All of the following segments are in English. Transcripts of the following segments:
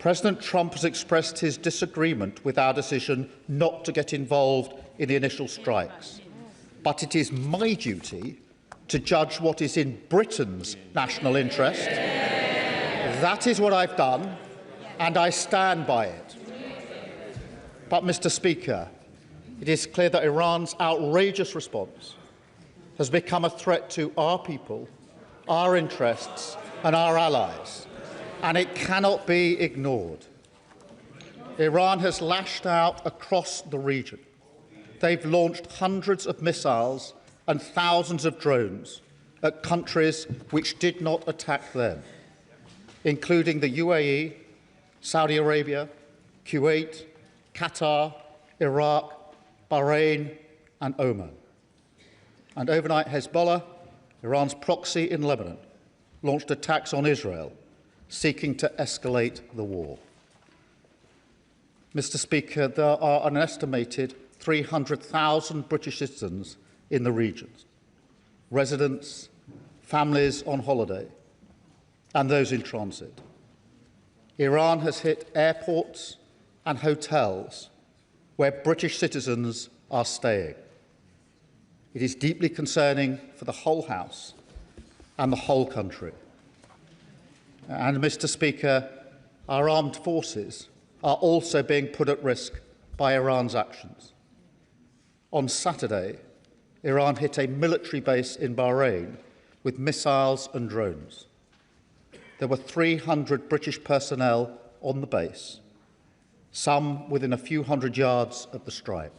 President Trump has expressed his disagreement with our decision not to get involved in the initial strikes. But it is my duty to judge what is in Britain's national interest. That is what I've done, and I stand by it. But, Mr. Speaker, it is clear that Iran's outrageous response has become a threat to our people, our interests and our allies, and it cannot be ignored. Iran has lashed out across the region. They've launched hundreds of missiles and thousands of drones at countries which did not attack them, including the UAE, Saudi Arabia, Kuwait, Qatar, Iraq, Bahrain and Oman. And overnight, Hezbollah, Iran's proxy in Lebanon, launched attacks on Israel, seeking to escalate the war. Mr. Speaker, there are an estimated 300,000 British citizens in the region, residents, families on holiday, and those in transit. Iran has hit airports and hotels where British citizens are staying. It is deeply concerning for the whole House and the whole country. And, Mr. Speaker, our armed forces are also being put at risk by Iran's actions. On Saturday, Iran hit a military base in Bahrain with missiles and drones. There were 300 British personnel on the base, some within a few hundred yards of the strike.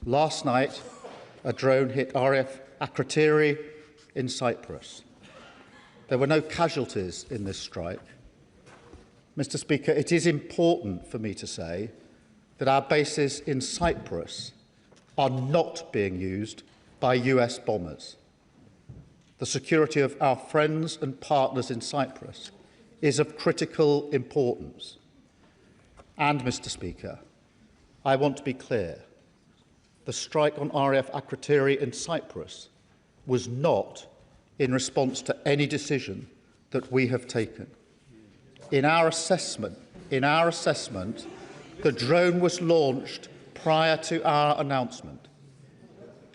Last night, a drone hit RAF Akrotiri in Cyprus. There were no casualties in this strike. Mr. Speaker, it is important for me to say that our bases in Cyprus are not being used by US bombers. The security of our friends and partners in Cyprus is of critical importance. And, Mr. Speaker, I want to be clear. The strike on RAF Akrotiri in Cyprus was not in response to any decision that we have taken. In our assessment, the drone was launched prior to our announcement.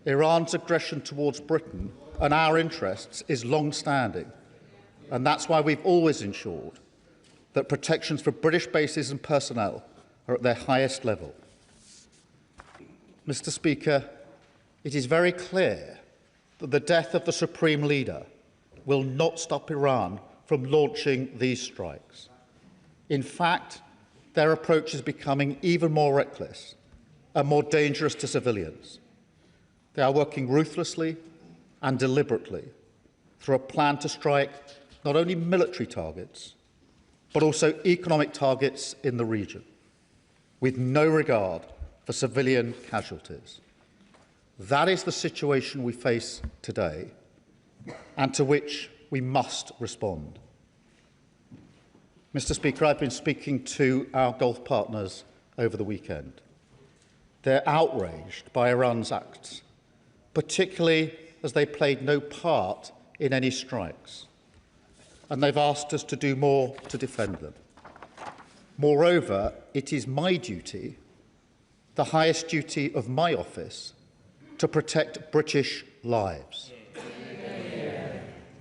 Iran's aggression towards Britain and our interests is long-standing, and that's why we've always ensured that protections for British bases and personnel are at their highest level. Mr. Speaker, it is very clear that the death of the Supreme Leader will not stop Iran from launching these strikes. In fact, their approach is becoming even more reckless and more dangerous to civilians. They are working ruthlessly and deliberately through a plan to strike not only military targets, but also economic targets in the region, with no regard for civilian casualties. That is the situation we face today, and to which we must respond. Mr. Speaker, I've been speaking to our Gulf partners over the weekend. They're outraged by Iran's acts, particularly as they played no part in any strikes, and they've asked us to do more to defend them. Moreover, it is my duty, the highest duty of my office, to protect British lives.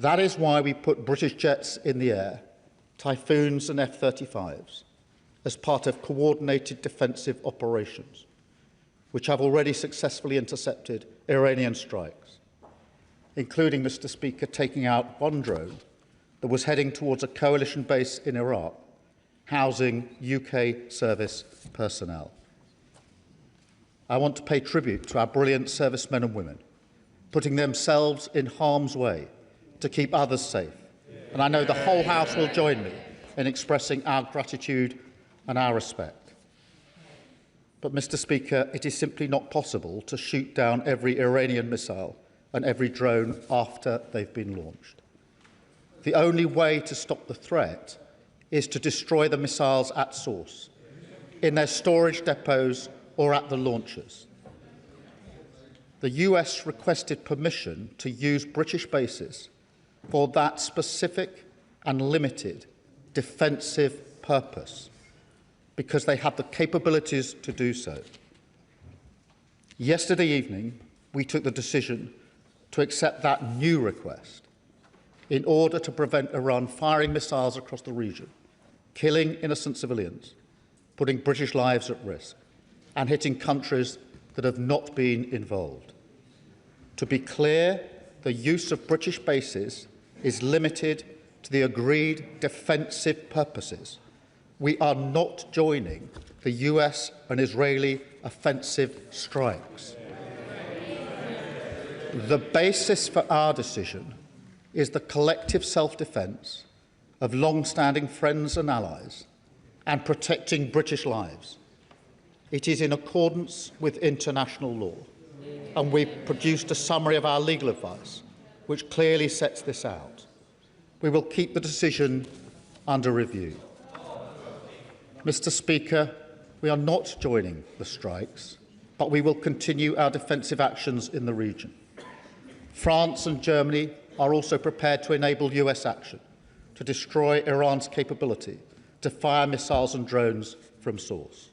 That is why we put British jets in the air, Typhoons and F-35s, as part of coordinated defensive operations, which have already successfully intercepted Iranian strikes, including, Mr. Speaker, taking out one drone that was heading towards a coalition base in Iraq, housing UK service personnel. I want to pay tribute to our brilliant servicemen and women, putting themselves in harm's way to keep others safe. And I know the whole House will join me in expressing our gratitude and our respect. But, Mr. Speaker, it is simply not possible to shoot down every Iranian missile and every drone after they've been launched. The only way to stop the threat is to destroy the missiles at source, in their storage depots or at the launchers. The US requested permission to use British bases for that specific and limited defensive purpose, because they have the capabilities to do so. Yesterday evening, we took the decision to accept that new request in order to prevent Iran firing missiles across the region, killing innocent civilians, putting British lives at risk, and hitting countries that have not been involved. To be clear, the use of British bases is limited to the agreed defensive purposes. We are not joining the US and Israeli offensive strikes. The basis for our decision is the collective self-defence of long-standing friends and allies and protecting British lives. It is in accordance with international law, and we've produced a summary of our legal advice, which clearly sets this out. We will keep the decision under review. Mr. Speaker, we are not joining the strikes, but we will continue our defensive actions in the region. France and Germany are also prepared to enable US action to destroy Iran's capability to fire missiles and drones from source.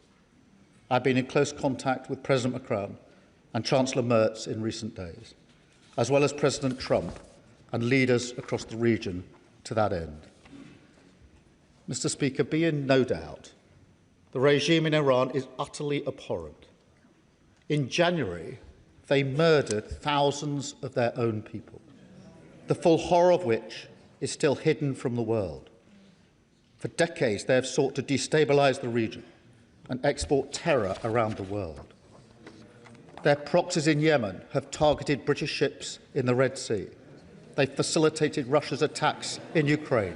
I've been in close contact with President Macron and Chancellor Merz in recent days, as well as President Trump and leaders across the region to that end. Mr. Speaker, be in no doubt, the regime in Iran is utterly abhorrent. In January, they murdered thousands of their own people, the full horror of which is still hidden from the world. For decades, they have sought to destabilise the region and export terror around the world. Their proxies in Yemen have targeted British ships in the Red Sea. They facilitated Russia's attacks in Ukraine.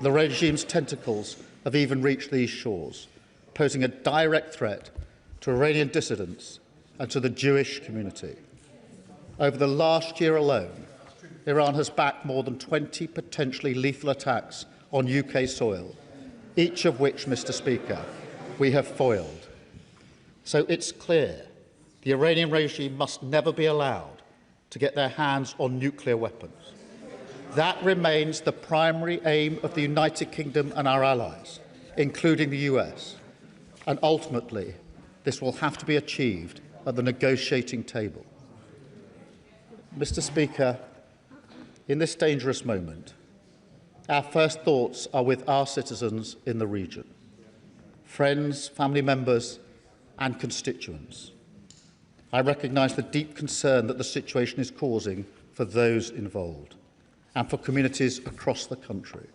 The regime's tentacles have even reached these shores, posing a direct threat to Iranian dissidents and to the Jewish community. Over the last year alone, Iran has backed more than 20 potentially lethal attacks on UK soil, each of which, Mr. Speaker, we have foiled. So it's clear the Iranian regime must never be allowed to get their hands on nuclear weapons. That remains the primary aim of the United Kingdom and our allies, including the US. And ultimately, this will have to be achieved at the negotiating table. Mr. Speaker, in this dangerous moment, our first thoughts are with our citizens in the region, friends, family members and constituents. I recognise the deep concern that the situation is causing for those involved and for communities across the country.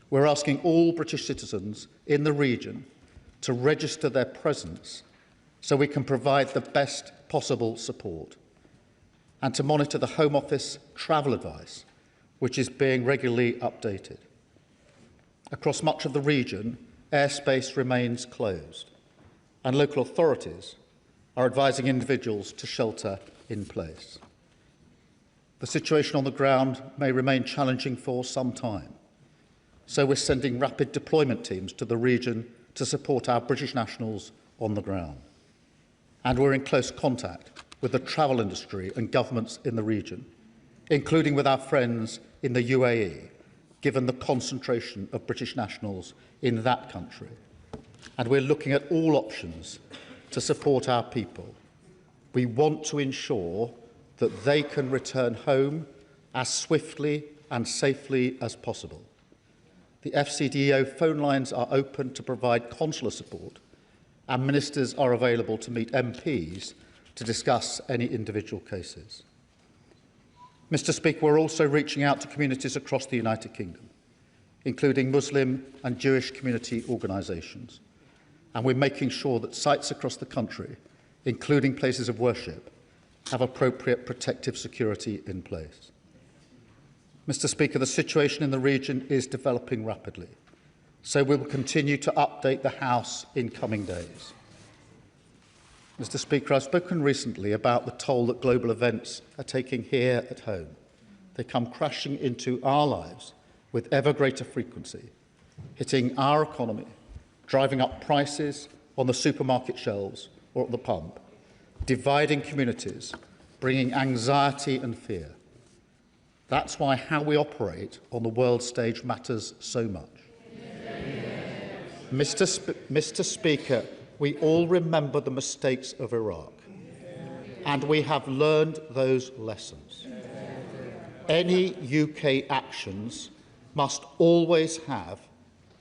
We're asking all British citizens in the region to register their presence so we can provide the best possible support, and to monitor the Home Office travel advice, which is being regularly updated. Across much of the region, airspace remains closed, and local authorities are advising individuals to shelter in place. The situation on the ground may remain challenging for some time, so we're sending rapid deployment teams to the region to support our British nationals on the ground. And we're in close contact with the travel industry and governments in the region, including with our friends in the UAE, given the concentration of British nationals in that country. And we're looking at all options to support our people. We want to ensure that they can return home as swiftly and safely as possible. The FCDO phone lines are open to provide consular support, and ministers are available to meet MPs to discuss any individual cases. Mr. Speaker, we're also reaching out to communities across the United Kingdom, including Muslim and Jewish community organisations, and we're making sure that sites across the country, including places of worship, have appropriate protective security in place. Mr. Speaker, the situation in the region is developing rapidly, so we will continue to update the House in coming days. Mr. Speaker, I've spoken recently about the toll that global events are taking here at home. They come crashing into our lives with ever greater frequency, hitting our economy, driving up prices on the supermarket shelves or at the pump, dividing communities, bringing anxiety and fear. That's why how we operate on the world stage matters so much. Mr. Speaker, we all remember the mistakes of Iraq, and we have learned those lessons. Any UK actions must always have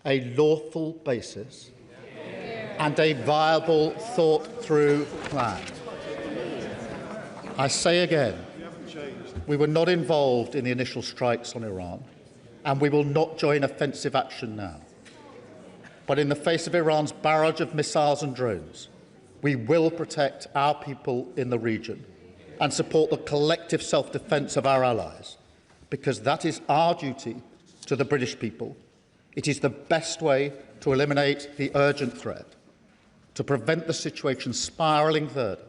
a lawful basis and a viable, thought-through plan. I say again, we were not involved in the initial strikes on Iran, and we will not join offensive action now. But in the face of Iran's barrage of missiles and drones, we will protect our people in the region and support the collective self-defence of our allies, because that is our duty to the British people. It is the best way to eliminate the urgent threat, to prevent the situation spiralling further,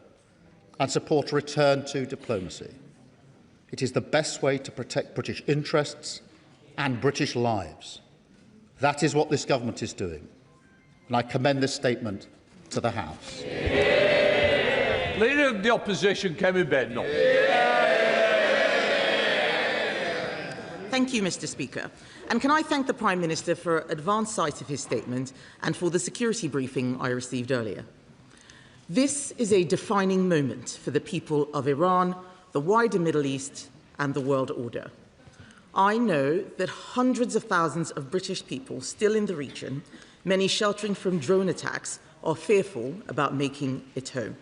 and support a return to diplomacy. It is the best way to protect British interests and British lives. That is what this government is doing, and I commend this statement to the House. Leader of the Opposition, Kemi Bednall. Thank you, Mr. Speaker. And can I thank the Prime Minister for advance sight of his statement and for the security briefing I received earlier. This is a defining moment for the people of Iran, the wider Middle East and the world order. I know that hundreds of thousands of British people still in the region, many sheltering from drone attacks, are fearful about making it home.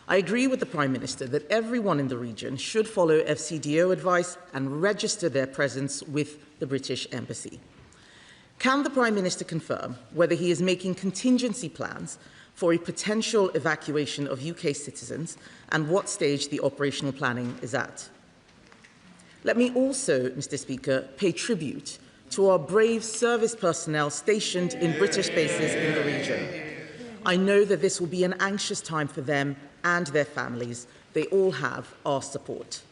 I agree with the Prime Minister that everyone in the region should follow FCDO advice and register their presence with the British Embassy. Can the Prime Minister confirm whether he is making contingency plans for a potential evacuation of UK citizens and what stage the operational planning is at? Let me also, Mr. Speaker, pay tribute to our brave service personnel stationed in British bases in the region. I know that this will be an anxious time for them and their families. They all have our support.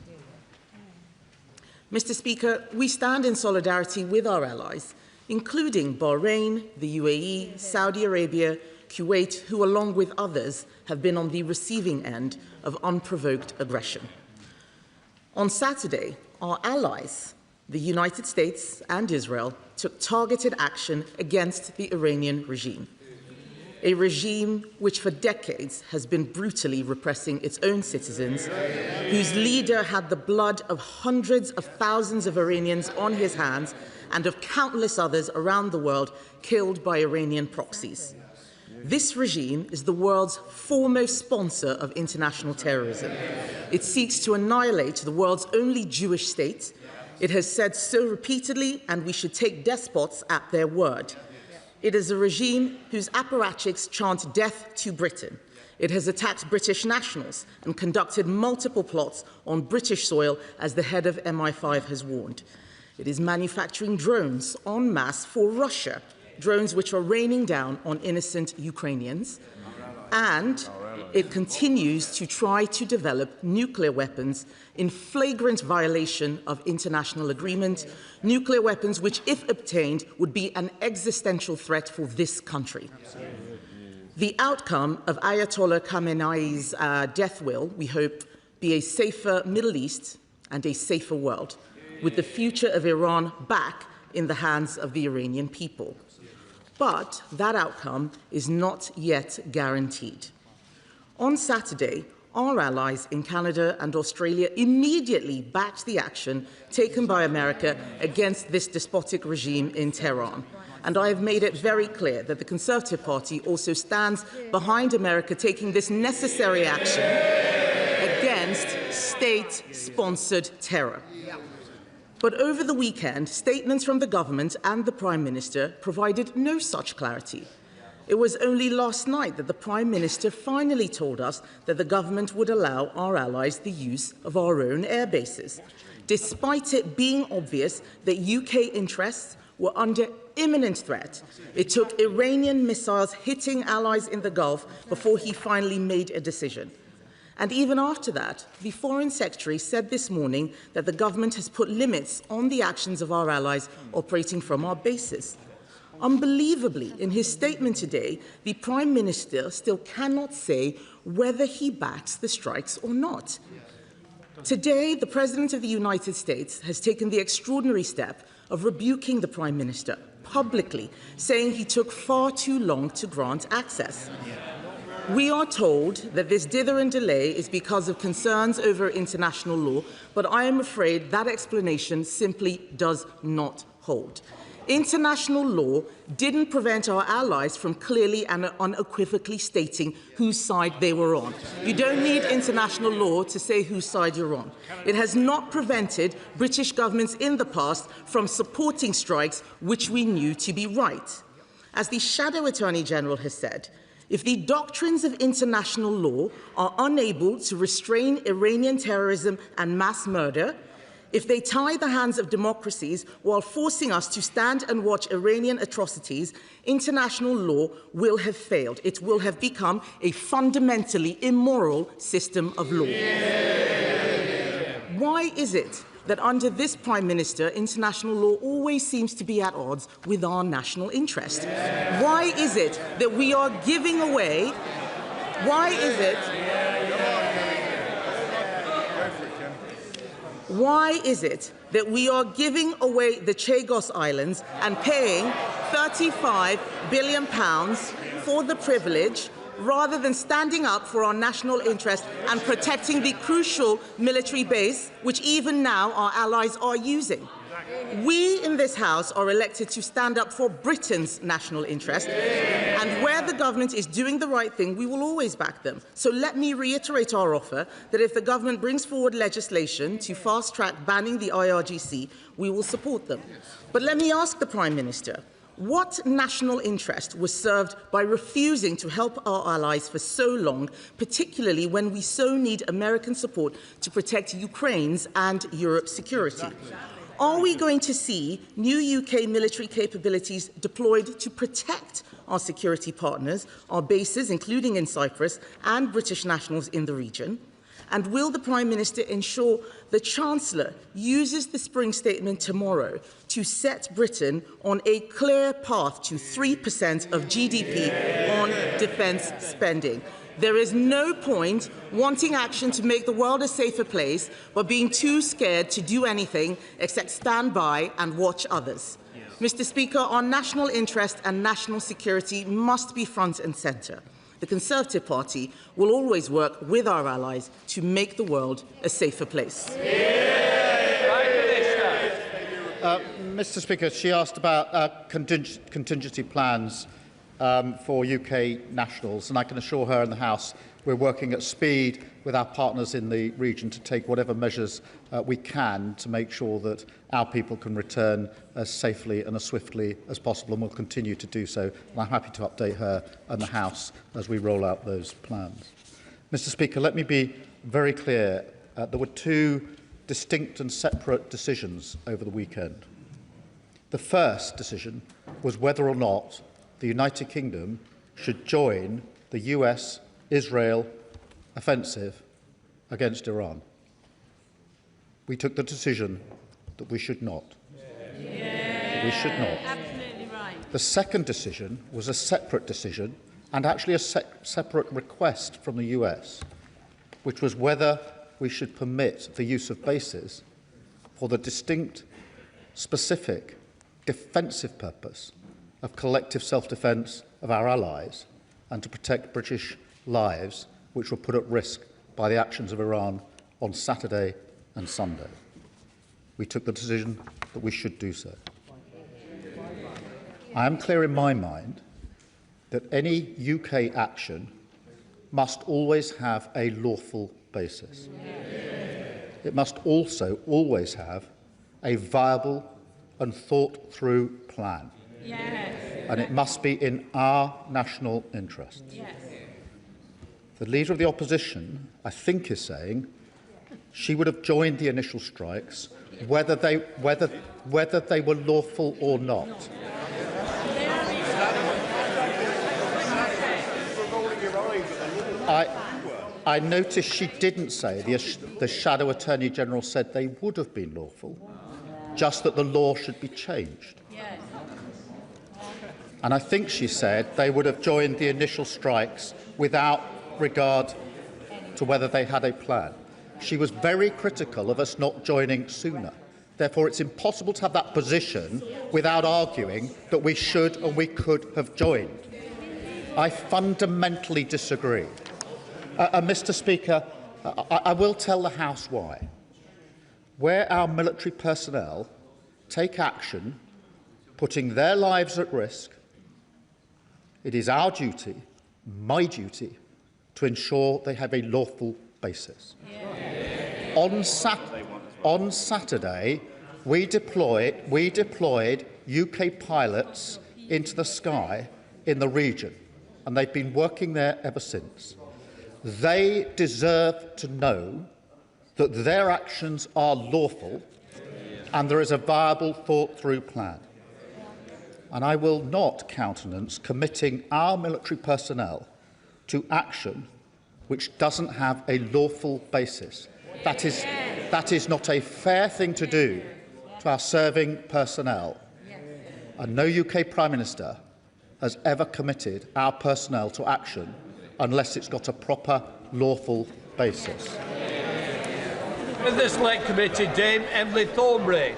Mr. Speaker, we stand in solidarity with our allies, including Bahrain, the UAE, Saudi Arabia, Kuwait, who, along with others, have been on the receiving end of unprovoked aggression. On Saturday, our allies, the United States and Israel, took targeted action against the Iranian regime, a regime which for decades has been brutally repressing its own citizens, whose leader had the blood of hundreds of thousands of Iranians on his hands and of countless others around the world killed by Iranian proxies. This regime is the world's foremost sponsor of international terrorism. It seeks to annihilate the world's only Jewish state. It has said so repeatedly, and we should take despots at their word. It is a regime whose apparatchiks chant death to Britain. It has attacked British nationals and conducted multiple plots on British soil, as the head of MI5 has warned. It is manufacturing drones en masse for Russia, drones which are raining down on innocent Ukrainians, and it continues to try to develop nuclear weapons in flagrant violation of international agreement, nuclear weapons which, if obtained, would be an existential threat for this country. The outcome of Ayatollah Khamenei's death will, we hope, be a safer Middle East and a safer world, with the future of Iran back in the hands of the Iranian people. But that outcome is not yet guaranteed. On Saturday, our allies in Canada and Australia immediately backed the action taken by America against this despotic regime in Tehran. And I have made it very clear that the Conservative Party also stands behind America taking this necessary action against state-sponsored terror. But over the weekend, statements from the government and the Prime Minister provided no such clarity. It was only last night that the Prime Minister finally told us that the government would allow our allies the use of our own air bases, despite it being obvious that UK interests were under imminent threat. It took Iranian missiles hitting allies in the Gulf before he finally made a decision. And even after that, the Foreign Secretary said this morning that the government has put limits on the actions of our allies operating from our bases. Unbelievably, in his statement today, the Prime Minister still cannot say whether he backs the strikes or not. Today, the President of the United States has taken the extraordinary step of rebuking the Prime Minister publicly, saying he took far too long to grant access. We are told that this dither and delay is because of concerns over international law, but I am afraid that explanation simply does not hold. International law didn't prevent our allies from clearly and unequivocally stating whose side they were on. You don't need international law to say whose side you're on. It has not prevented British governments in the past from supporting strikes which we knew to be right. As the Shadow Attorney General has said, if the doctrines of international law are unable to restrain Iranian terrorism and mass murder, if they tie the hands of democracies while forcing us to stand and watch Iranian atrocities, international law will have failed. It will have become a fundamentally immoral system of law. Why is it that under this Prime Minister, international law always seems to be at odds with our national interest? Why is it that we are giving away? Why is it that we are giving away the Chagos Islands and paying £35 billion for the privilege, rather than standing up for our national interest and protecting the crucial military base, which even now our allies are using? We in this House are elected to stand up for Britain's national interest, and where the government is doing the right thing, we will always back them. So let me reiterate our offer that if the government brings forward legislation to fast-track banning the IRGC, we will support them. But let me ask the Prime Minister, what national interest was served by refusing to help our allies for so long, particularly when we so need American support to protect Ukraine's and Europe's security? Are we going to see new UK military capabilities deployed to protect our security partners, our bases, including in Cyprus, and British nationals in the region? And will the Prime Minister ensure the Chancellor uses the Spring Statement tomorrow to set Britain on a clear path to 3% of GDP on defence spending? There is no point wanting action to make the world a safer place, but being too scared to do anything except stand by and watch others. Mr. Speaker, our national interest and national security must be front and centre. The Conservative Party will always work with our allies to make the world a safer place. Mr. Speaker, she asked about contingency plans for UK nationals, and I can assure her and the House we're working at speed with our partners in the region to take whatever measures we can to make sure that our people can return as safely and as swiftly as possible, and will continue to do so. And I'm happy to update her and the House as we roll out those plans. Mr. Speaker, let me be very clear. There were two distinct and separate decisions over the weekend. The first decision was whether or not the United Kingdom should join the US-Israel offensive against Iran. We took the decision that we should not. We should not. Absolutely right. The second decision was a separate decision, and actually a separate request from the US, which was whether we should permit the use of bases for the distinct, specific, defensive purpose of collective self-defence of our allies and to protect British lives, which were put at risk by the actions of Iran on Saturday and Sunday. We took the decision that we should do so. I am clear in my mind that any UK action must always have a lawful basis. It must also always have a viable and thought-through plan. Yes. And it must be in our national interest. Yes. The Leader of the Opposition, I think, is saying she would have joined the initial strikes whether they were lawful or not. I noticed she didn't say, the Shadow Attorney General said they would have been lawful, just that the law should be changed. Yes. And I think she said they would have joined the initial strikes without regard to whether they had a plan. she was very critical of us not joining sooner. Therefore, it's impossible to have that position without arguing that we should and we could have joined. I fundamentally disagree. Mr. Speaker, I will tell the House why. Where our military personnel take action, putting their lives at risk, it is our duty, my duty, to ensure they have a lawful basis. On Saturday, we deployed UK pilots into the sky in the region, and they've been working there ever since. They deserve to know that their actions are lawful and there is a viable, thought-through plan. And I will not countenance committing our military personnel to action which doesn't have a lawful basis. That is not a fair thing to do to our serving personnel. And no UK Prime Minister has ever committed our personnel to action unless it's got a proper lawful basis. In the Select Committee, Dame Emily Thornbury.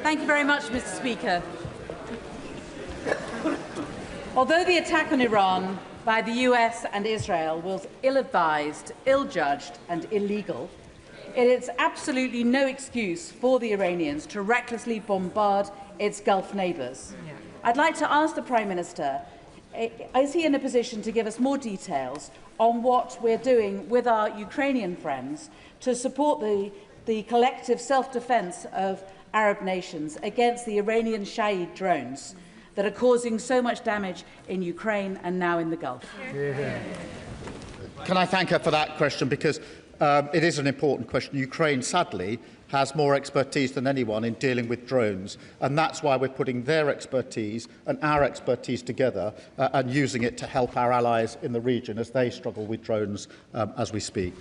Thank you very much, Mr. Speaker. Although the attack on Iran by the US and Israel was ill-advised, ill-judged and illegal, it is absolutely no excuse for the Iranians to recklessly bombard its Gulf neighbours. I'd like to ask the Prime Minister, is he in a position to give us more details on what we're doing with our Ukrainian friends to support the collective self-defence of Arab nations against the Iranian Shahid drones that are causing so much damage in Ukraine and now in the Gulf? Can I thank her for that question, because it is an important question. Ukraine, sadly, has more expertise than anyone in dealing with drones, and that's why we're putting their expertise and our expertise together and using it to help our allies in the region as they struggle with drones as we speak.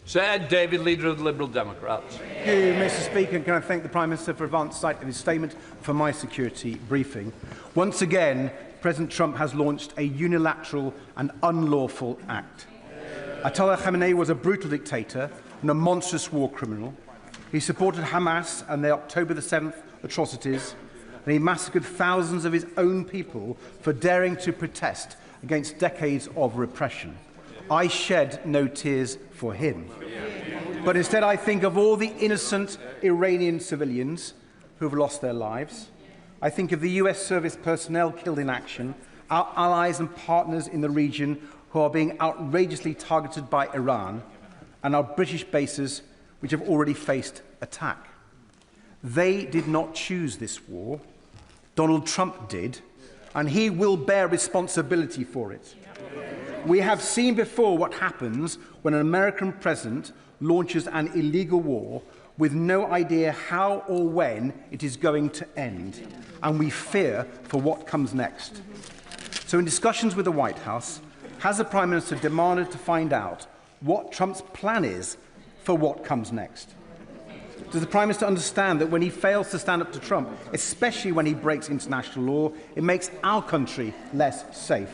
Sir Ed David, Leader of the Liberal Democrats. Thank you, Mr. Speaker. And can I thank the Prime Minister for advance sight of his statement for my security briefing. Once again, President Trump has launched a unilateral and unlawful act. Ayatollah Khamenei was a brutal dictator and a monstrous war criminal. He supported Hamas and their October the 7th atrocities, and he massacred thousands of his own people for daring to protest against decades of repression. I shed no tears for him. But instead I think of all the innocent Iranian civilians who have lost their lives. I think of the US service personnel killed in action, our allies and partners in the region who are being outrageously targeted by Iran, and our British bases which have already faced attack. They did not choose this war. Donald Trump did, and he will bear responsibility for it. We have seen before what happens when an American president launches an illegal war with no idea how or when it is going to end, and we fear for what comes next. So in discussions with the White House, has the Prime Minister demanded to find out what Trump's plan is for what comes next? Does the Prime Minister understand that when he fails to stand up to Trump, especially when he breaks international law, it makes our country less safe?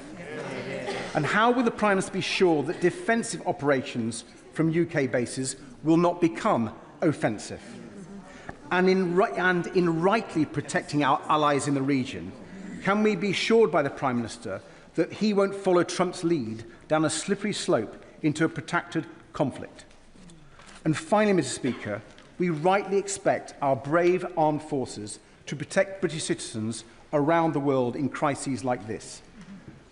And how will the Prime Minister be sure that defensive operations from UK bases will not become offensive? And in rightly protecting our allies in the region, can we be assured by the Prime Minister that he won't follow Trump's lead down a slippery slope into a protracted conflict? And finally, Mr. Speaker, we rightly expect our brave armed forces to protect British citizens around the world in crises like this.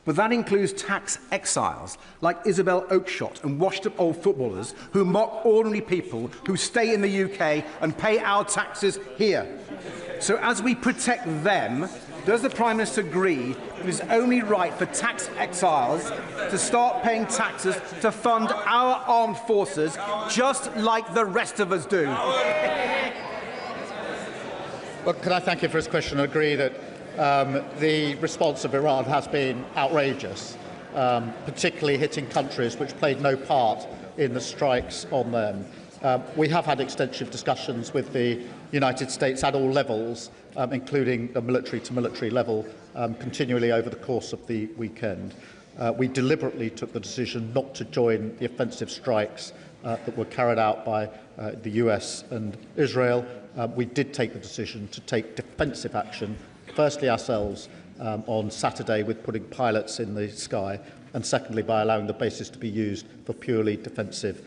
But that includes tax exiles like Isabel Oakeshott and washed-up old footballers who mock ordinary people who stay in the UK and pay our taxes here. So as we protect them, does the Prime Minister agree it is only right for tax exiles to start paying taxes to fund our armed forces just like the rest of us do? Well, can I thank you for his question and agree that the response of Iran has been outrageous, particularly hitting countries which played no part in the strikes on them. We have had extensive discussions with the United States at all levels, including the military-to-military level, continually over the course of the weekend. We deliberately took the decision not to join the offensive strikes that were carried out by the US and Israel, we did take the decision to take defensive action, firstly ourselves on Saturday with putting pilots in the sky, and secondly by allowing the bases to be used for purely defensive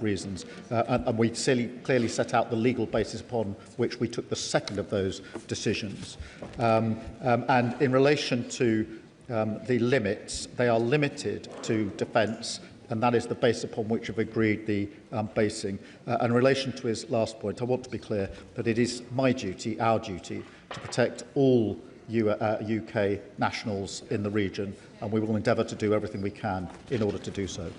reasons. And we clearly set out the legal basis upon which we took the second of those decisions. And in relation to the limits, they are limited to defence, and that is the base upon which we've agreed the basing. And in relation to his last point, I want to be clear that it is my duty, our duty, to protect all UK nationals in the region, and we will endeavour to do everything we can in order to do so.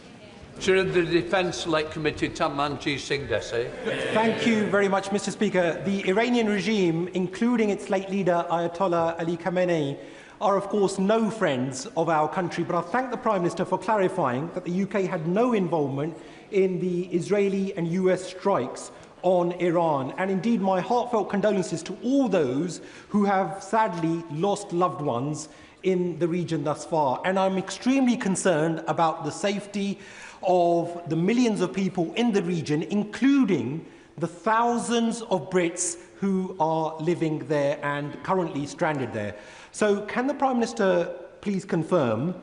Chair of the Defence Select Committee, Tammanji Singh Desai. Thank you very much, Mr. Speaker. The Iranian regime, including its late leader Ayatollah Ali Khamenei, are of course no friends of our country, but I thank the Prime Minister for clarifying that the UK had no involvement in the Israeli and US strikes on Iran. And indeed, my heartfelt condolences to all those who have sadly lost loved ones in the region thus far. And I'm extremely concerned about the safety of the millions of people in the region, including the thousands of Brits who are living there and currently stranded there. So can the Prime Minister please confirm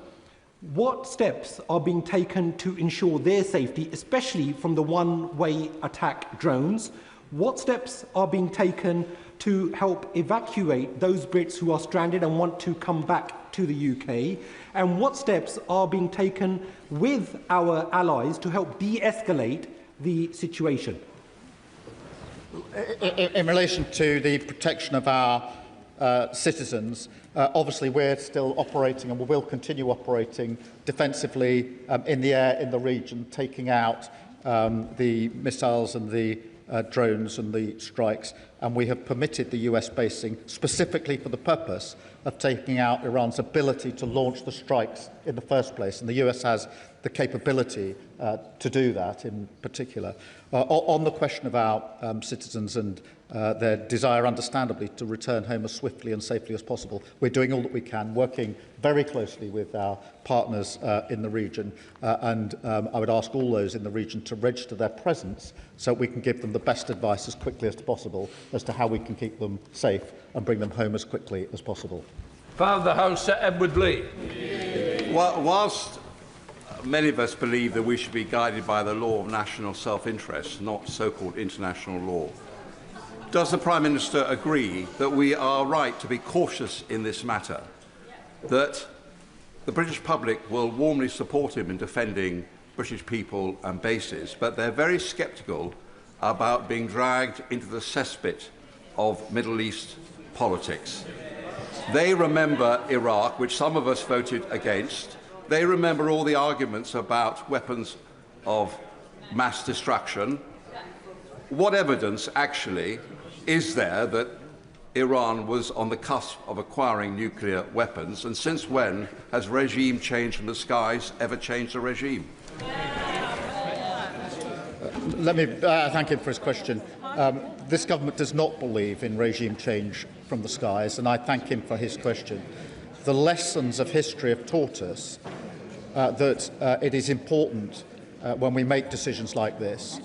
what steps are being taken to ensure their safety, especially from the one-way attack drones? What steps are being taken to help evacuate those Brits who are stranded and want to come back to the UK? And what steps are being taken with our allies to help de-escalate the situation? In relation to the protection of our citizens, obviously we're still operating and we will continue operating defensively in the air in the region, taking out the missiles and the drones and the strikes, and we have permitted the US basing specifically for the purpose of taking out Iran's ability to launch the strikes in the first place, and the US has the capability to do that in particular. On the question of our citizens and their desire, understandably, to return home as swiftly and safely as possible, we're doing all that we can, working very closely with our partners in the region, and I would ask all those in the region to register their presence so we can give them the best advice as quickly as possible as to how we can keep them safe and bring them home as quickly as possible. Father of the House, Sir Edward Lee. Well, whilst many of us believe that we should be guided by the law of national self-interest, not so-called international law, does the Prime Minister agree that we are right to be cautious in this matter, that the British public will warmly support him in defending British people and bases, but they're very sceptical about being dragged into the cesspit of Middle East politics? They remember Iraq, which some of us voted against. They remember all the arguments about weapons of mass destruction. What evidence, actually, is there that Iran was on the cusp of acquiring nuclear weapons? And since when has regime change from the skies ever changed the regime? Let me thank him for his question. This government does not believe in regime change from the skies, and I thank him for his question. The lessons of history have taught us that it is important when we make decisions like this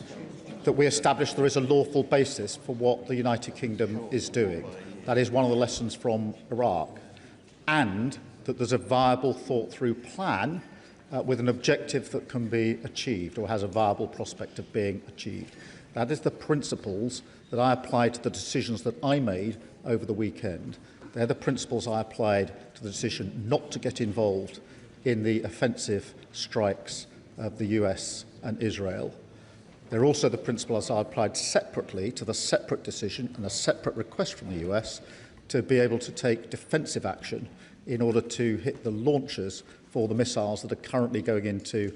that we establish there is a lawful basis for what the United Kingdom is doing. That is one of the lessons from Iraq. And that there's a viable, thought-through plan with an objective that can be achieved or has a viable prospect of being achieved. That is the principles that I applied to the decisions that I made over the weekend. They're the principles I applied to the decision not to get involved in the offensive strikes of the US and Israel. They're also the principles I applied separately to the separate decision and a separate request from the US to be able to take defensive action in order to hit the launchers for the missiles that are currently going into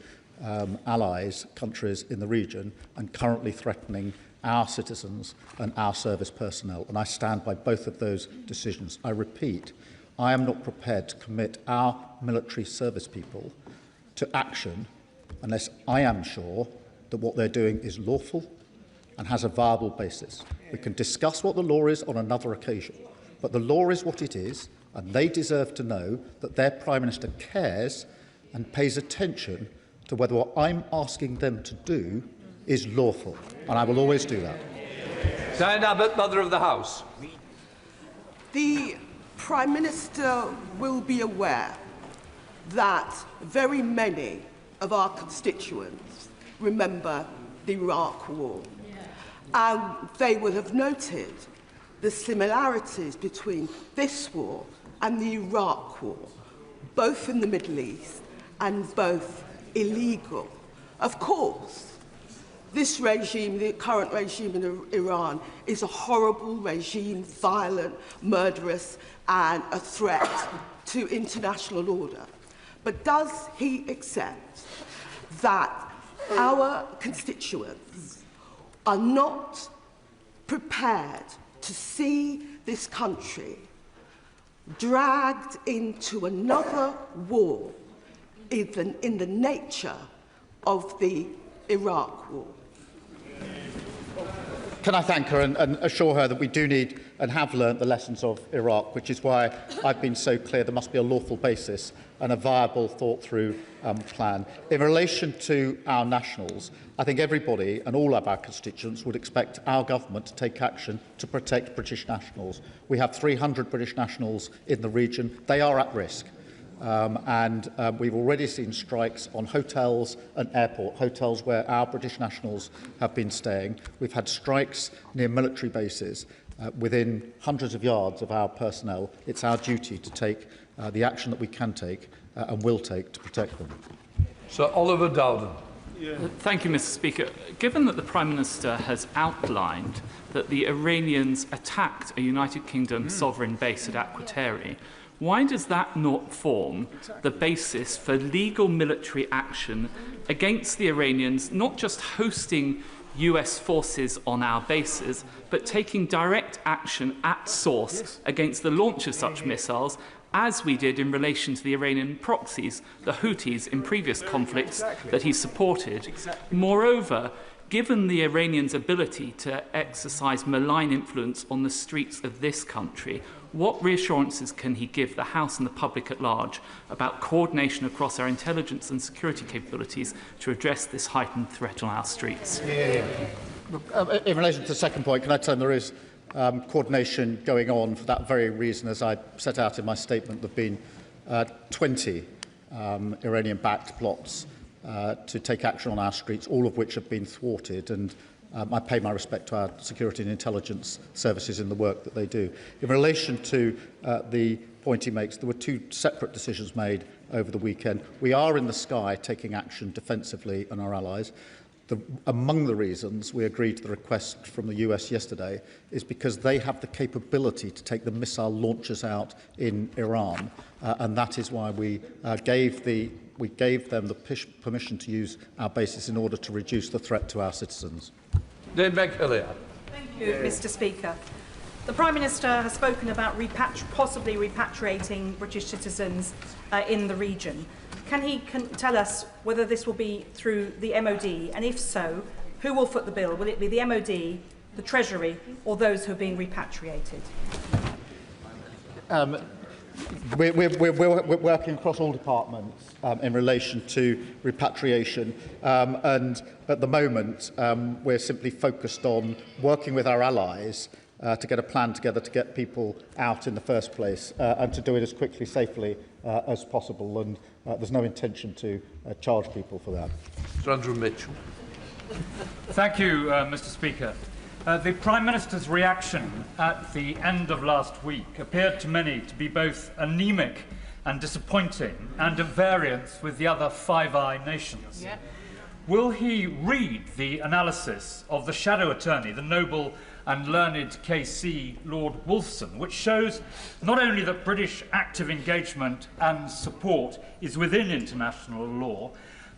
allies, countries in the region, and currently threatening our citizens and our service personnel. And I stand by both of those decisions. I repeat, I am not prepared to commit our military service people to action unless I am sure that what they're doing is lawful and has a viable basis. We can discuss what the law is on another occasion, but the law is what it is, and they deserve to know that their Prime Minister cares and pays attention to whether what I'm asking them to do is lawful, and I will always do that. Diane Abbott, Mother of the House. The Prime Minister will be aware that very many of our constituents remember the Iraq War. And they will have noted the similarities between this war and the Iraq War, both in the Middle East and both illegal. Of course, this regime, the current regime in Iran, is a horrible regime, violent, murderous, and a threat to international order. But does he accept that our constituents are not prepared to see this country dragged into another war, even in the nature of the Iraq War? Can I thank her and assure her that we do need and have learnt the lessons of Iraq, which is why I've been so clear there must be a lawful basis and a viable, thought-through plan. In relation to our nationals, I think everybody and all of our constituents would expect our government to take action to protect British nationals. We have 300 British nationals in the region. They are at risk. We've already seen strikes on hotels and airport, hotels where our British nationals have been staying. We've had strikes near military bases within hundreds of yards of our personnel. It's our duty to take the action that we can take and will take to protect them. Sir Oliver Dowden. Thank you, Mr. Speaker. Given that the Prime Minister has outlined that the Iranians attacked a United Kingdom sovereign base at Akwateri, why does that not form the basis for legal military action against the Iranians, not just hosting US forces on our bases, but taking direct action at source against the launch of such missiles, as we did in relation to the Iranian proxies, the Houthis, in previous conflicts that he supported? Moreover, given the Iranians' ability to exercise malign influence on the streets of this country, what reassurances can he give the House and the public at large about coordination across our intelligence and security capabilities to address this heightened threat on our streets? In relation to the second point, can I tell him there is coordination going on for that very reason? As I set out in my statement, there have been 20 Iranian-backed plots to take action on our streets, all of which have been thwarted, and I pay my respect to our security and intelligence services in the work that they do. In relation to the point he makes, there were two separate decisions made over the weekend. We are in the sky taking action defensively on our allies. Among the reasons we agreed to the request from the US yesterday is because they have the capability to take the missile launchers out in Iran, and that is why we gave them the permission to use our bases in order to reduce the threat to our citizens. Thank you, Mr. Speaker. The Prime Minister has spoken about possibly repatriating British citizens in the region. Can he tell us whether this will be through the MOD, and if so, who will foot the bill? Will it be the MOD, the Treasury, or those who are being repatriated? We're working across all departments in relation to repatriation, and at the moment we're simply focused on working with our allies to get a plan together to get people out in the first place and to do it as quickly, safely as possible, and there's no intention to charge people for that. Sir Andrew Mitchell. Thank you, Mr. Speaker. The Prime Minister's reaction at the end of last week appeared to many to be both anemic and disappointing, and at variance with the other Five Eye nations. Yeah. Will he read the analysis of the shadow attorney, the noble and learned KC Lord Wolfson, which shows not only that British active engagement and support is within international law,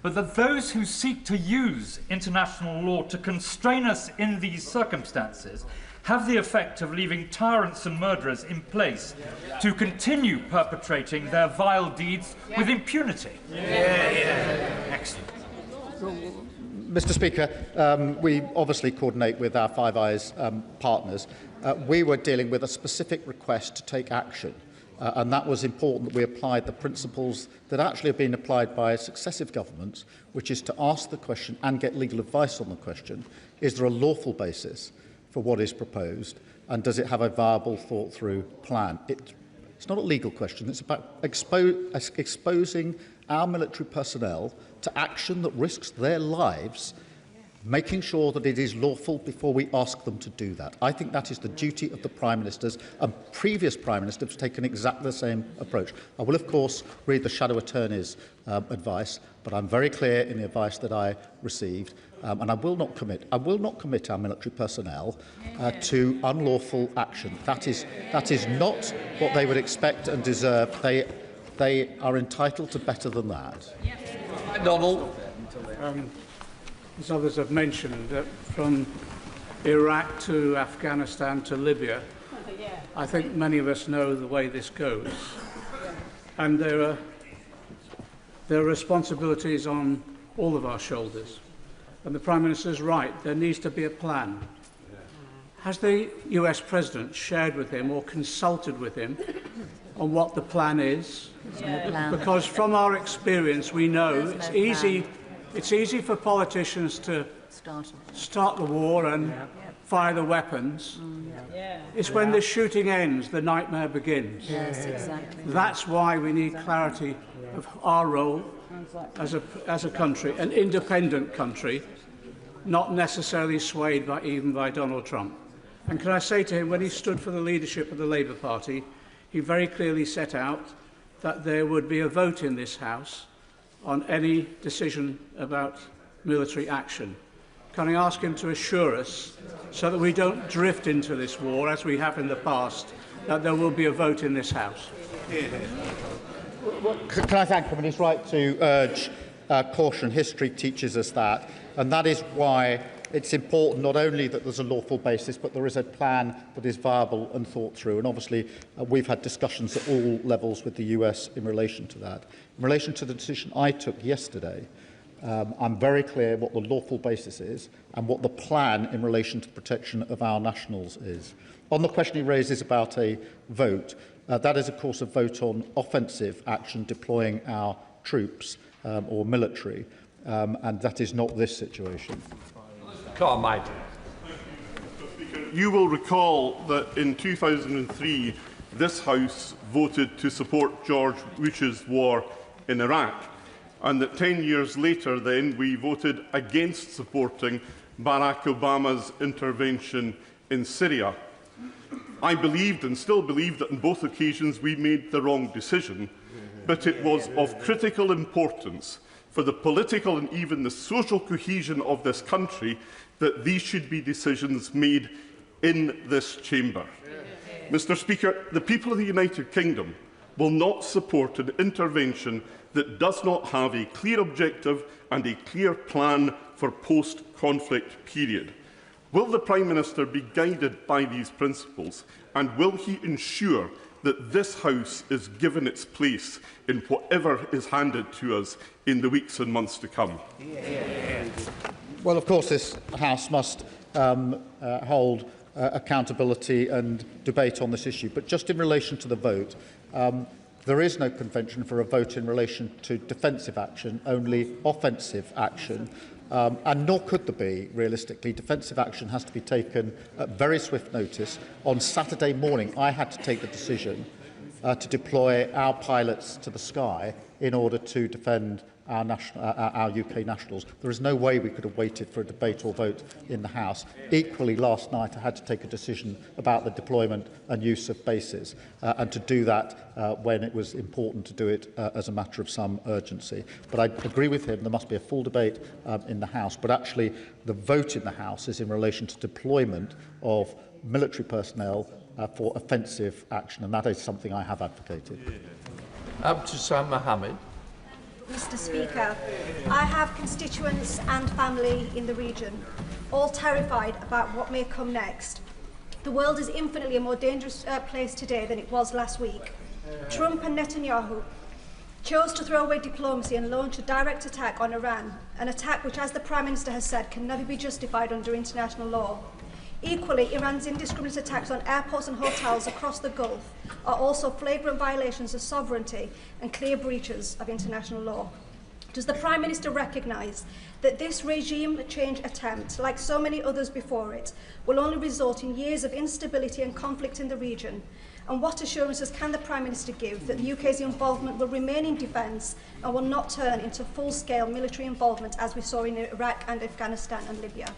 but that those who seek to use international law to constrain us in these circumstances have the effect of leaving tyrants and murderers in place to continue perpetrating their vile deeds with impunity? Excellent. Mr. Speaker, we obviously coordinate with our Five Eyes partners. We were dealing with a specific request to take action and that was important that we applied the principles that actually have been applied by successive governments, which is to ask the question and get legal advice on the question, is there a lawful basis for what is proposed, and does it have a viable, thought-through plan? It's not a legal question, it's about exposing our military personnel to action that risks their lives, making sure that it is lawful before we ask them to do that. I think that is the duty of the Prime Ministers, and previous Prime Ministers have taken exactly the same approach. I will, of course, read the Shadow Attorney's advice, but I'm very clear in the advice that I received, and I will not commit our military personnel to unlawful action. That is not what they would expect and deserve. They are entitled to better than that. Donald. As others have mentioned, from Iraq to Afghanistan to Libya, I think many of us know the way this goes. And there are responsibilities on all of our shoulders. And the Prime Minister is right, there needs to be a plan. Has the US President shared with him or consulted with him on what the plan is? Because from our experience we know it's easy for politicians to start the war and fire the weapons. It's when the shooting ends, the nightmare begins. Yes, exactly. That's why we need clarity of our role as a country, an independent country, not necessarily swayed even by Donald Trump. And can I say to him, when he stood for the leadership of the Labour Party, he very clearly set out that there would be a vote in this House on any decision about military action. Can I ask him to assure us, so that we don't drift into this war as we have in the past, that there will be a vote in this House? Can I thank him? And he's right to urge caution. History teaches us that, and that is why it's important not only that there's a lawful basis, but there is a plan that is viable and thought through. And obviously, we've had discussions at all levels with the US in relation to that. In relation to the decision I took yesterday, I'm very clear what the lawful basis is and what the plan in relation to the protection of our nationals is. On the question he raises about a vote, that is, of course, a vote on offensive action deploying our troops or military, and that is not this situation. Carmine. You will recall that in 2003, this House voted to support George Bush's war in Iraq, and that 10 years later then we voted against supporting Barack Obama's intervention in Syria. I believed and still believe that on both occasions we made the wrong decision, but it was of critical importance for the political and even the social cohesion of this country that these should be decisions made in this chamber. Mr. Speaker, the people of the United Kingdom will not support an intervention that does not have a clear objective and a clear plan for post-conflict period. Will the Prime Minister be guided by these principles, and will he ensure that this House is given its place in whatever is handed to us in the weeks and months to come? Well, of course, this House must hold accountability and debate on this issue. But just in relation to the vote, there is no convention for a vote in relation to defensive action, only offensive action. And nor could there be, realistically. Defensive action has to be taken at very swift notice. On Saturday morning, I had to take the decision to deploy our pilots to the sky in order to defend our UK nationals. There is no way we could have waited for a debate or vote in the House. Equally, last night I had to take a decision about the deployment and use of bases, and to do that when it was important to do it as a matter of some urgency. But I agree with him, there must be a full debate in the House, but actually the vote in the House is in relation to deployment of military personnel for offensive action, and that is something I have advocated. Abdusam Mohammed. Mr. Speaker, I have constituents and family in the region, all terrified about what may come next. The world is infinitely a more dangerous place today than it was last week. Trump and Netanyahu chose to throw away diplomacy and launch a direct attack on Iran, an attack which, as the Prime Minister has said, can never be justified under international law. Equally, Iran's indiscriminate attacks on airports and hotels across the Gulf are also flagrant violations of sovereignty and clear breaches of international law. Does the Prime Minister recognise that this regime change attempt, like so many others before it, will only result in years of instability and conflict in the region? And what assurances can the Prime Minister give that the UK's involvement will remain in defence and will not turn into full-scale military involvement as we saw in Iraq and Afghanistan and Libya?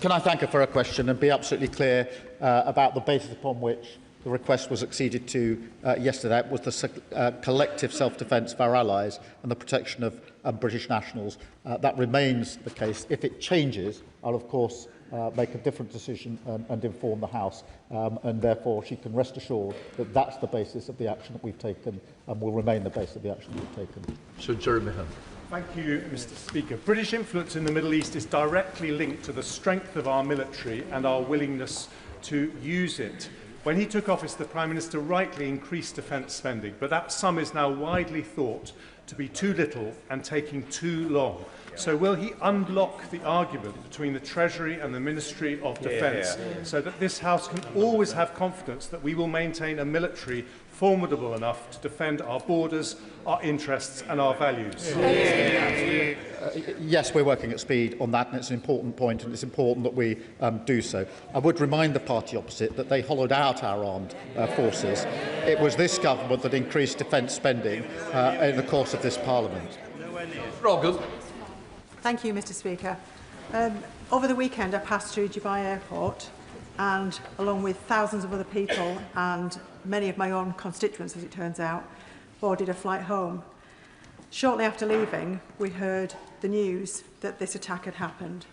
Can I thank her for her question and be absolutely clear about the basis upon which the request was acceded to yesterday? It was the collective self-defence of our allies and the protection of British nationals. That remains the case. If it changes, I'll of course make a different decision and inform the House, and therefore she can rest assured that that's the basis of the action that we've taken and will remain the basis of the action that we've taken. Sir Jeremy Hunt. Thank you, Mr. Speaker. British influence in the Middle East is directly linked to the strength of our military and our willingness to use it. When he took office, the Prime Minister rightly increased defence spending, but that sum is now widely thought to be too little and taking too long. So will he unlock the argument between the Treasury and the Ministry of Defence so that this House can always have confidence that we will maintain a military formidable enough to defend our borders, our interests and our values? Yes, we're working at speed on that, and it's an important point, and it's important that we do so. I would remind the party opposite that they hollowed out our armed forces. It was this government that increased defence spending in the course of this Parliament. Rogan. Thank you, Mr. Speaker. Over the weekend, I passed through Dubai Airport, and along with thousands of other people and many of my own constituents, as it turns out, boarded a flight home. Shortly after leaving, we heard the news that this attack had happened.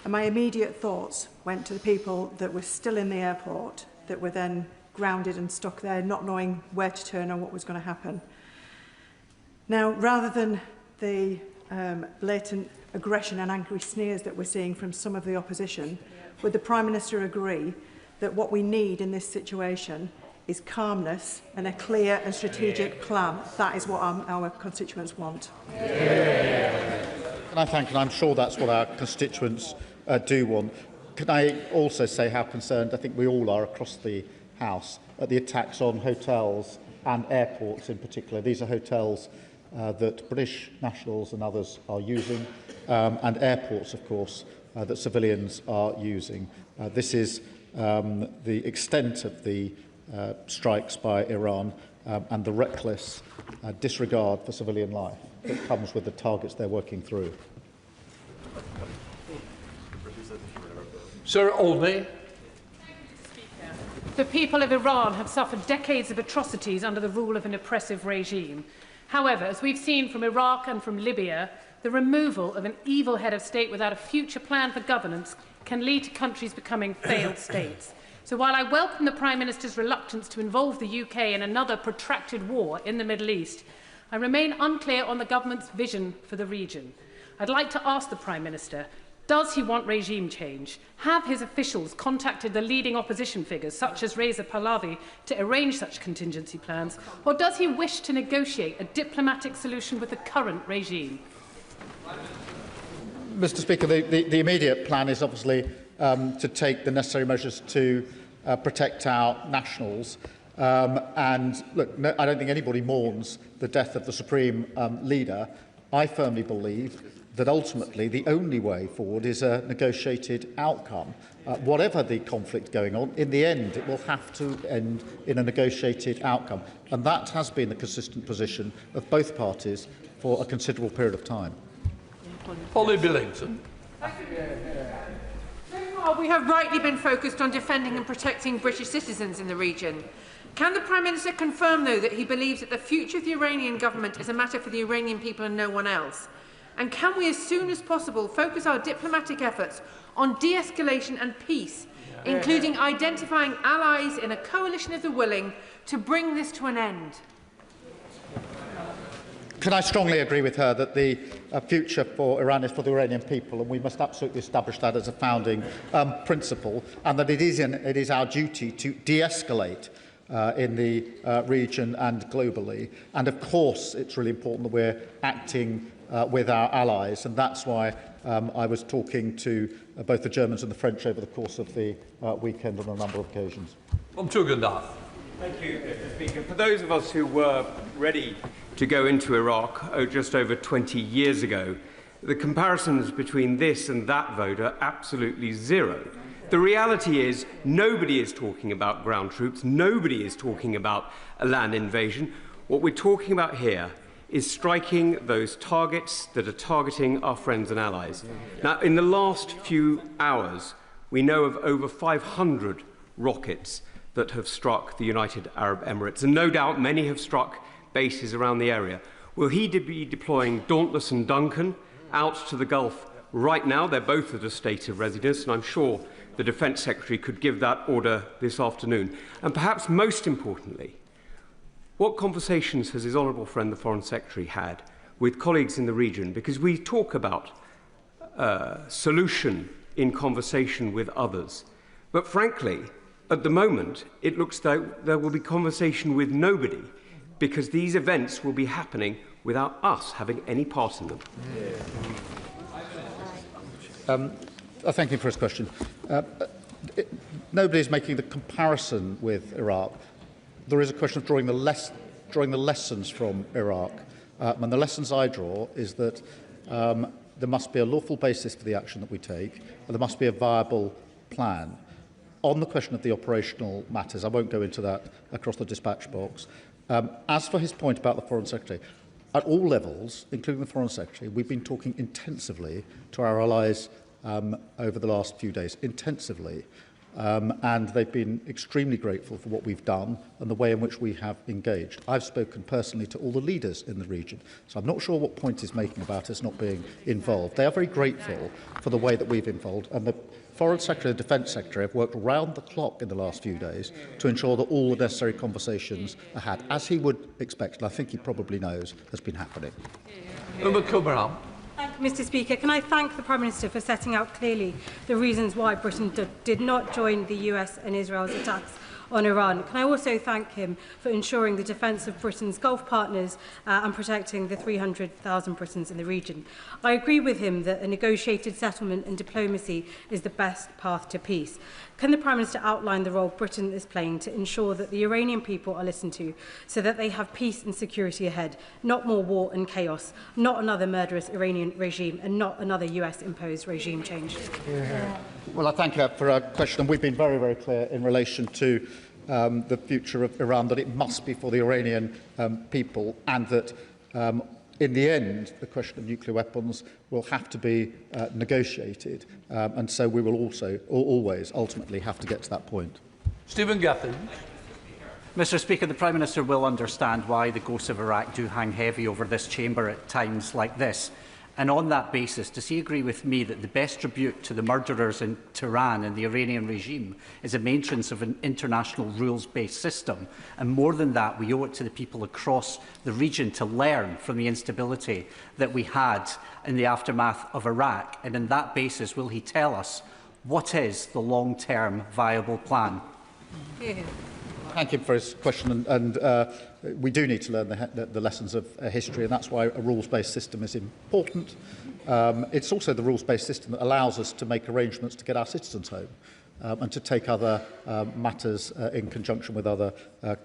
And my immediate thoughts went to the people that were still in the airport, that were then grounded and stuck there, not knowing where to turn or what was going to happen. Now, rather than the blatant aggression and angry sneers that we're seeing from some of the opposition, would the Prime Minister agree that what we need in this situation is calmness and a clear and strategic plan? That is what our constituents want. Can I thank, and I'm sure that's what our constituents do want. Can I also say how concerned I think we all are across the House at the attacks on hotels and airports in particular. These are hotels that British nationals and others are using, and airports, of course, that civilians are using. This is the extent of the strikes by Iran and the reckless disregard for civilian life that comes with the targets they're working through. Sir Olney. The people of Iran have suffered decades of atrocities under the rule of an oppressive regime. However, as we've seen from Iraq and from Libya, the removal of an evil head of state without a future plan for governance can lead to countries becoming failed states. So while I welcome the Prime Minister's reluctance to involve the UK in another protracted war in the Middle East, I remain unclear on the government's vision for the region. I'd like to ask the Prime Minister, does he want regime change? Have his officials contacted the leading opposition figures, such as Reza Pahlavi, to arrange such contingency plans? Or does he wish to negotiate a diplomatic solution with the current regime? Mr. Speaker, the immediate plan is obviously to take the necessary measures to protect our nationals. And look, no, I don't think anybody mourns the death of the Supreme Leader. I firmly believe that ultimately the only way forward is a negotiated outcome. Whatever the conflict going on, in the end it will have to end in a negotiated outcome. And that has been the consistent position of both parties for a considerable period of time. Polly Billington. So far, we have rightly been focused on defending and protecting British citizens in the region. Can the Prime Minister confirm, though, that he believes that the future of the Iranian government is a matter for the Iranian people and no one else? And can we, as soon as possible, focus our diplomatic efforts on de-escalation and peace, including identifying allies in a coalition of the willing to bring this to an end? Can I strongly agree with her that the future for Iran is for the Iranian people, and we must absolutely establish that as a founding principle, and that it is our duty to de-escalate in the region and globally. And of course, it's really important that we're acting with our allies, and that's why I was talking to both the Germans and the French over the course of the weekend on a number of occasions. Thank you, Mr. Speaker. For those of us who were ready to go into Iraq just over 20 years ago, the comparisons between this and that vote are absolutely zero. The reality is nobody is talking about ground troops, nobody is talking about a land invasion. What we're talking about here is striking those targets that are targeting our friends and allies. Now, in the last few hours, we know of over 500 rockets that have struck the United Arab Emirates, and no doubt many have struck bases around the area. Will he be deploying Dauntless and Duncan out to the Gulf right now? They're both at a state of readiness, and I'm sure the Defence Secretary could give that order this afternoon. And perhaps most importantly, what conversations has his honourable friend, the Foreign Secretary, had with colleagues in the region? Because we talk about solution in conversation with others. But frankly, at the moment, it looks like there will be conversation with nobody, because these events will be happening without us having any part in them. Thank you for his question. Nobody is making the comparison with Iraq. There is a question of drawing the lessons from Iraq. And the lessons I draw is that there must be a lawful basis for the action that we take, and there must be a viable plan. On the question of the operational matters, I won't go into that across the dispatch box. As for his point about the Foreign Secretary, at all levels, including the Foreign Secretary, we've been talking intensively to our allies over the last few days, intensively. And they've been extremely grateful for what we've done and the way in which we have engaged. I've spoken personally to all the leaders in the region, so I'm not sure what point he's making about us not being involved. They are very grateful for the way that we've involved, and the Foreign Secretary and the Defence Secretary have worked round the clock in the last few days to ensure that all the necessary conversations are had, as he would expect, and I think he probably knows has been happening. Thank you, Mr. Speaker. Can I thank the Prime Minister for setting out clearly the reasons why Britain did not join the US and Israel's attacks on Iran? Can I also thank him for ensuring the defence of Britain's Gulf partners and protecting the 300,000 Britons in the region? I agree with him that a negotiated settlement and diplomacy is the best path to peace. Can the Prime Minister outline the role Britain is playing to ensure that the Iranian people are listened to so that they have peace and security ahead, not more war and chaos, not another murderous Iranian regime, and not another US-imposed regime change? Well, I thank you for a question, and we've been very, very clear in relation to the future of Iran, that it must be for the Iranian people, and that in the end, the question of nuclear weapons will have to be negotiated, and so we will also always ultimately have to get to that point. Stephen Gaffin. Mr. Speaker, the Prime Minister will understand why the ghosts of Iraq do hang heavy over this chamber at times like this. And on that basis, does he agree with me that the best tribute to the murderers in Tehran and the Iranian regime is a maintenance of an international rules-based system? And more than that, we owe it to the people across the region to learn from the instability that we had in the aftermath of Iraq. And on that basis, will he tell us what is the long-term viable plan? Thank you for his question, and we do need to learn the lessons of history, and that's why a rules-based system is important. It's also the rules-based system that allows us to make arrangements to get our citizens home and to take other matters in conjunction with other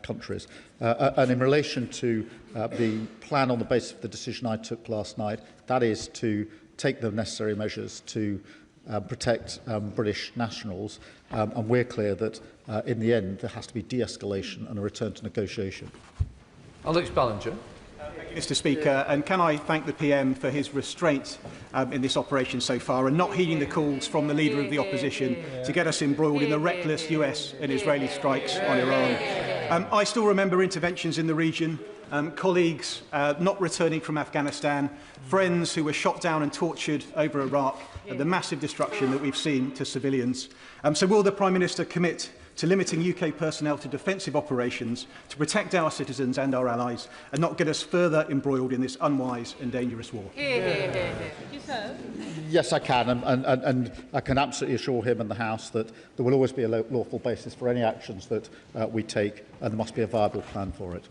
countries. And in relation to the plan on the basis of the decision I took last night, that is to take the necessary measures to protect British nationals, and we're clear that in the end there has to be de-escalation and a return to negotiation. Alex Ballinger. Mr. Speaker, and can I thank the PM for his restraint in this operation so far, and not heeding the calls from the Leader of the Opposition to get us embroiled in the reckless US and Israeli strikes on Iran. I still remember interventions in the region, colleagues not returning from Afghanistan, friends who were shot down and tortured over Iraq, and the massive destruction that we've seen to civilians. So will the Prime Minister commit to limiting UK personnel to defensive operations to protect our citizens and our allies, and not get us further embroiled in this unwise and dangerous war? Yes, I can, and I can absolutely assure him and the House that there will always be a lawful basis for any actions that we take, and there must be a viable plan for it.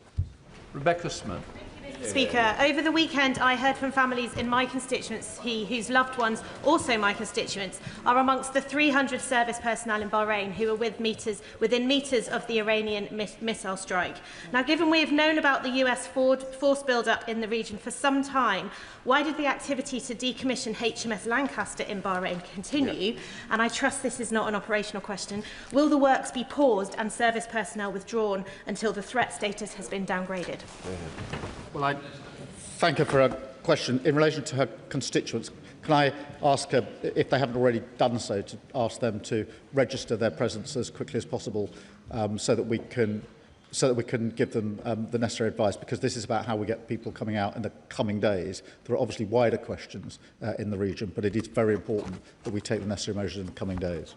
Rebecca Smith. Speaker. Over the weekend, I heard from families in my constituency whose loved ones, also my constituents, are amongst the 300 service personnel in Bahrain who are within metres of the Iranian missile strike. Now, given we have known about the US force build-up in the region for some time, why did the activity to decommission HMS Lancaster in Bahrain continue? And I trust this is not an operational question. Will the works be paused and service personnel withdrawn until the threat status has been downgraded? Well, I thank her for her question. In relation to her constituents, can I ask her, if they haven't already done so, to ask them to register their presence as quickly as possible, so that we can give them the necessary advice, because this is about how we get people coming out in the coming days. There are obviously wider questions in the region, but it is very important that we take the necessary measures in the coming days.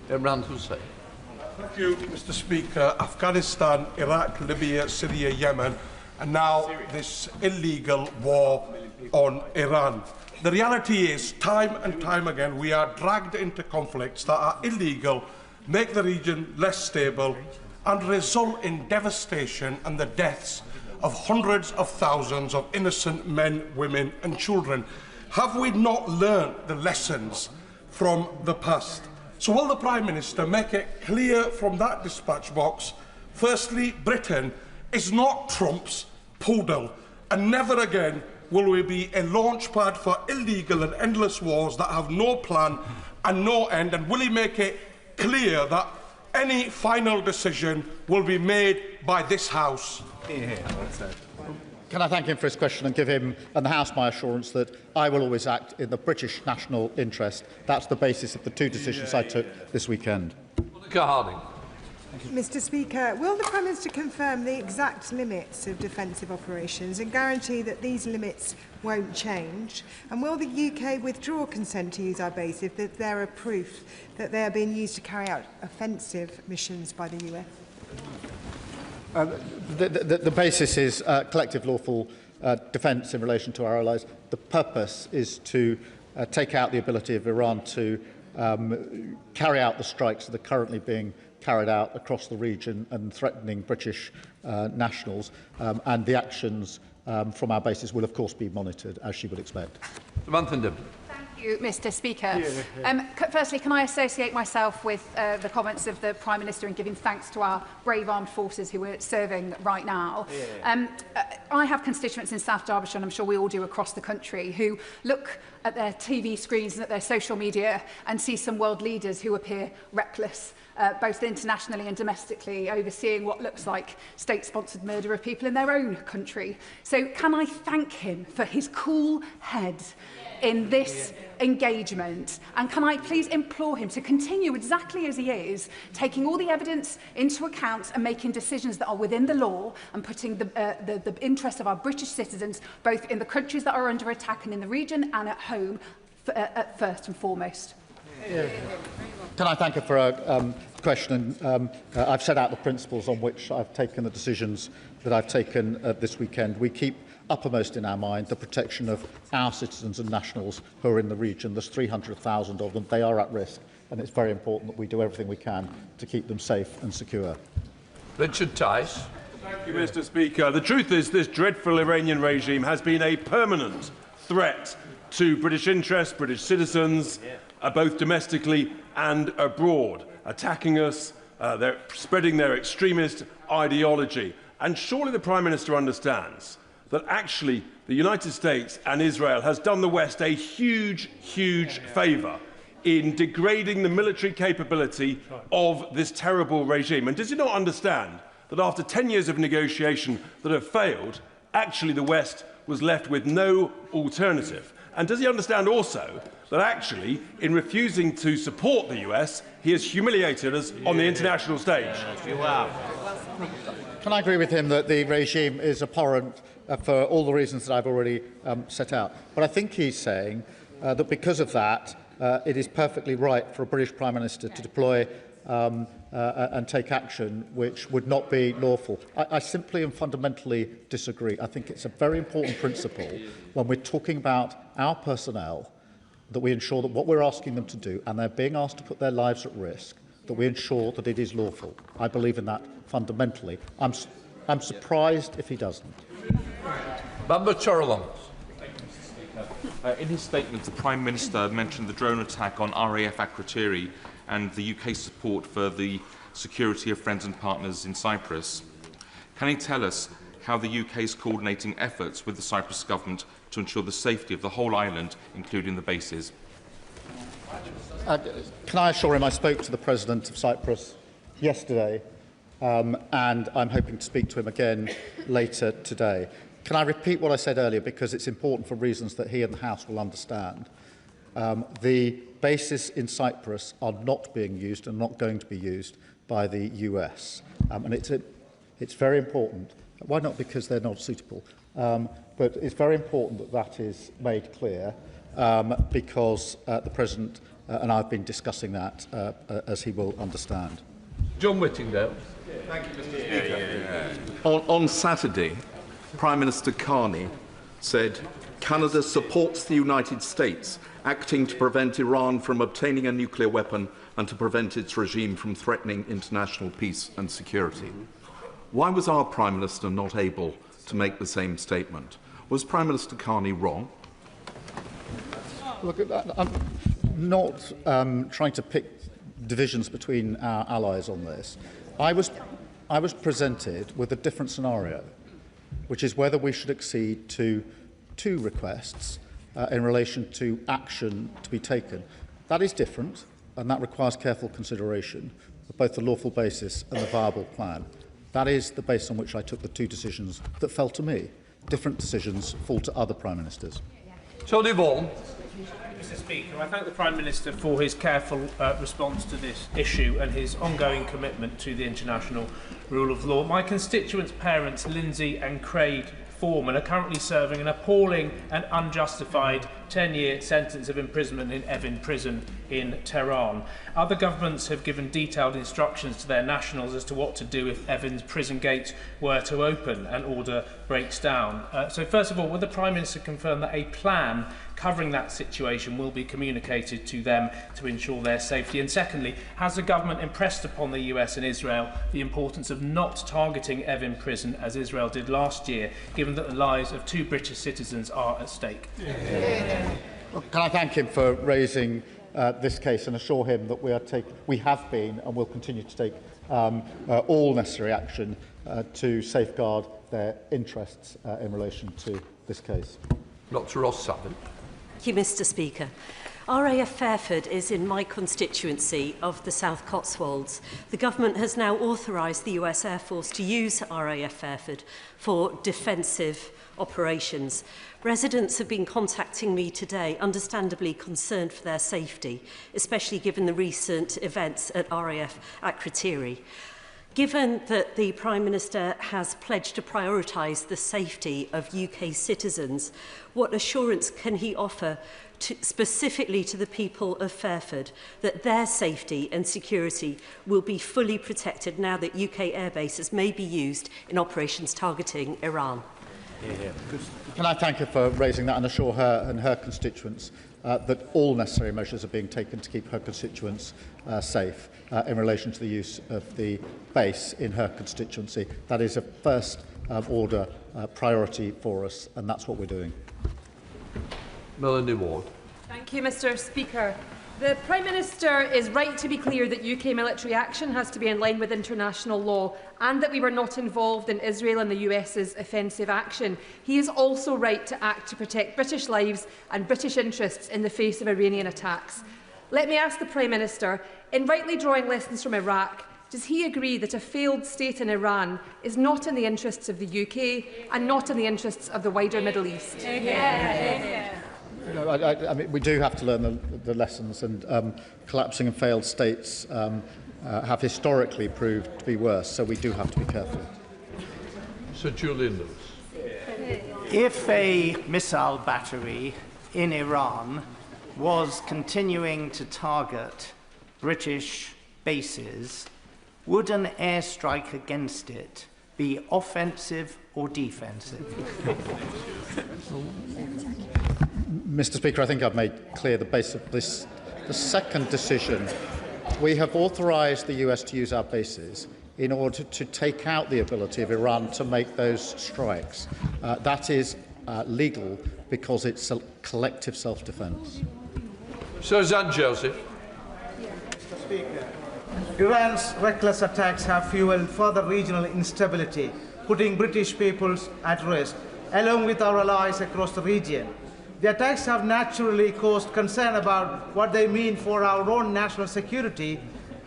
Imran Hussain. Thank you, Mr. Speaker. Afghanistan, Iraq, Libya, Syria, Yemen, and now this illegal war on Iran. The reality is, time and time again, we are dragged into conflicts that are illegal, make the region less stable, and result in devastation and the deaths of hundreds of thousands of innocent men, women and children. Have we not learnt the lessons from the past? So will the Prime Minister make it clear from that dispatch box, firstly, Britain is not Trump's poodle, and never again will we be a launchpad for illegal and endless wars that have no plan and no end, and will he make it clear that any final decision will be made by this House? Can I thank him for his question and give him and the House my assurance that I will always act in the British national interest. That's the basis of the two decisions I took this weekend. Harding. Mr. Speaker, will the Prime Minister confirm the exact limits of defensive operations and guarantee that these limits won't change? And will the UK withdraw consent to use our base if there are proof that they are being used to carry out offensive missions by the US? The basis is collective lawful defence in relation to our allies. The purpose is to take out the ability of Iran to carry out the strikes that are currently being carried out across the region and threatening British nationals, and the actions from our bases will of course be monitored, as she would expect. Thank you, Mr. Speaker. Firstly, can I associate myself with the comments of the Prime Minister in giving thanks to our brave armed forces who are serving right now? I have constituents in South Derbyshire, and I'm sure we all do across the country, who look at their TV screens and at their social media and see some world leaders who appear reckless, both internationally and domestically, overseeing what looks like state-sponsored murder of people in their own country. So can I thank him for his cool head in this engagement, and can I please implore him to continue exactly as he is, taking all the evidence into account and making decisions that are within the law and putting the interests of our British citizens, both in the countries that are under attack and in the region and at home, at first and foremost. Can I thank her for her question? I've set out the principles on which I've taken the decisions that I've taken this weekend. We keep uppermost in our mind the protection of our citizens and nationals who are in the region. There's 300,000 of them. They are at risk, and it's very important that we do everything we can to keep them safe and secure. Richard Tice. Thank you, Mr. Speaker. The truth is, this dreadful Iranian regime has been a permanent threat to British interests, British citizens, both domestically and abroad, attacking us, they're spreading their extremist ideology. And surely the Prime Minister understands that actually the United States and Israel has done the West a huge, huge favour in degrading the military capability of this terrible regime. And does he not understand that after 10 years of negotiation that have failed, actually the West was left with no alternative? And does he understand also that actually, in refusing to support the US, he has humiliated us on the international stage? Can I agree with him that the regime is abhorrent for all the reasons that I've already set out? But I think he's saying that because of that, it is perfectly right for a British Prime Minister to deploy and take action which would not be lawful. I simply and fundamentally disagree. I think it's a very important principle when we're talking about our personnel that we ensure that what we're asking them to do, and they're being asked to put their lives at risk, that we ensure that it is lawful. I believe in that fundamentally. I'm surprised if he doesn't. Member Chorlong. In his statement, the Prime Minister mentioned the drone attack on RAF Akrotiri and the UK's support for the security of friends and partners in Cyprus. Can he tell us how the UK is coordinating efforts with the Cyprus government to ensure the safety of the whole island, including the bases? Can I assure him I spoke to the President of Cyprus yesterday, and I'm hoping to speak to him again later today. Can I repeat what I said earlier, because it's important for reasons that he and the House will understand. The bases in Cyprus are not being used and not going to be used by the US. And it's very important. Why not? Because they're not suitable. But it's very important that that is made clear, because the President and I have been discussing that, as he will understand. John Whittingdale. Thank you, Mr. Speaker. On Saturday, Prime Minister Carney said, "Canada supports the United States acting to prevent Iran from obtaining a nuclear weapon and to prevent its regime from threatening international peace and security." Why was our Prime Minister not able to make the same statement? Was Prime Minister Carney wrong? Look, I'm not trying to pick divisions between our allies on this. I was presented with a different scenario, which is whether we should accede to two requests in relation to action to be taken. That is different, and that requires careful consideration of both the lawful basis and the viable plan. That is the basis on which I took the two decisions that fell to me. Different decisions fall to other Prime Ministers. Tony Vaughan. Mr. Speaker, I thank the Prime Minister for his careful response to this issue and his ongoing commitment to the international rule of law. My constituents' parents, Lindsay and Craig Foreman, are currently serving an appalling and unjustified 10-year sentence of imprisonment in Evin Prison in Tehran. Other governments have given detailed instructions to their nationals as to what to do if Evin's prison gates were to open and order breaks down. So first of all, will the Prime Minister confirm that a plan covering that situation will be communicated to them to ensure their safety? And secondly, has the government impressed upon the US and Israel the importance of not targeting Evin Prison as Israel did last year, given that the lives of 2 British citizens are at stake? Well, can I thank him for raising this case and assure him that we have been and will continue to take all necessary action to safeguard their interests in relation to this case. Dr. Ross Savin. Thank you, Mr. Speaker. RAF Fairford is in my constituency of the South Cotswolds. The government has now authorised the US Air Force to use RAF Fairford for defensive operations. Residents have been contacting me today, understandably concerned for their safety, especially given the recent events at RAF Akrotiri. Given that the Prime Minister has pledged to prioritise the safety of UK citizens, what assurance can he offer specifically to the people of Fairford that their safety and security will be fully protected now that UK airbases may be used in operations targeting Iran? Can I thank her for raising that and assure her and her constituents that all necessary measures are being taken to keep her constituents safe in relation to the use of the base in her constituency. That is a first order priority for us, and that's what we're doing. Melanie Ward. Thank you, Mr. Speaker. The Prime Minister is right to be clear that UK military action has to be in line with international law and that we were not involved in Israel and the US's offensive action. He is also right to act to protect British lives and British interests in the face of Iranian attacks. Let me ask the Prime Minister, in rightly drawing lessons from Iraq, does he agree that a failed state in Iran is not in the interests of the UK and not in the interests of the wider Middle East? I mean, we do have to learn the lessons, and collapsing and failed states have historically proved to be worse, so we do have to be careful. Sir Julian Lewis. If a missile battery in Iran was continuing to target British bases, would an airstrike against it be offensive or defensive? Mr. Speaker, I think I've made clear the base of this. The second decision, we have authorised the US to use our bases in order to take out the ability of Iran to make those strikes. That is legal because it's a collective self-defence. Sir Zan Joseph. Mr. Speaker, Iran's reckless attacks have fuelled further regional instability, putting British peoples at risk, along with our allies across the region. The attacks have naturally caused concern about what they mean for our own national security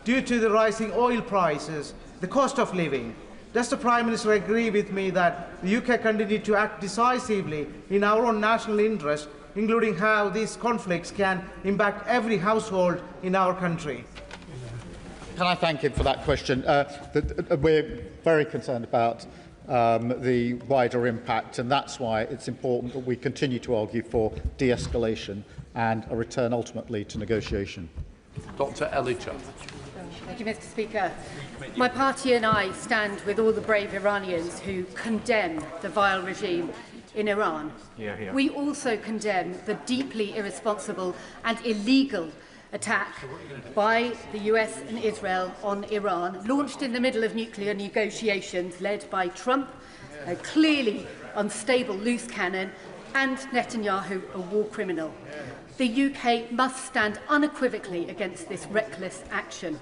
due to the rising oil prices, the cost of living. Does the Prime Minister agree with me that the UK continue to act decisively in our own national interest, including how these conflicts can impact every household in our country? Can I thank him for that question? We're very concerned about the wider impact, and that's why it's important that we continue to argue for de-escalation and a return ultimately to negotiation. Dr. Elijah. Thank you, Mr. Speaker. My party and I stand with all the brave Iranians who condemn the vile regime in Iran. We also condemn the deeply irresponsible and illegal attack by the US and Israel on Iran, launched in the middle of nuclear negotiations led by Trump, a clearly unstable loose cannon, and Netanyahu, a war criminal. The UK must stand unequivocally against this reckless action.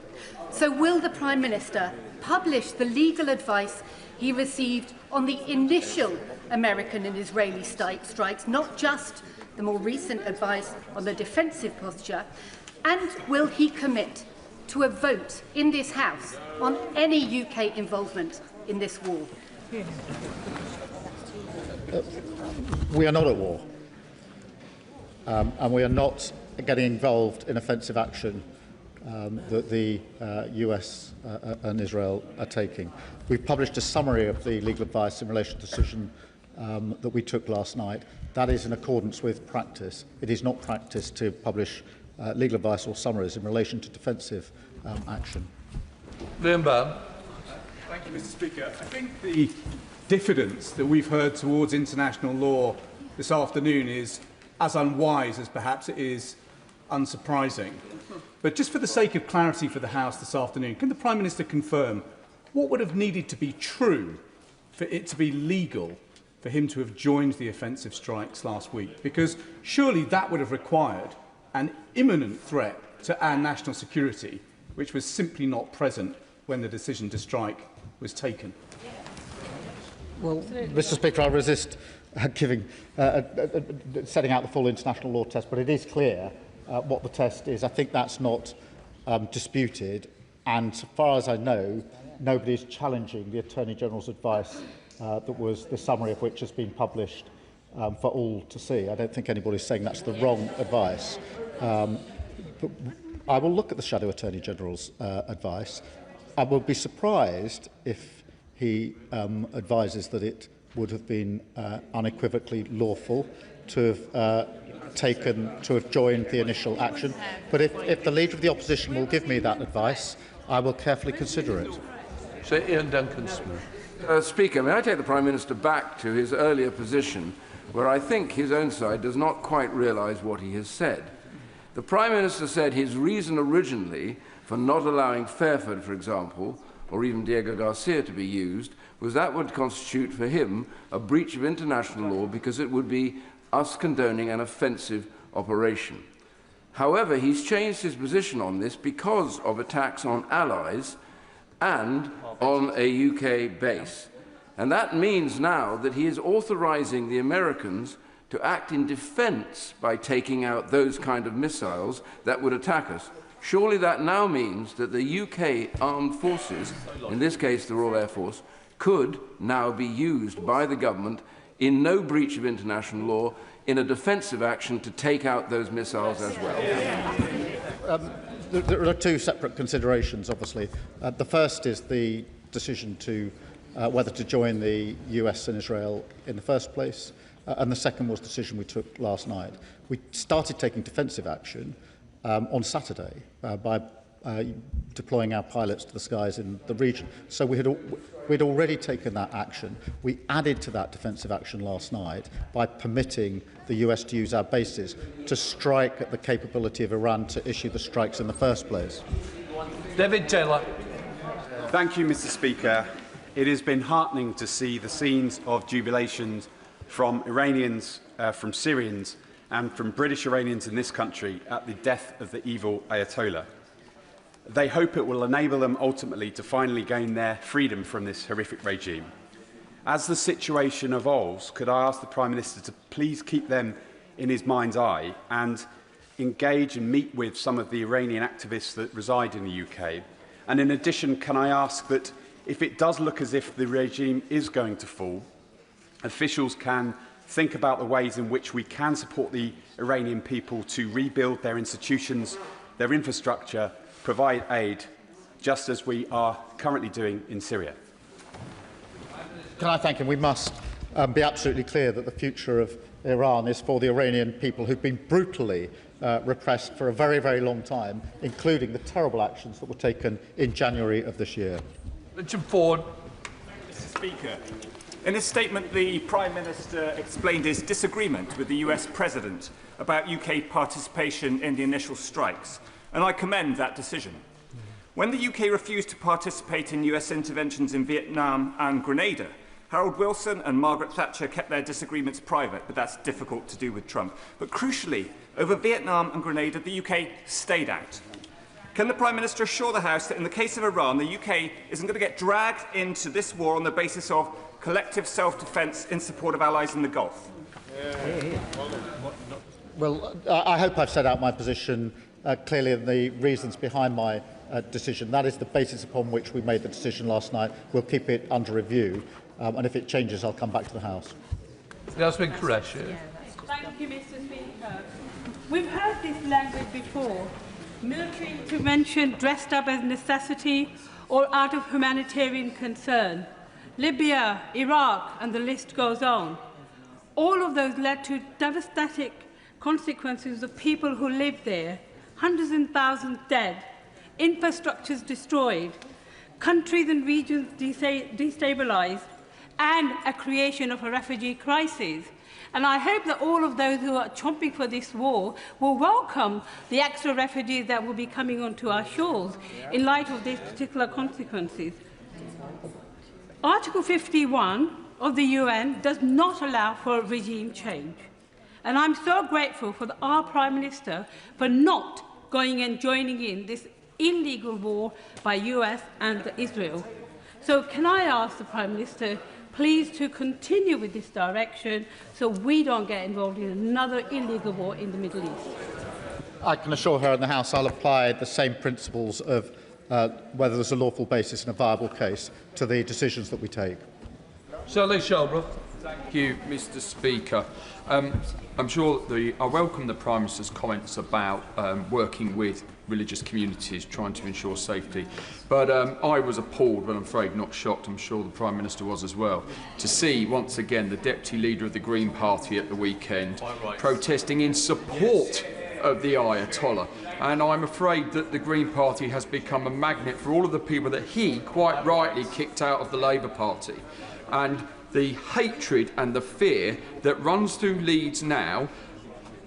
So will the Prime Minister publish the legal advice he received on the initial American and Israeli strikes, not just the more recent advice on the defensive posture? And will he commit to a vote in this House on any UK involvement in this war? We are not at war, and we are not getting involved in offensive action that the US and Israel are taking. We've published a summary of the legal advice in relation to the decision that we took last night. That is in accordance with practice. It is not practice to publish legal advice or summaries in relation to defensive action. Liam Bann. Thank you, Mr. Speaker. I think the diffidence that we've heard towards international law this afternoon is as unwise as perhaps it is unsurprising. But just for the sake of clarity for the House this afternoon, can the Prime Minister confirm what would have needed to be true for it to be legal for him to have joined the offensive strikes last week? Because surely that would have required an imminent threat to our national security, which was simply not present when the decision to strike was taken. Well, Mr. Speaker, I resist setting out the full international law test, but it is clear what the test is. I think that's not disputed, and so far as I know, nobody is challenging the Attorney General's advice that was the summary of which has been published for all to see. I don't think anybody's saying that's the wrong advice. But I will look at the Shadow Attorney General's advice. I will be surprised if he advises that it would have been unequivocally lawful to have joined the initial action. But if the Leader of the Opposition will give me that advice, I will carefully consider it. Sir Ian Duncan-Smith. Speaker, may I take the Prime Minister back to his earlier position, where I think his own side does not quite realise what he has said. The Prime Minister said his reason originally for not allowing Fairford, for example, or even Diego Garcia to be used, was that would constitute for him a breach of international law because it would be us condoning an offensive operation. However, he's changed his position on this because of attacks on allies and on a UK base. And that means now that he is authorising the Americans to act in defence by taking out those kind of missiles that would attack us. Surely that now means that the UK armed forces, in this case the Royal Air Force, could now be used by the government in no breach of international law in a defensive action to take out those missiles as well. There are two separate considerations, obviously. The first is the decision to whether to join the US and Israel in the first place, and the second was the decision we took last night. We started taking defensive action on Saturday by deploying our pilots to the skies in the region. So we'd already taken that action. We added to that defensive action last night by permitting the US to use our bases to strike at the capability of Iran to issue the strikes in the first place. David Taylor. Thank you, Mr. Speaker. It has been heartening to see the scenes of jubilation from Iranians, from Syrians, and from British Iranians in this country at the death of the evil Ayatollah. They hope it will enable them ultimately to finally gain their freedom from this horrific regime. As the situation evolves, could I ask the Prime Minister to please keep them in his mind's eye and engage and meet with some of the Iranian activists that reside in the UK? And in addition, can I ask that if it does look as if the regime is going to fall, officials can think about the ways in which we can support the Iranian people to rebuild their institutions, their infrastructure, provide aid, just as we are currently doing in Syria. Can I thank him? We must be absolutely clear that the future of Iran is for the Iranian people who've been brutally repressed for a very, very long time, including the terrible actions that were taken in January of this year. Richard Ford. Mr. Speaker, in his statement, the Prime Minister explained his disagreement with the US President about UK participation in the initial strikes, and I commend that decision. When the UK refused to participate in US interventions in Vietnam and Grenada, Harold Wilson and Margaret Thatcher kept their disagreements private, but that's difficult to do with Trump. But crucially, over Vietnam and Grenada, the UK stayed out. Can the Prime Minister assure the House that in the case of Iran, the UK isn't going to get dragged into this war on the basis of collective self-defence in support of allies in the Gulf? Well, I hope I've set out my position clearly and the reasons behind my decision. That is the basis upon which we made the decision last night. We'll keep it under review, and if it changes, I'll come back to the House. Yasmin Qureshi. Thank you, Mr. Speaker. We've heard this language before. Military intervention dressed up as necessity or out of humanitarian concern. Libya, Iraq, and the list goes on. All of those led to devastating consequences of people who lived there, hundreds and thousands dead, infrastructures destroyed, countries and regions destabilized, and a creation of a refugee crisis. And I hope that all of those who are chomping for this war will welcome the extra refugees that will be coming onto our shores in light of these particular consequences. Article 51 of the UN does not allow for regime change. And I'm so grateful for our Prime Minister for not going and joining in this illegal war by US and Israel. So can I ask the Prime Minister please to continue with this direction so we don't get involved in another illegal war in the Middle East? I can assure her in the House I'll apply the same principles of whether there's a lawful basis and a viable case to the decisions that we take. Shirley Shelbrough. Thank you, Mr. Speaker. I'm sure I welcome the Prime Minister's comments about working with religious communities, trying to ensure safety. But I was appalled, but I'm afraid not shocked, I'm sure the Prime Minister was as well, to see once again the Deputy Leader of the Green Party at the weekend protesting in support of the Ayatollah. And I'm afraid that the Green Party has become a magnet for all of the people that he, quite rightly, kicked out of the Labour Party. And the hatred and the fear that runs through Leeds now,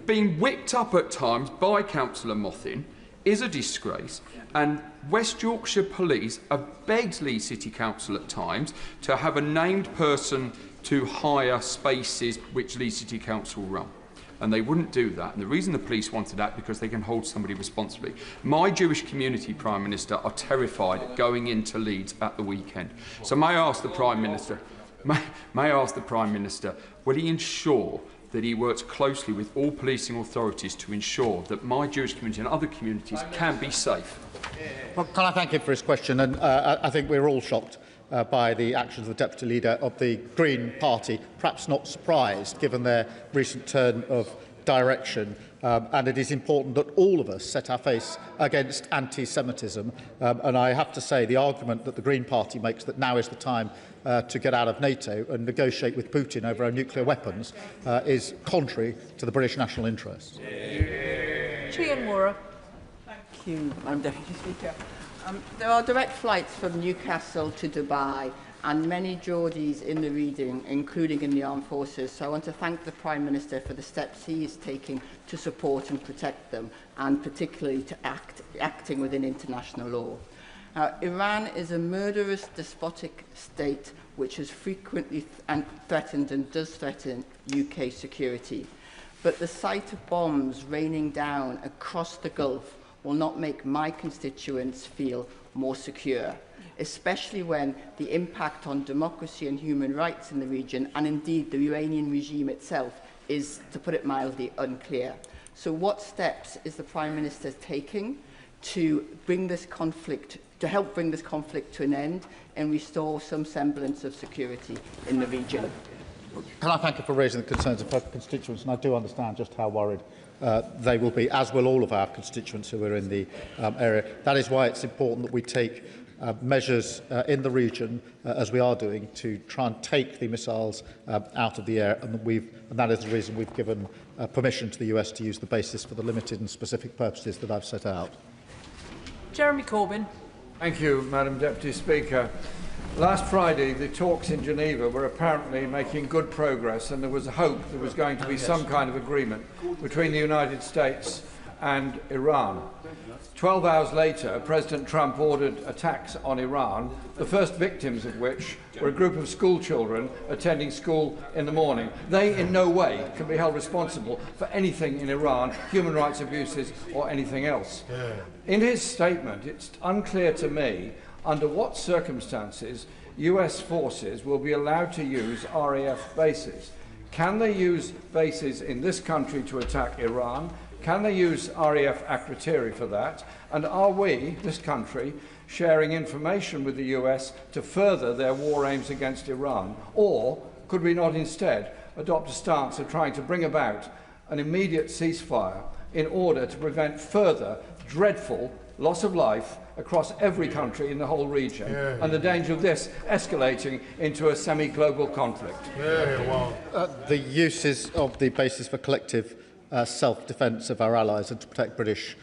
being whipped up at times by Councillor Mothin, is a disgrace. And West Yorkshire Police have begged Leeds City Council at times to have a named person to hire spaces which Leeds City Council run. And they wouldn't do that. And the reason the police wanted that because they can hold somebody responsibly. My Jewish community, Prime Minister, are terrified going into Leeds at the weekend. So may I ask the Prime Minister, will he ensure that he works closely with all policing authorities to ensure that my Jewish community and other communities can be safe? Well, can I thank him for his question? And I think we're all shocked by the actions of the Deputy Leader of the Green Party, perhaps not surprised given their recent turn of direction. And it is important that all of us set our face against anti-Semitism. And I have to say the argument that the Green Party makes that now is the time to get out of NATO and negotiate with Putin over our nuclear weapons is contrary to the British national interest. Chian Mora. Thank you, Madam Deputy Speaker. There are direct flights from Newcastle to Dubai and many Geordies in the region, including in the armed forces. So I want to thank the Prime Minister for the steps he is taking to support and protect them, and particularly to acting within international law. Iran is a murderous, despotic state which has frequently threatened and does threaten UK security. But the sight of bombs raining down across the Gulf will not make my constituents feel more secure, especially when the impact on democracy and human rights in the region, and indeed the Iranian regime itself, is, to put it mildly, unclear. So what steps is the Prime Minister taking to bring this conflict, to help bring this conflict to an end and restore some semblance of security in the region? Can I thank you for raising the concerns of her constituents, and I do understand just how worried they will be, as will all of our constituents who are in the area. That is why it's important that we take measures in the region, as we are doing, to try and take the missiles out of the air, and that is the reason we've given permission to the US to use the basis for the limited and specific purposes that I've set out. Jeremy Corbyn. Thank you, Madam Deputy Speaker. Last Friday, the talks in Geneva were apparently making good progress, and there was hope there was going to be some kind of agreement between the United States and Iran. 12 hours later, President Trump ordered attacks on Iran, the first victims of which were a group of school children attending school in the morning. They in no way can be held responsible for anything in Iran, human rights abuses or anything else. In his statement, it's unclear to me under what circumstances US forces will be allowed to use RAF bases. Can they use bases in this country to attack Iran? Can they use RAF Akrotiri for that? And are we, this country, sharing information with the US to further their war aims against Iran? Or could we not instead adopt a stance of trying to bring about an immediate ceasefire in order to prevent further dreadful loss of life across every country in the whole region, and the danger of this escalating into a semi-global conflict? The uses of the basis for collective self-defence of our allies and to protect British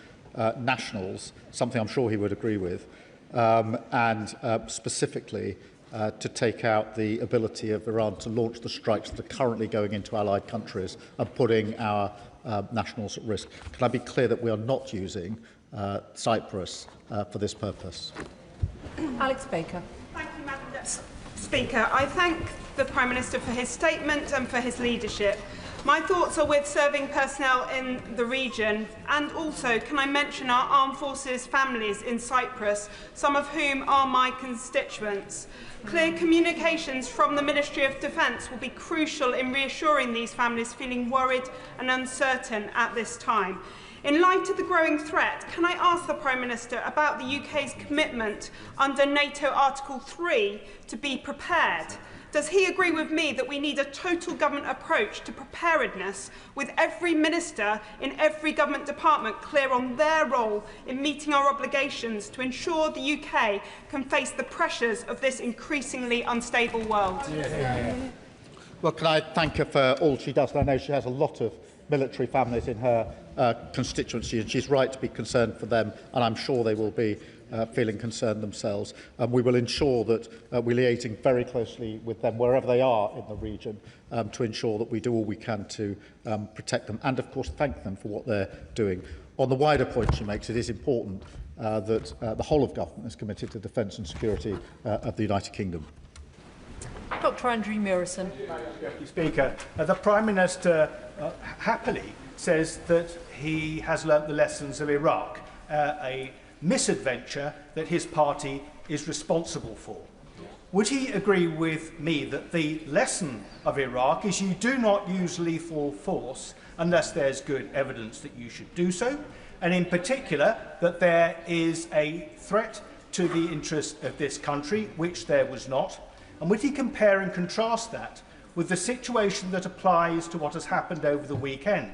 nationals, something I'm sure he would agree with, and specifically to take out the ability of Iran to launch the strikes that are currently going into allied countries and putting our nationals at risk. Can I be clear that we are not using Cyprus for this purpose? Alex Baker. Thank you, Madam Speaker. I thank the Prime Minister for his statement and for his leadership. My thoughts are with serving personnel in the region, and also can I mention our armed forces families in Cyprus, some of whom are my constituents. Clear communications from the Ministry of Defence will be crucial in reassuring these families feeling worried and uncertain at this time. In light of the growing threat, can I ask the Prime Minister about the UK's commitment under NATO Article 3 to be prepared? Does he agree with me that we need a total government approach to preparedness, with every minister in every government department clear on their role in meeting our obligations to ensure the UK can face the pressures of this increasingly unstable world? Well, can I thank her for all she does? I know she has a lot of military families in her constituency, and she's right to be concerned for them, and I'm sure they will be feeling concerned themselves. We will ensure that we're liaising very closely with them wherever they are in the region to ensure that we do all we can to protect them and, of course, thank them for what they're doing. On the wider point she makes, it is important that the whole of government is committed to defence and security of the United Kingdom. Dr. Andrew Murison. Deputy Speaker, the Prime Minister happily says that he has learnt the lessons of Iraq, a misadventure that his party is responsible for. Would he agree with me that the lesson of Iraq is you do not use lethal force unless there's good evidence that you should do so, and in particular that there is a threat to the interests of this country, which there was not? And would he compare and contrast that with the situation that applies to what has happened over the weekend,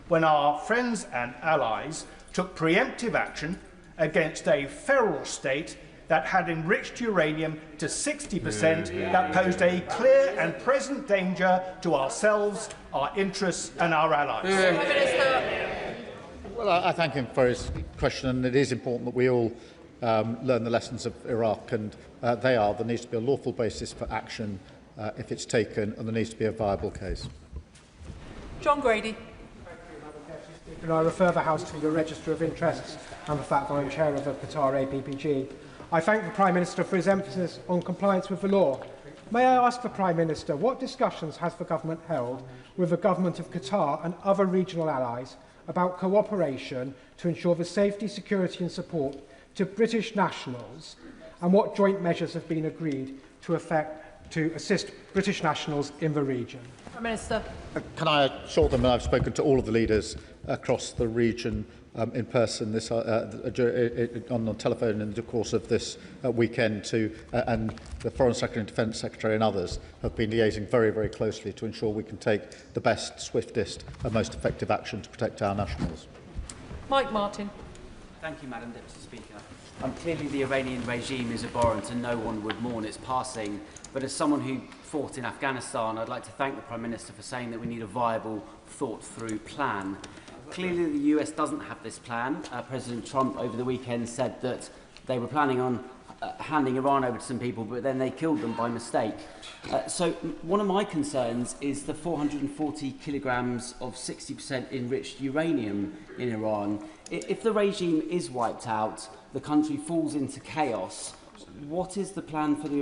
when our friends and allies took preemptive action against a feral state that had enriched uranium to 60%, that posed a clear and present danger to ourselves, our interests and our allies? Well, I thank him for his question, and it is important that we all learn the lessons of Iraq, and there needs to be a lawful basis for action if it's taken, and there needs to be a viable case. John Grady. Can I refer the House to the Register of Interests and the fact that I'm chair of the Qatar APPG? I thank the Prime Minister for his emphasis on compliance with the law. May I ask the Prime Minister, what discussions has the government held with the government of Qatar and other regional allies about cooperation to ensure the safety, security and support to British nationals, and what joint measures have been agreed to assist British nationals in the region? Prime Minister. Can I assure them that I've spoken to all of the leaders across the region in person on the telephone in the course of this weekend and the Foreign Secretary and Defence Secretary and others have been liaising very, very closely to ensure we can take the best, swiftest and most effective action to protect our nationals. Mike Martin. Thank you, Madam Deputy Speaker. Clearly the Iranian regime is abhorrent and no one would mourn its passing, but as someone who fought in Afghanistan, I'd like to thank the Prime Minister for saying that we need a viable, thought-through plan. Clearly the US doesn't have this plan. President Trump over the weekend said that they were planning on handing Iran over to some people, but then they killed them by mistake. So one of my concerns is the 440 kilograms of 60% enriched uranium in Iran. If the regime is wiped out, the country falls into chaos. What is the plan for the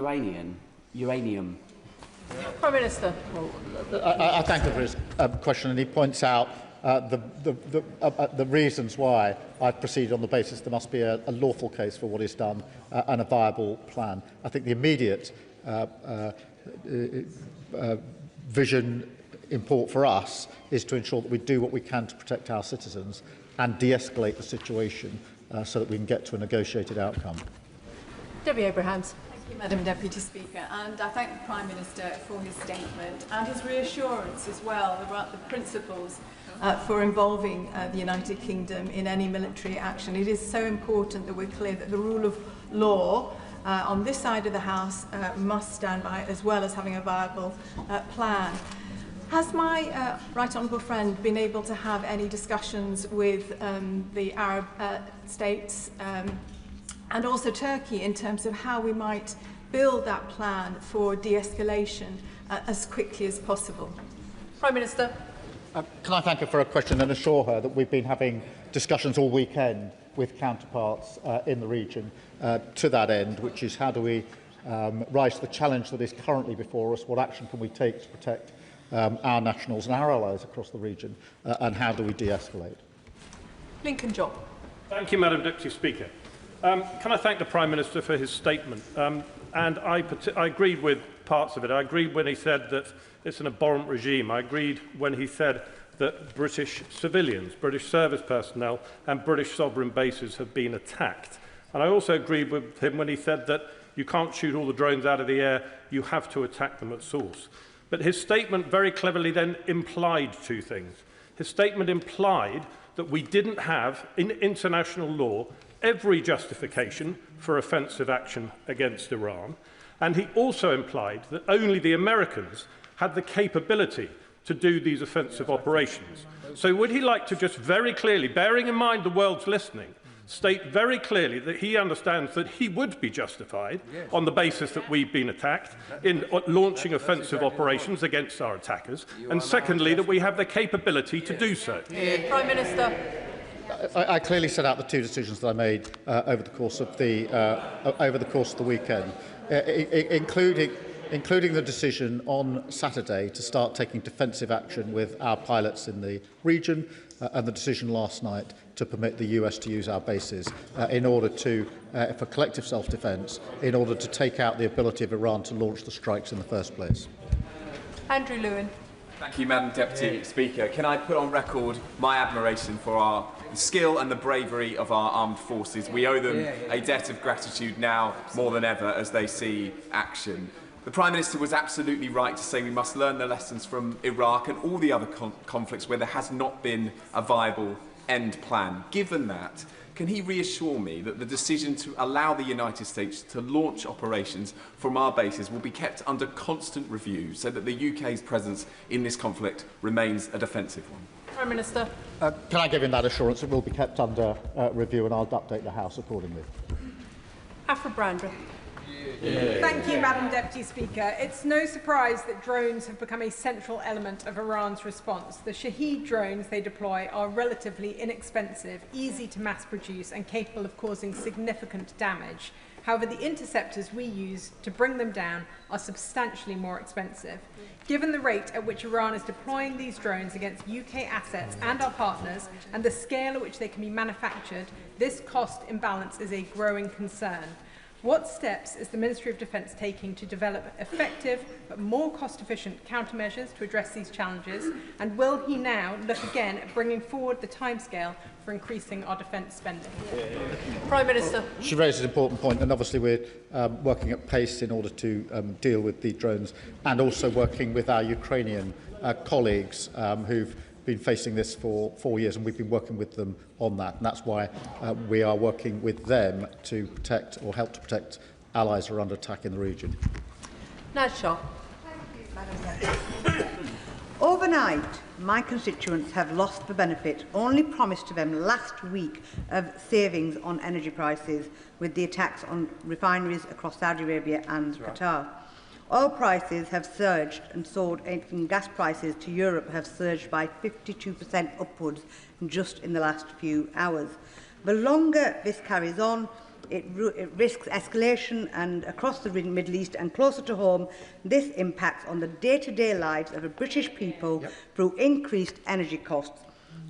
uranium? Prime Minister. I thank him for his question, and he points out the reasons why I proceed on the basis there must be a lawful case for what is done and a viable plan. I think the immediate vision import for us is to ensure that we do what we can to protect our citizens and de-escalate the situation so that we can get to a negotiated outcome. Debbie Abrahams. Thank you, Madam Deputy Speaker, and I thank the Prime Minister for his statement and his reassurance as well about the principles for involving the United Kingdom in any military action. It is so important that we're clear that the rule of law on this side of the House must stand by, as well as having a viable plan. Has my right honourable friend been able to have any discussions with the Arab states and also Turkey in terms of how we might build that plan for de-escalation as quickly as possible? Prime Minister. Can I thank her for a question and assure her that we've been having discussions all weekend with counterparts in the region to that end, which is how do we rise to the challenge that is currently before us, what action can we take to protect our nationals and our allies across the region, and how do we de-escalate? Lincoln Job. Thank you, Madam Deputy Speaker. Can I thank the Prime Minister for his statement? And I agreed with parts of it. I agreed when he said that it's an abhorrent regime. I agreed when he said that British civilians, British service personnel and British sovereign bases have been attacked. And I also agreed with him when he said that you can't shoot all the drones out of the air, you have to attack them at source. But his statement very cleverly then implied two things. His statement implied that we didn't have, in international law, every justification for offensive action against Iran, and he also implied that only the Americans had the capability to do these offensive operations. So would he like to just very clearly, bearing in mind the world's listening, state very clearly that he understands that he would be justified on the basis that we've been attacked in launching offensive operations against our attackers, and secondly, that we have the capability to do so? Prime Minister. I clearly set out the two decisions that I made over the course of the weekend, including the decision on Saturday to start taking defensive action with our pilots in the region, and the decision last night to permit the US to use our bases in order to, for collective self-defence, in order to take out the ability of Iran to launch the strikes in the first place. Andrew Lewin. Thank you, Madam Deputy Speaker. Can I put on record my admiration for the skill and the bravery of our armed forces? We owe them a debt of gratitude now more than ever as they see action. The Prime Minister was absolutely right to say we must learn the lessons from Iraq and all the other conflicts where there has not been a viable end plan. Given that, can he reassure me that the decision to allow the United States to launch operations from our bases will be kept under constant review so that the UK's presence in this conflict remains a defensive one? Prime Minister. Can I give him that assurance? It will be kept under review, and I'll update the House accordingly. Afra Brandreth. Thank you, Madam Deputy Speaker. It's no surprise that drones have become a central element of Iran's response. The Shahed drones they deploy are relatively inexpensive, easy to mass produce and capable of causing significant damage. However, the interceptors we use to bring them down are substantially more expensive. Given the rate at which Iran is deploying these drones against UK assets and our partners, and the scale at which they can be manufactured, this cost imbalance is a growing concern. What steps is the Ministry of Defence taking to develop effective but more cost-efficient countermeasures to address these challenges? And will he now look again at bringing forward the timescale for increasing our defence spending? Prime Minister. She raises an important point, and obviously we're working at pace in order to deal with the drones, and also working with our Ukrainian colleagues who've been facing this for 4 years, and we've been working with them on that. And that's why we are working with them to protect or help to protect allies who are under attack in the region. Nadshaw. Overnight, my constituents have lost the benefit only promised to them last week of savings on energy prices with the attacks on refineries across Saudi Arabia and Qatar. Oil prices have surged, and gas prices to Europe have surged by 52% upwards just in the last few hours. The longer this carries on, it risks escalation, and across the Middle East and closer to home, this impacts on the day-to-day lives of the British people through increased energy costs.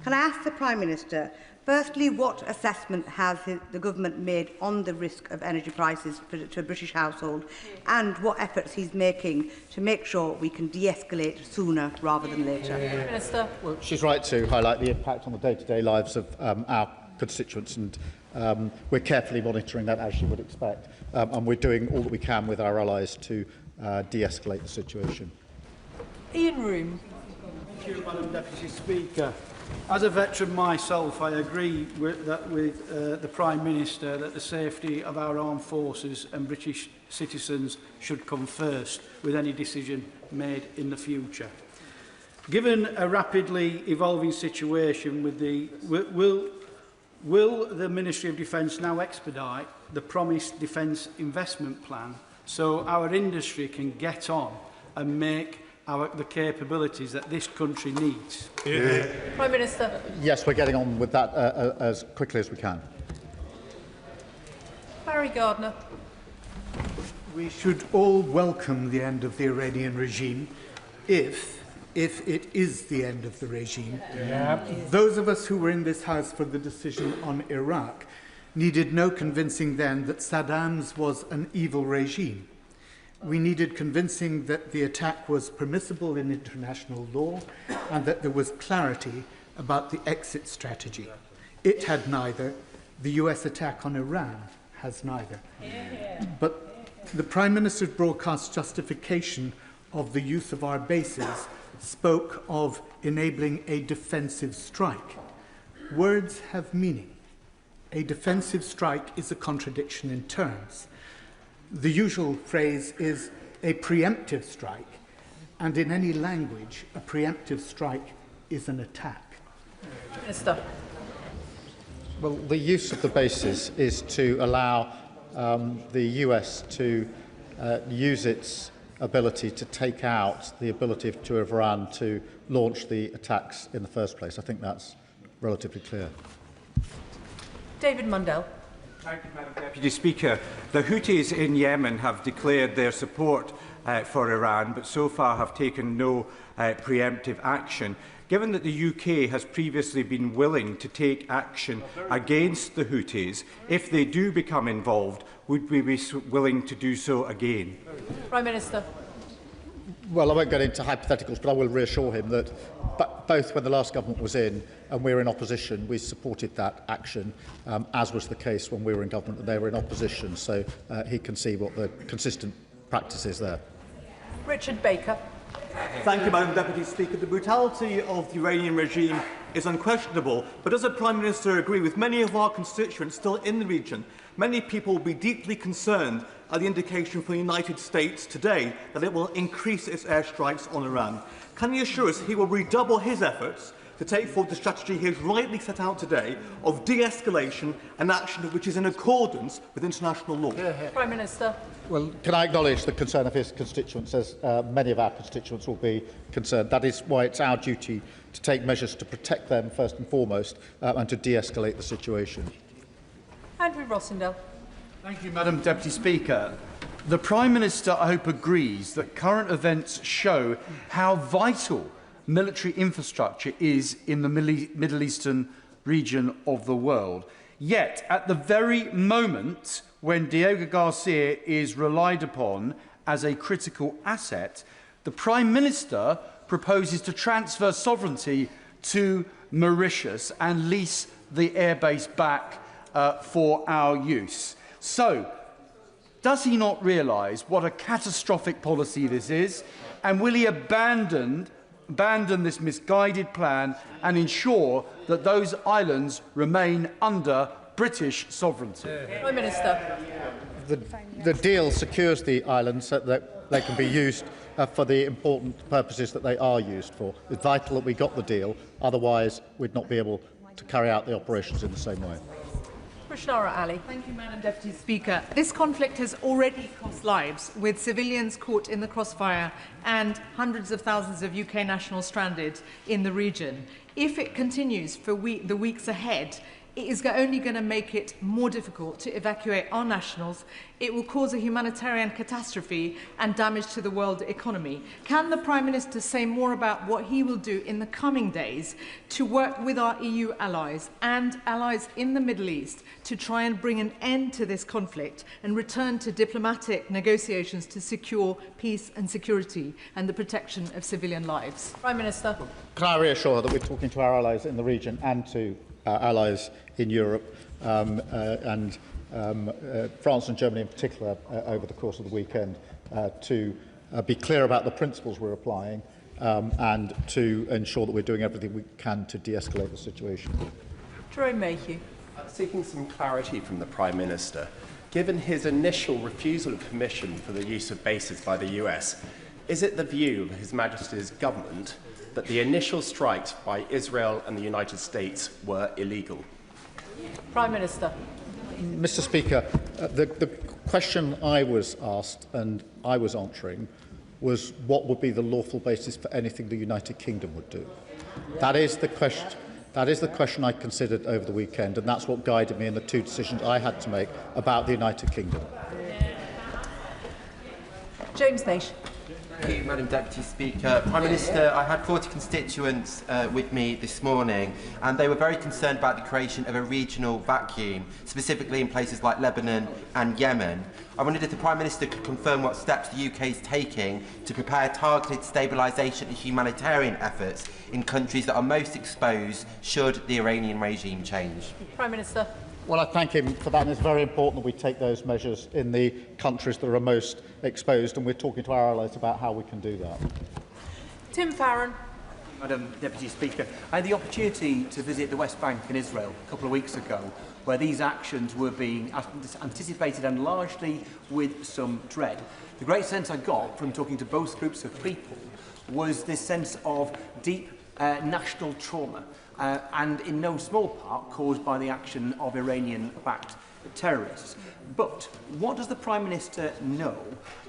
Can I ask the Prime Minister, firstly, what assessment has the government made on the risk of energy prices to a British household, and what efforts he's making to make sure we can de-escalate sooner rather than later? Minister. Well, she's right to highlight the impact on the day-to-day lives of our constituents, and we're carefully monitoring that, as you would expect, and we're doing all that we can with our allies to de-escalate the situation. Ian Room. Thank you, Madam Deputy Speaker. As a veteran myself, I agree with the Prime Minister that the safety of our armed forces and British citizens should come first with any decision made in the future. Given a rapidly evolving situation, will the Ministry of Defence now expedite the promised defence investment plan so our industry can get on and make the capabilities that this country needs? Prime Minister. Yes, we're getting on with that as quickly as we can. Barry Gardner. We should all welcome the end of the Iranian regime if it is the end of the regime. Those of us who were in this House for the decision on Iraq needed no convincing then that Saddam's was an evil regime. We needed convincing that the attack was permissible in international law and that there was clarity about the exit strategy. It had neither. The US attack on Iran has neither. But the Prime Minister's broadcast justification of the use of our bases spoke of enabling a defensive strike. Words have meaning. A defensive strike is a contradiction in terms. The usual phrase is a preemptive strike, and in any language, a preemptive strike is an attack. Minister. Well, the use of the bases is to allow the US to use its ability to take out the ability to Iran to launch the attacks in the first place. I think that's relatively clear. David Mundell. Thank you, Madam Deputy Speaker. The Houthis in Yemen have declared their support for Iran, but so far have taken no preemptive action. Given that the UK has previously been willing to take action against the Houthis, if they do become involved, would we be willing to do so again? Prime Minister. Well, I won't get into hypotheticals, but I will reassure him that both when the last government was in and we were in opposition, we supported that action, as was the case when we were in government and they were in opposition. So he can see what the consistent practice is there. Richard Baker. Thank you, Madam Deputy Speaker. The brutality of the Iranian regime is unquestionable, but does the Prime Minister agree with many of our constituents still in the region? Many people will be deeply concerned at the indication from the United States today that it will increase its airstrikes on Iran. Can he assure us he will redouble his efforts to take forward the strategy he has rightly set out today of de-escalation and action which is in accordance with international law? Prime Minister. Well, can I acknowledge the concern of his constituents, as many of our constituents will be concerned. That is why it's our duty to take measures to protect them first and foremost and to de-escalate the situation. Andrew Rossendale. Thank you, Madam Deputy Speaker. The Prime Minister, I hope, agrees that current events show how vital military infrastructure is in the Middle Eastern region of the world. Yet, at the very moment when Diego Garcia is relied upon as a critical asset, the Prime Minister proposes to transfer sovereignty to Mauritius and lease the airbase back for our use. So, does he not realise what a catastrophic policy this is? And will he abandon this misguided plan and ensure that those islands remain under British sovereignty? Prime Minister. The deal secures the islands so that they can be used for the important purposes that they are used for. It's vital that we got the deal, otherwise we'd not be able to carry out the operations in the same way. Ali. Thank you, Madam Deputy Speaker. This conflict has already cost lives, with civilians caught in the crossfire and hundreds of thousands of UK nationals stranded in the region. If it continues for the weeks ahead, it is only going to make it more difficult to evacuate our nationals. It will cause a humanitarian catastrophe and damage to the world economy. Can the Prime Minister say more about what he will do in the coming days to work with our EU allies and allies in the Middle East to try and bring an end to this conflict and return to diplomatic negotiations to secure peace and security and the protection of civilian lives? Prime Minister. Can I reassure her that we're talking to our allies in the region and to allies in Europe and France and Germany in particular over the course of the weekend to be clear about the principles we're applying and to ensure that we're doing everything we can to de-escalate the situation. Jerome Mayhew. Seeking some clarity from the Prime Minister. Given his initial refusal of permission for the use of bases by the US, is it the view of His Majesty's government that the initial strikes by Israel and the United States were illegal? Prime Minister. Mr. Speaker, the question I was asked and I was answering was what would be the lawful basis for anything the United Kingdom would do. That is the question. That is the question I considered over the weekend, and that's what guided me in the two decisions I had to make about the United Kingdom. James Nation. Thank you, Madam Deputy Speaker. Prime Minister, I had 40 constituents with me this morning, and they were very concerned about the creation of a regional vacuum, specifically in places like Lebanon and Yemen. I wondered if the Prime Minister could confirm what steps the UK is taking to prepare targeted stabilisation and humanitarian efforts in countries that are most exposed should the Iranian regime change. Prime Minister. Well, I thank him for that, and it's very important that we take those measures in the countries that are most exposed, and we're talking to our allies about how we can do that. Tim Farron. Madam Deputy Speaker, I had the opportunity to visit the West Bank in Israel a couple of weeks ago, where these actions were being anticipated and largely with some dread. The great sense I got from talking to both groups of people was this sense of deep national trauma, and in no small part caused by the action of Iranian-backed terrorists. But what does the Prime Minister know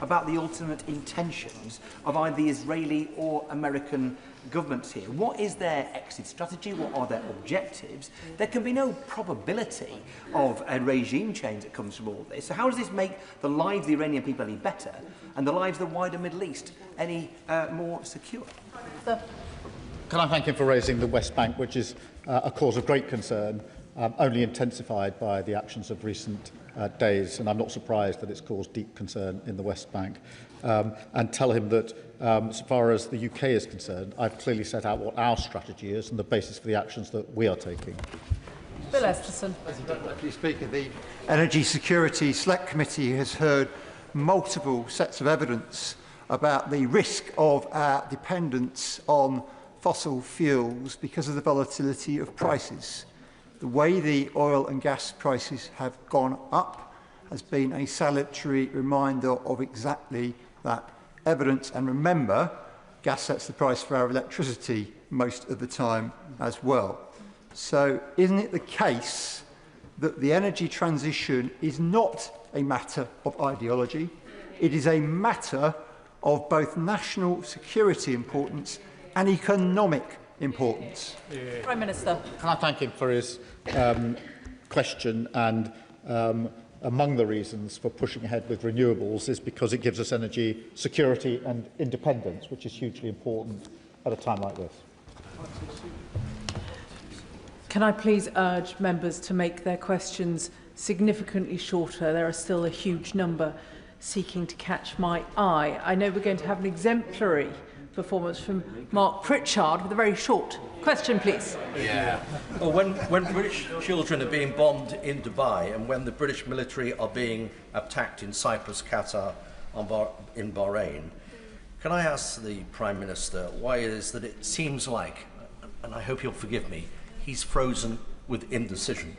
about the ultimate intentions of either the Israeli or American governments here? What is their exit strategy? What are their objectives? There can be no probability of a regime change that comes from all this. So how does this make the lives of the Iranian people any better and the lives of the wider Middle East any more secure? Can I thank him for raising the West Bank, which is a cause of great concern, only intensified by the actions of recent days, and I'm not surprised that it's caused deep concern in the West Bank, and tell him that as far as the UK is concerned, I've clearly set out what our strategy is and the basis for the actions that we are taking. Bill Esterson. Deputy Speaker, the Energy Security Select Committee has heard multiple sets of evidence about the risk of our dependence on fossil fuels because of the volatility of prices. The way the oil and gas prices have gone up has been a salutary reminder of exactly that evidence. And remember, gas sets the price for our electricity most of the time as well. So isn't it the case that the energy transition is not a matter of ideology? It is a matter of both national security importance and economic importance. Prime Minister. Can I thank him for his question and among the reasons for pushing ahead with renewables is because it gives us energy security and independence, which is hugely important at a time like this. Can I please urge members to make their questions significantly shorter? There are still a huge number seeking to catch my eye. I know we're going to have an exemplary performance from Mark Pritchard with a very short question, please. Yeah. Well, when British children are being bombed in Dubai and when the British military are being attacked in Cyprus, Qatar, in Bahrain, can I ask the Prime Minister why it is that it seems like, and I hope you'll forgive me, he's frozen with indecision,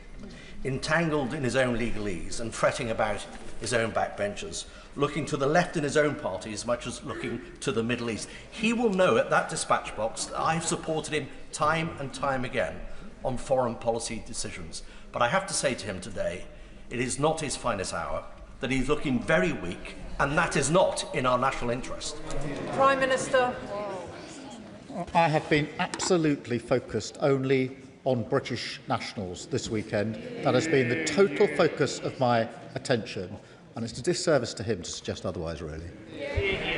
entangled in his own legalese and fretting about his own backbenchers, looking to the left in his own party as much as looking to the Middle East. He will know at that dispatch box that I've supported him time and time again on foreign policy decisions. But I have to say to him today, it is not his finest hour, that he's looking very weak, and that is not in our national interest. Prime Minister. I have been absolutely focused only on British nationals this weekend. That has been the total focus of my attention, and it's a disservice to him to suggest otherwise, really.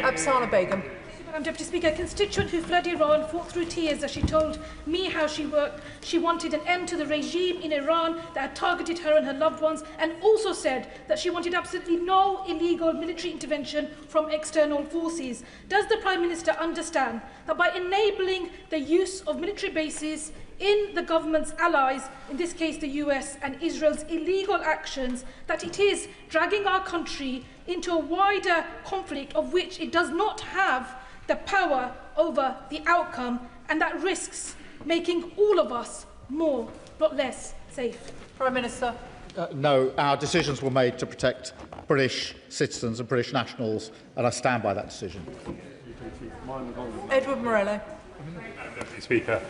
Absana Begum. Madam Deputy Speaker, a constituent who fled Iran fought through tears as she told me how she worked. She wanted an end to the regime in Iran that had targeted her and her loved ones, and also said that she wanted absolutely no illegal military intervention from external forces. Does the Prime Minister understand that by enabling the use of military bases in the government's allies, in this case the US and Israel's illegal actions, that it is dragging our country into a wider conflict of which it does not have the power over the outcome, and that risks making all of us more, not less, safe? Prime Minister. No, our decisions were made to protect British citizens and British nationals, and I stand by that decision. Edward Morello. Madam Deputy Speaker,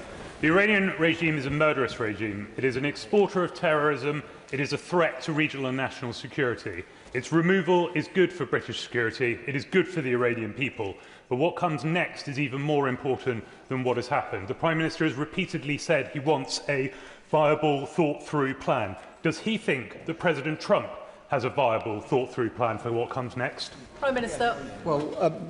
the Iranian regime is a murderous regime. It is an exporter of terrorism. It is a threat to regional and national security. Its removal is good for British security. It is good for the Iranian people. But what comes next is even more important than what has happened. The Prime Minister has repeatedly said he wants a viable, thought-through plan. Does he think that President Trump has a viable, thought-through plan for what comes next? Prime Minister. Well,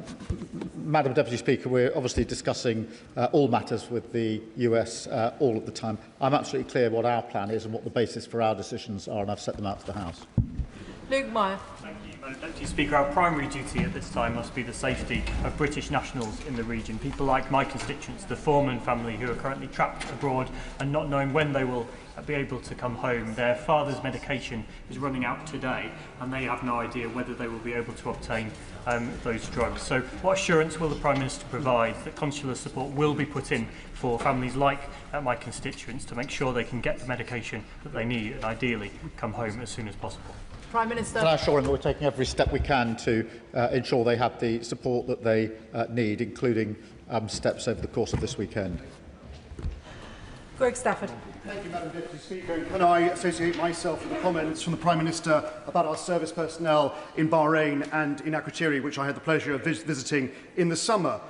Madam Deputy Speaker, we're obviously discussing all matters with the US all of the time. I'm absolutely clear what our plan is and what the basis for our decisions are, and I've set them out to the House. Luke Meyer. Thank you, Madam Deputy Speaker. Our primary duty at this time must be the safety of British nationals in the region. People like my constituents, the Foreman family, who are currently trapped abroad and not knowing when they will be able to come home. Their father's medication is running out today, and they have no idea whether they will be able to obtain those drugs. So what assurance will the Prime Minister provide that consular support will be put in for families like my constituents to make sure they can get the medication that they need and ideally come home as soon as possible? Prime Minister. Can I assure him that we're taking every step we can to ensure they have the support that they need, including steps over the course of this weekend? Greg Stafford. Thank you, Madam Deputy Speaker. And can I associate myself with the comments from the Prime Minister about our service personnel in Bahrain and in Akrotiri, which I had the pleasure of visiting in the summer.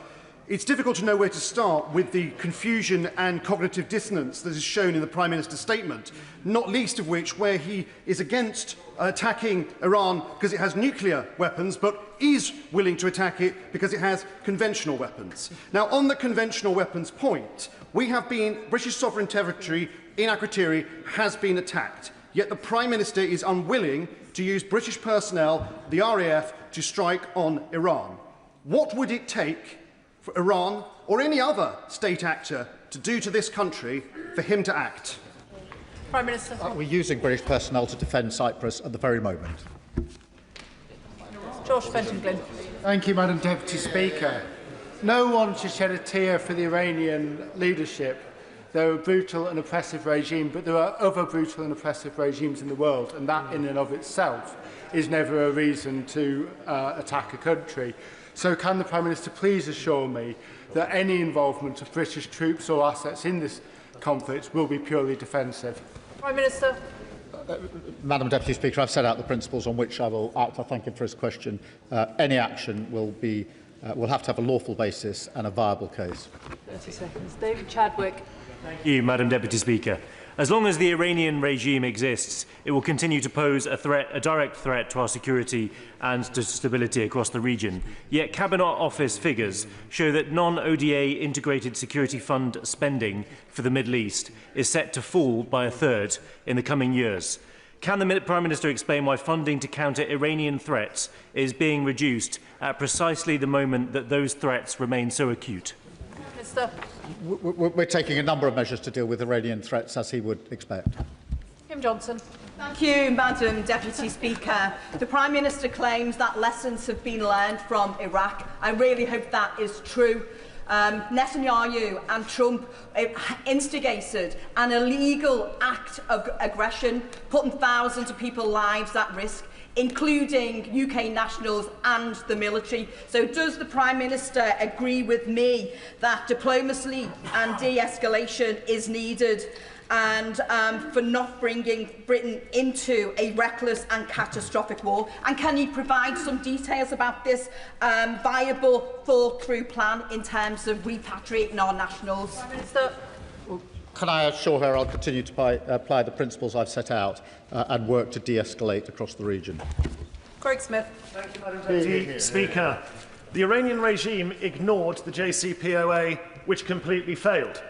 It's difficult to know where to start with the confusion and cognitive dissonance that is shown in the Prime Minister's statement, not least of which where he is against attacking Iran because it has nuclear weapons, but is willing to attack it because it has conventional weapons. Now, on the conventional weapons point, British sovereign territory in Akrotiri has been attacked, yet the Prime Minister is unwilling to use British personnel, the RAF, to strike on Iran. What would it take for Iran or any other state actor to do to this country for him to act? Prime Minister. We're using British personnel to defend Cyprus at the very moment. Josh Fenton-Glynn. Thank you, Madam Deputy Speaker. No one should shed a tear for the Iranian leadership. They're a brutal and oppressive regime, but there are other brutal and oppressive regimes in the world, and that in and of itself is never a reason to attack a country. So can the Prime Minister please assure me that any involvement of British troops or assets in this conflict will be purely defensive? Prime Minister. Madam Deputy Speaker, I've set out the principles on which I will act. I thank him for his question. Any action will have to have a lawful basis and a viable case. 30 seconds. David Chadwick. Thank you, Madam Deputy Speaker. As long as the Iranian regime exists, it will continue to pose a direct threat to our security and to stability across the region. Yet Cabinet Office figures show that non-ODA integrated security fund spending for the Middle East is set to fall by a third in the coming years. Can the Prime Minister explain why funding to counter Iranian threats is being reduced at precisely the moment that those threats remain so acute? Minister. We're taking a number of measures to deal with Iranian threats, as he would expect. Kim Johnson. Thank you, Madam Deputy Speaker. The Prime Minister claims that lessons have been learned from Iraq. I really hope that is true. Netanyahu and Trump instigated an illegal act of aggression, putting thousands of people's lives at risk, including UK nationals and the military. So does the Prime Minister agree with me that diplomacy and de-escalation is needed, and for not bringing Britain into a reckless and catastrophic war? And can you provide some details about this viable, thought-through plan in terms of repatriating our nationals? Prime Minister. Can I assure her I'll continue to apply the principles I've set out and work to de-escalate across the region? Craig Smith. Thank you, Madam Deputy Speaker. The Iranian regime ignored the JCPOA, which completely failed.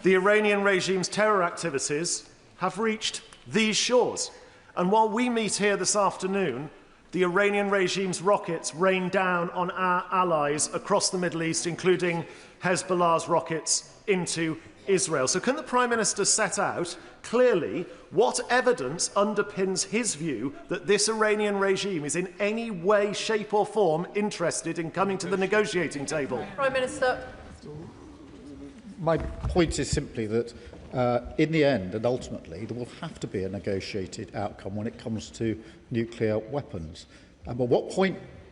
The Iranian regime's terror activities have reached these shores. And while we meet here this afternoon, the Iranian regime's rockets rain down on our allies across the Middle East, including Hezbollah's rockets into Israel. So can the Prime Minister set out clearly what evidence underpins his view that this Iranian regime is in any way, shape or form interested in coming to the negotiating table? Prime Minister. My point is simply that in the end and ultimately there will have to be a negotiated outcome when it comes to nuclear weapons. But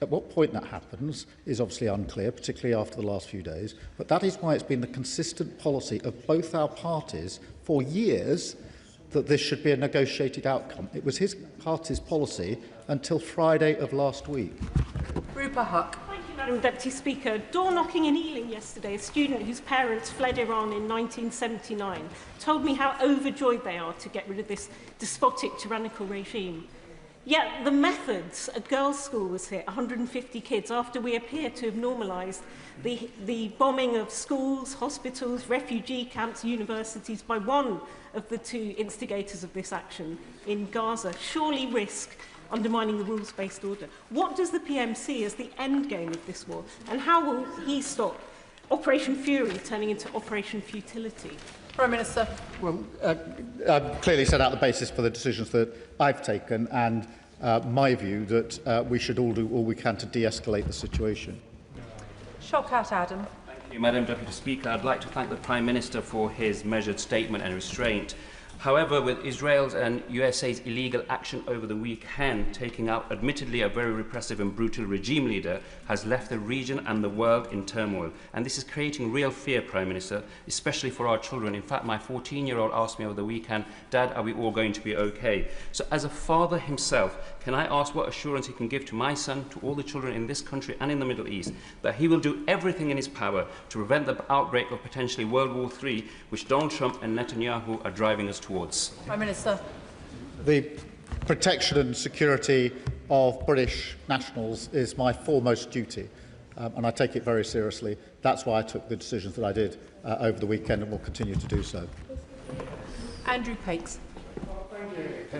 at what point that happens is obviously unclear, particularly after the last few days. But that is why it's been the consistent policy of both our parties for years that this should be a negotiated outcome. It was his party's policy until Friday of last week. Rupa Huck. Thank you, Madam Deputy Speaker. Door knocking in Ealing yesterday, a student whose parents fled Iran in 1979 told me how overjoyed they are to get rid of this despotic, tyrannical regime. Yet the methods, a girls' school was hit, 150 kids, after we appear to have normalised the bombing of schools, hospitals, refugee camps, universities by one of the two instigators of this action in Gaza, surely risk undermining the rules-based order. What does the PM see as the end game of this war, and how will he stop Operation Fury turning into Operation Futility? Prime Minister. Well, I've clearly set out the basis for the decisions that I've taken and my view that we should all do all we can to de-escalate the situation. Shawkat Adam. Thank you, Madam Deputy Speaker. I'd like to thank the Prime Minister for his measured statement and restraint. However, with Israel's and USA's illegal action over the weekend, taking out admittedly a very repressive and brutal regime leader has left the region and the world in turmoil. And this is creating real fear, Prime Minister, especially for our children. In fact, my 14-year-old asked me over the weekend, Dad, are we all going to be okay? So as a father himself, can I ask what assurance he can give to my son, to all the children in this country and in the Middle East, that he will do everything in his power to prevent the outbreak of potentially World War III, which Donald Trump and Netanyahu are driving us towards? Prime Minister. The protection and security of British nationals is my foremost duty, and I take it very seriously. That's why I took the decisions that I did over the weekend and will continue to do so. Andrew Pakes.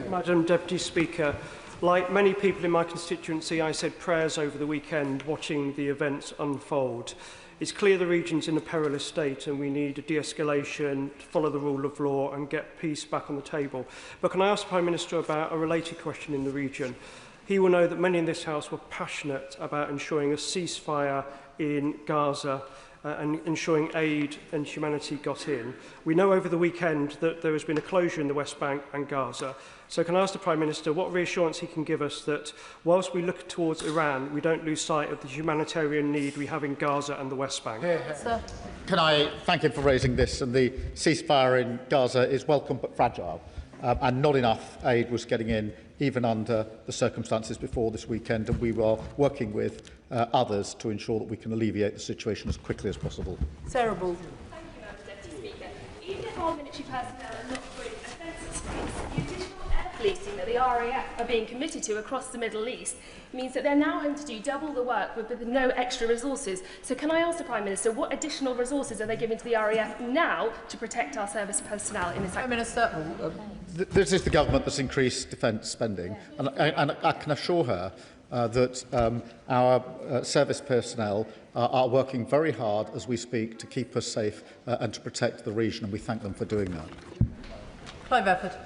Madam Deputy Speaker, like many people in my constituency, I said prayers over the weekend watching the events unfold. It's clear the region's in a perilous state and we need a de-escalation, to follow the rule of law and get peace back on the table. But can I ask the Prime Minister about a related question in the region? He will know that many in this House were passionate about ensuring a ceasefire in Gaza and ensuring aid and humanity got in. We know over the weekend that there has been a closure in the West Bank and Gaza. So can I ask the Prime Minister what reassurance he can give us that whilst we look towards Iran, we don't lose sight of the humanitarian need we have in Gaza and the West Bank? Can I thank him for raising this? And the ceasefire in Gaza is welcome but fragile, and not enough aid was getting in even under the circumstances before this weekend, and we were working with others to ensure that we can alleviate the situation as quickly as possible. Sarah Ball. Thank you, Madam Deputy Speaker. Even if our military personnel are not fully policing that the RAF are being committed to across the Middle East means that they're now having to do double the work with no extra resources. So can I ask the Prime Minister, what additional resources are they giving to the RAF now to protect our service personnel in this Prime Minister. This is the government that's increased defence spending, and I can assure her that our service personnel are working very hard as we speak to keep us safe and to protect the region, and we thank them for doing that. Clive Efford.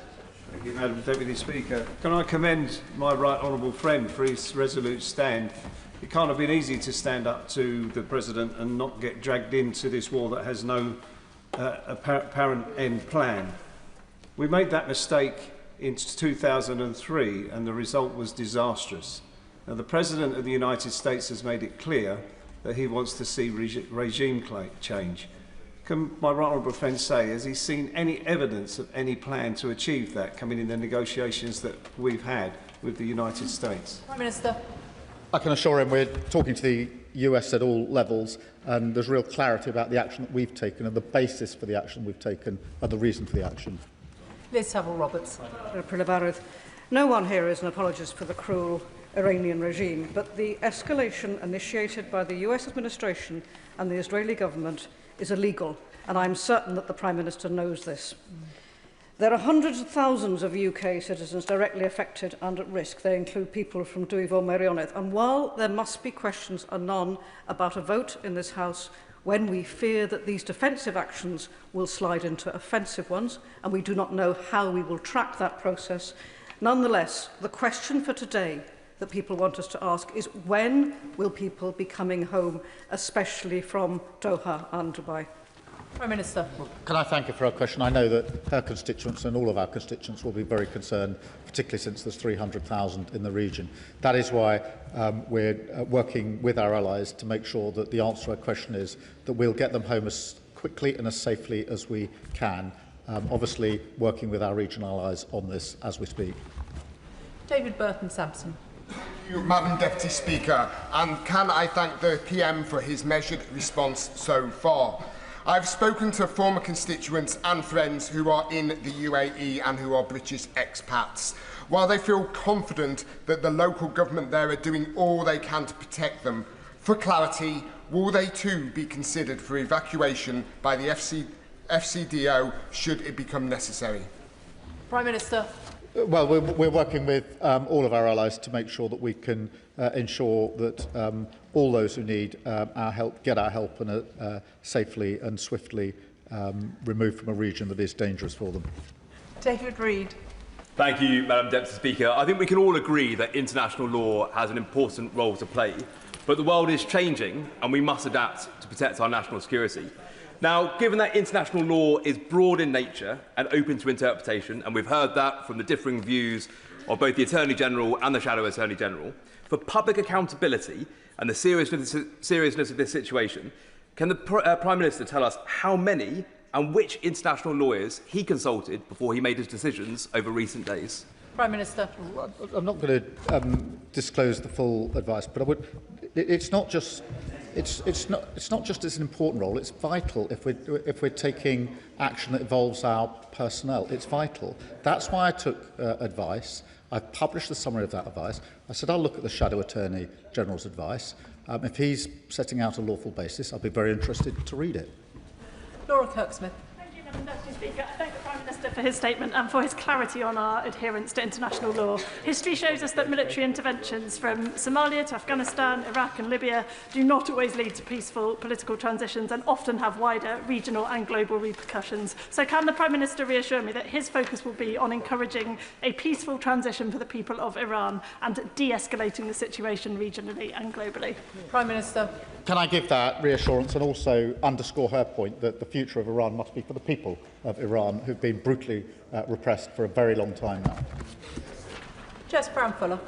Thank you, Madam Deputy Speaker. Can I commend my right honourable friend for his resolute stand? It can't have been easy to stand up to the President and not get dragged into this war that has no apparent end plan. We made that mistake in 2003 and the result was disastrous. Now, the President of the United States has made it clear that he wants to see regime change. Can my right honourable friend say, has he seen any evidence of any plan to achieve that coming in the negotiations that we've had with the United States? Prime Minister. I can assure him we're talking to the US at all levels, and there's real clarity about the action that we've taken and the basis for the action we've taken and the reason for the action. Liz Saville-Roberts. No one here is an apologist for the cruel Iranian regime, but the escalation initiated by the US administration and the Israeli government is illegal, and I'm certain that the Prime Minister knows this. There are hundreds of thousands of UK citizens directly affected and at risk. They include people from Dwyf or Meirionnydd. And while there must be questions anon about a vote in this House when we fear that these defensive actions will slide into offensive ones, and we do not know how we will track that process, nonetheless, the question for today that people want us to ask is, when will people be coming home, especially from Doha and Dubai? Prime Minister. Can I thank her for her question? I know that her constituents and all of our constituents will be very concerned, particularly since there's 300,000 in the region. That is why we're working with our allies to make sure that the answer to her question is that we'll get them home as quickly and as safely as we can, obviously working with our regional allies on this as we speak. David Burton-Sampson. Thank you, Madam Deputy Speaker, and can I thank the PM for his measured response so far. I've spoken to former constituents and friends who are in the UAE and who are British expats. While they feel confident that the local government there are doing all they can to protect them, for clarity, will they too be considered for evacuation by the FCDO should it become necessary? Prime Minister. Well, we're working with all of our allies to make sure that we can ensure that all those who need our help get our help and safely and swiftly removed from a region that is dangerous for them. David Reid. Thank you, Madam Deputy Speaker. I think we can all agree that international law has an important role to play, but the world is changing and we must adapt to protect our national security. Now, given that international law is broad in nature and open to interpretation, and we've heard that from the differing views of both the Attorney General and the Shadow Attorney General, for public accountability and the seriousness of this situation, can the Prime Minister tell us how many and which international lawyers he consulted before he made his decisions over recent days? Prime Minister. I'm not going to disclose the full advice, but I would. It's not just it's an important role. It's vital if we're taking action that involves our personnel. It's vital. That's why I took advice. I've published the summary of that advice. I said I'll look at the Shadow Attorney General's advice. If he's setting out a lawful basis, I'll be very interested to read it. Laura Kirksmith. Thank you, Madam Deputy Speaker. I thank the Prime Minister for his statement and for his clarity on our adherence to international law. History shows us that military interventions from Somalia to Afghanistan, Iraq and Libya do not always lead to peaceful political transitions and often have wider regional and global repercussions. So can the Prime Minister reassure me that his focus will be on encouraging a peaceful transition for the people of Iran and de-escalating the situation regionally and globally? Prime Minister. Can I give that reassurance and also underscore her point that the future of Iran must be for the people of Iran who've been brutally repressed for a very long time now. Jess Brown-Fuller.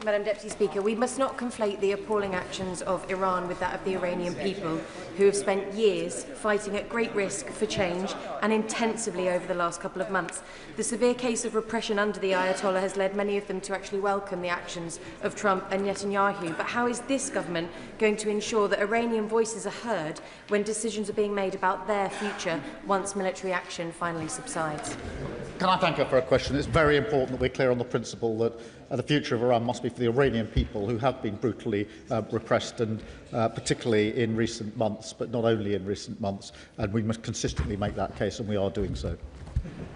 Madam Deputy Speaker, we must not conflate the appalling actions of Iran with that of the Iranian people, who have spent years fighting at great risk for change and intensively over the last couple of months. The severe case of repression under the Ayatollah has led many of them to actually welcome the actions of Trump and Netanyahu. But how is this government going to ensure that Iranian voices are heard when decisions are being made about their future once military action finally subsides? Can I thank her for her question? It's very important that we're clear on the principle that the future of Iran must be for the Iranian people who have been brutally repressed, and particularly in recent months, but not only in recent months, and we must consistently make that case, and we are doing so.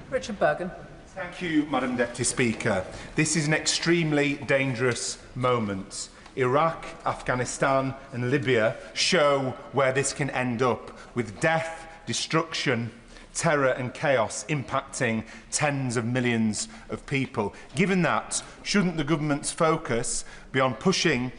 Richard Bergen. Thank you, Madam Deputy Speaker. This is an extremely dangerous moment. Iraq, Afghanistan and Libya show where this can end up, with death, destruction, terror and chaos impacting tens of millions of people. Given that, shouldn't the government's focus be on pushing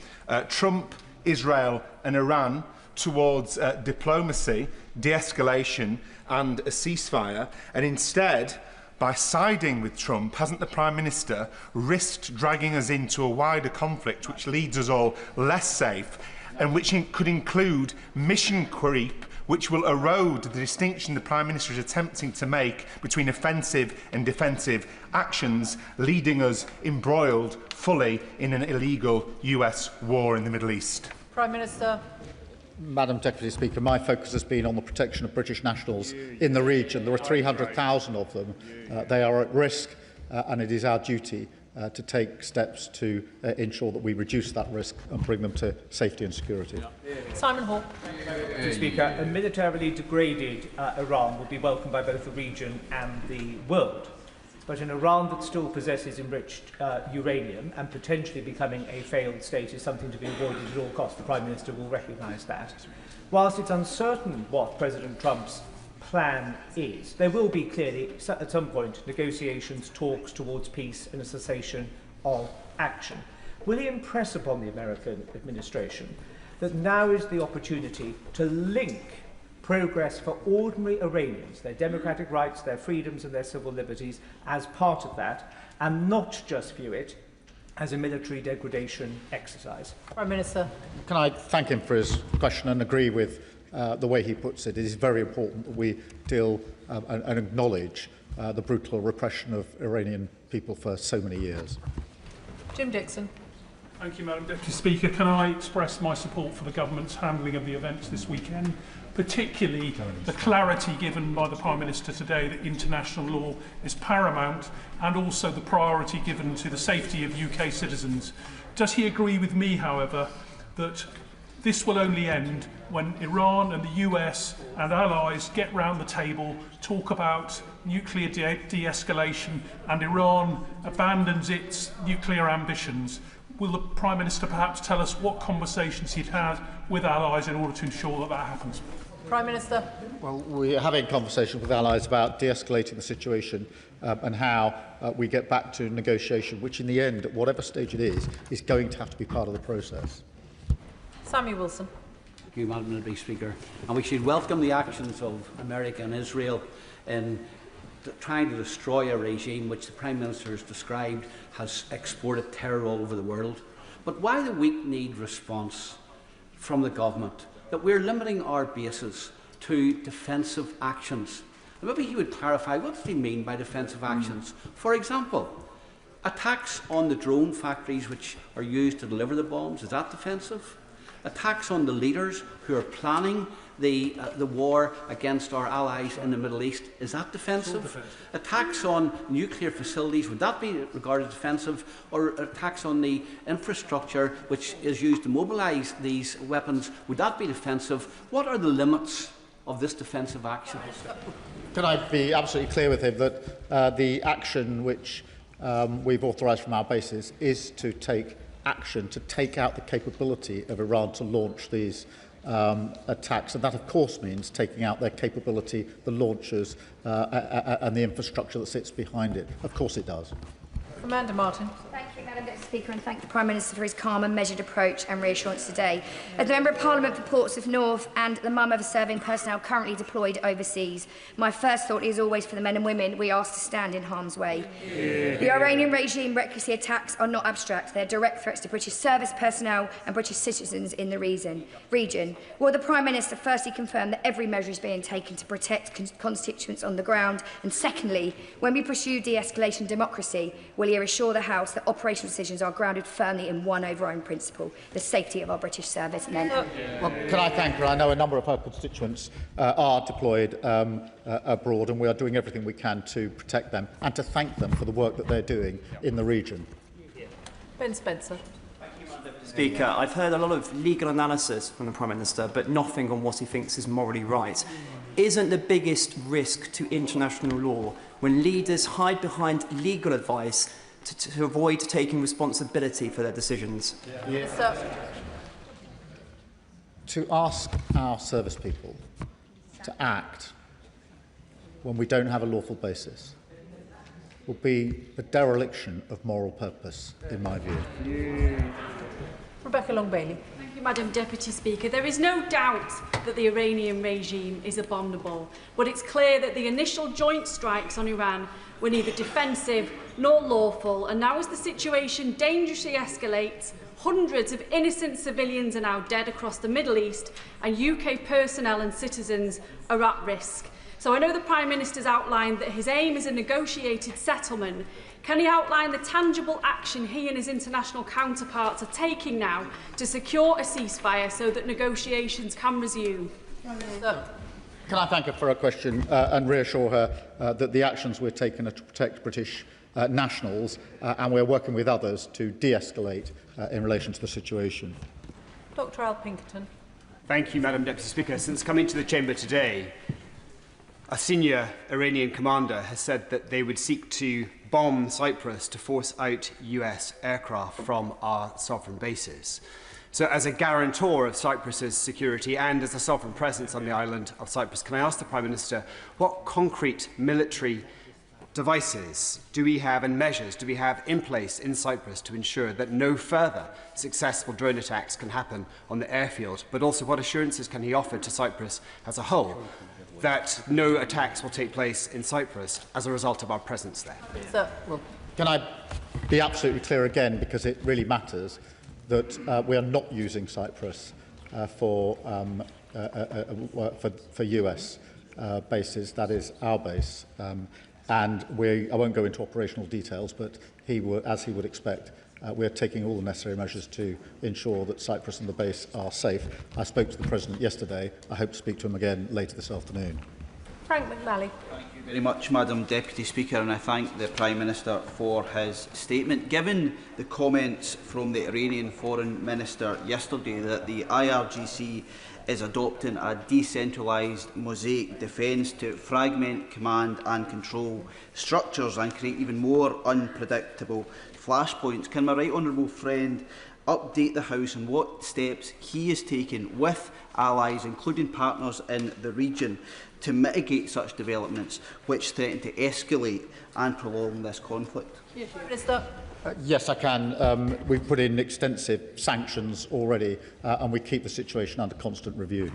Trump, Israel and Iran towards diplomacy, de-escalation and a ceasefire, and instead, by siding with Trump, hasn't the Prime Minister risked dragging us into a wider conflict which leaves us all less safe, and which could include mission creep, which will erode the distinction the Prime Minister is attempting to make between offensive and defensive actions, leading us embroiled fully in an illegal US war in the Middle East? Prime Minister. Madam Deputy Speaker, my focus has been on the protection of British nationals in the region. There are 300,000 of them. They are at risk, and it is our duty to take steps to ensure that we reduce that risk and bring them to safety and security. Simon Hall. Mr. Speaker, a militarily degraded Iran will be welcomed by both the region and the world. But an Iran that still possesses enriched uranium and potentially becoming a failed state is something to be avoided at all costs. The Prime Minister will recognise that. Whilst it's uncertain what President Trump's plan is, there will be clearly, at some point, negotiations, talks towards peace and a cessation of action. Will he impress upon the American administration that now is the opportunity to link progress for ordinary Iranians, their democratic rights, their freedoms and their civil liberties as part of that, and not just view it as a military degradation exercise? Prime Minister. Can I thank him for his question and agree with the way he puts it? It is very important that we deal and acknowledge the brutal repression of Iranian people for so many years. Jim Dixon. Thank you, Madam Deputy Speaker. Can I express my support for the government's handling of the events this weekend, particularly the clarity given by the Prime Minister today that international law is paramount, and also the priority given to the safety of UK citizens. Does he agree with me, however, that this will only end when Iran and the US and allies get round the table, talk about nuclear de-escalation, and Iran abandons its nuclear ambitions? Will the Prime Minister perhaps tell us what conversations he'd had with allies in order to ensure that that happens? Prime Minister. Well, we are having conversations with allies about de-escalating the situation and how we get back to negotiation, which in the end, at whatever stage it is going to have to be part of the process. Sammy Wilson. Thank you, Madam Deputy Speaker. And we should welcome the actions of America and Israel in trying to destroy a regime which the Prime Minister has described has exported terror all over the world. But why the weak-kneed response from the government that we're limiting our bases to defensive actions? And maybe he would clarify, what does he mean by defensive actions? For example, attacks on the drone factories which are used to deliver the bombs, is that defensive? Attacks on the leaders who are planning the war against our allies in the Middle East, is that defensive? Attacks on nuclear facilities, would that be regarded defensive? Or attacks on the infrastructure which is used to mobilise these weapons, would that be defensive? What are the limits of this defensive action? Can I be absolutely clear with him that the action which we've authorised from our bases is to take action to take out the capability of Iran to launch these attacks, and that of course means taking out their capability, the launchers and the infrastructure that sits behind it. Of course it does. Amanda Martin. Thank you, Madam Deputy Speaker, and thank the Prime Minister for his calm and measured approach and reassurance today. As the Member of Parliament for Portsmouth North and the mum of a serving personnel currently deployed overseas, my first thought is always for the men and women we ask to stand in harm's way. The Iranian regime recklessly attacks are not abstract. They are direct threats to British service personnel and British citizens in the region. Will the Prime Minister firstly confirm that every measure is being taken to protect constituents on the ground? And secondly, when we pursue de-escalation democracy, will he assure the House that Operation operational decisions are grounded firmly in one overriding principle: the safety of our British servicemen. Well, can I thank her? I know a number of her constituents are deployed abroad, and we are doing everything we can to protect them and to thank them for the work that they're doing in the region. Ben Spencer. Speaker, I've heard a lot of legal analysis from the Prime Minister, but nothing on what he thinks is morally right. Isn't the biggest risk to international law when leaders hide behind legal advice to avoid taking responsibility for their decisions? To ask our service people to act when we don't have a lawful basis will be a dereliction of moral purpose, in my view. Rebecca Long-Bailey. Thank you, Madam Deputy Speaker. There is no doubt that the Iranian regime is abominable, but it's clear that the initial joint strikes on Iran were neither defensive nor lawful, and now as the situation dangerously escalates, hundreds of innocent civilians are now dead across the Middle East, and UK personnel and citizens are at risk. So I know the Prime Minister's outlined that his aim is a negotiated settlement. Can he outline the tangible action he and his international counterparts are taking now to secure a ceasefire so that negotiations can resume? Can I thank her for her question and reassure her that the actions we're taking are to protect British nationals and we're working with others to de-escalate in relation to the situation. Dr Al Pinkerton. Thank you, Madam Deputy Speaker. Since coming to the Chamber today, a senior Iranian commander has said that they would seek to bomb Cyprus to force out US aircraft from our sovereign bases. So as a guarantor of Cyprus's security and as a sovereign presence on the island of Cyprus, can I ask the Prime Minister what concrete military devices do we have and measures do we have in place in Cyprus to ensure that no further successful drone attacks can happen on the airfield, but also what assurances can he offer to Cyprus as a whole that no attacks will take place in Cyprus as a result of our presence there? Can I be absolutely clear again, because it really matters, that we are not using Cyprus for US bases. That is our base. And I won't go into operational details, but as he would expect, we are taking all the necessary measures to ensure that Cyprus and the base are safe. I spoke to the President yesterday. I hope to speak to him again later this afternoon. Frank McNally. Thank you very much, Madam Deputy Speaker, and I thank the Prime Minister for his statement. Given the comments from the Iranian Foreign Minister yesterday that the IRGC is adopting a decentralised mosaic defence to fragment command and control structures and create even more unpredictable flashpoints, can my right honourable friend update the House on what steps he is taking with allies, including partners in the region, to mitigate such developments which threaten to escalate and prolong this conflict? Yes, I can. We've put in extensive sanctions already, and we keep the situation under constant review.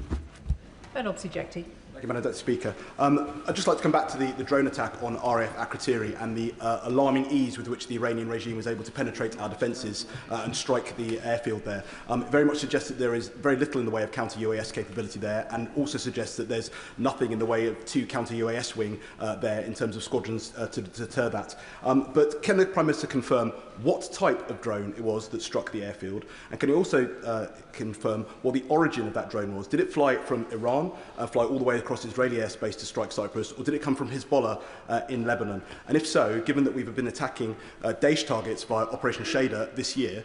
Ben Obsijekti. Thank you, Madam Deputy Speaker. I'd just like to come back to the drone attack on RAF Akrotiri and the alarming ease with which the Iranian regime was able to penetrate our defences and strike the airfield there. It very much suggests that there is very little in the way of counter-UAS capability there, and also suggests that there's nothing in the way of two counter-UAS wing there in terms of squadrons to deter that. But can the Prime Minister confirm what type of drone it was that struck the airfield? And can he also confirm what the origin of that drone was? Did it fly from Iran, fly all the way across Israeli airspace to strike Cyprus, or did it come from Hezbollah in Lebanon? And if so, given that we've been attacking Daesh targets via Operation Shader this year,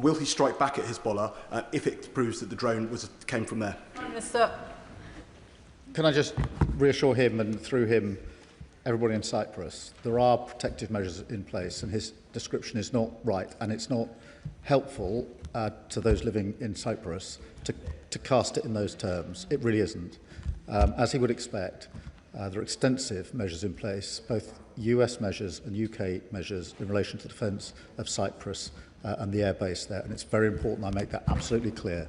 will he strike back at Hezbollah if it proves that the drone came from there? Can I just reassure him and through him everybody in Cyprus, there are protective measures in place, and his description is not right, and it's not helpful to those living in Cyprus to cast it in those terms. It really isn't. As he would expect, there are extensive measures in place, both US measures and UK measures in relation to the defence of Cyprus and the airbase there, and it's very important I make that absolutely clear.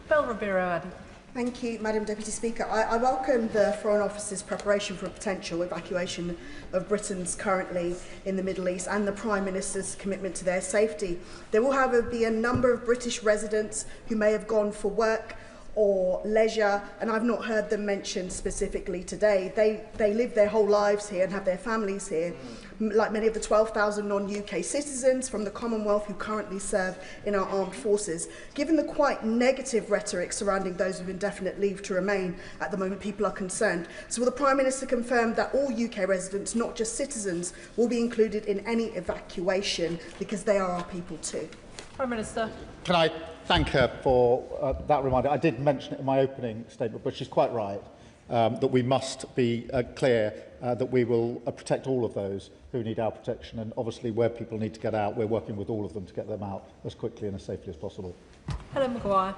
Bel Ribeiro-Addy. Thank you, Madam Deputy Speaker. I welcome the Foreign Office's preparation for a potential evacuation of Britons currently in the Middle East and the Prime Minister's commitment to their safety. There will, however, be a number of British residents who may have gone for work or leisure, and I've not heard them mentioned specifically today. They live their whole lives here and have their families here, like many of the 12,000 non-UK citizens from the Commonwealth who currently serve in our armed forces. Given the quite negative rhetoric surrounding those with indefinite leave to remain at the moment, people are concerned. So will the Prime Minister confirm that all UK residents, not just citizens, will be included in any evacuation, because they are our people too? Prime Minister. Can I thank her for that reminder? I did mention it in my opening statement, but she's quite right that we must be clear that we will protect all of those who need our protection, and obviously where people need to get out, we're working with all of them to get them out as quickly and as safely as possible. Helen Maguire.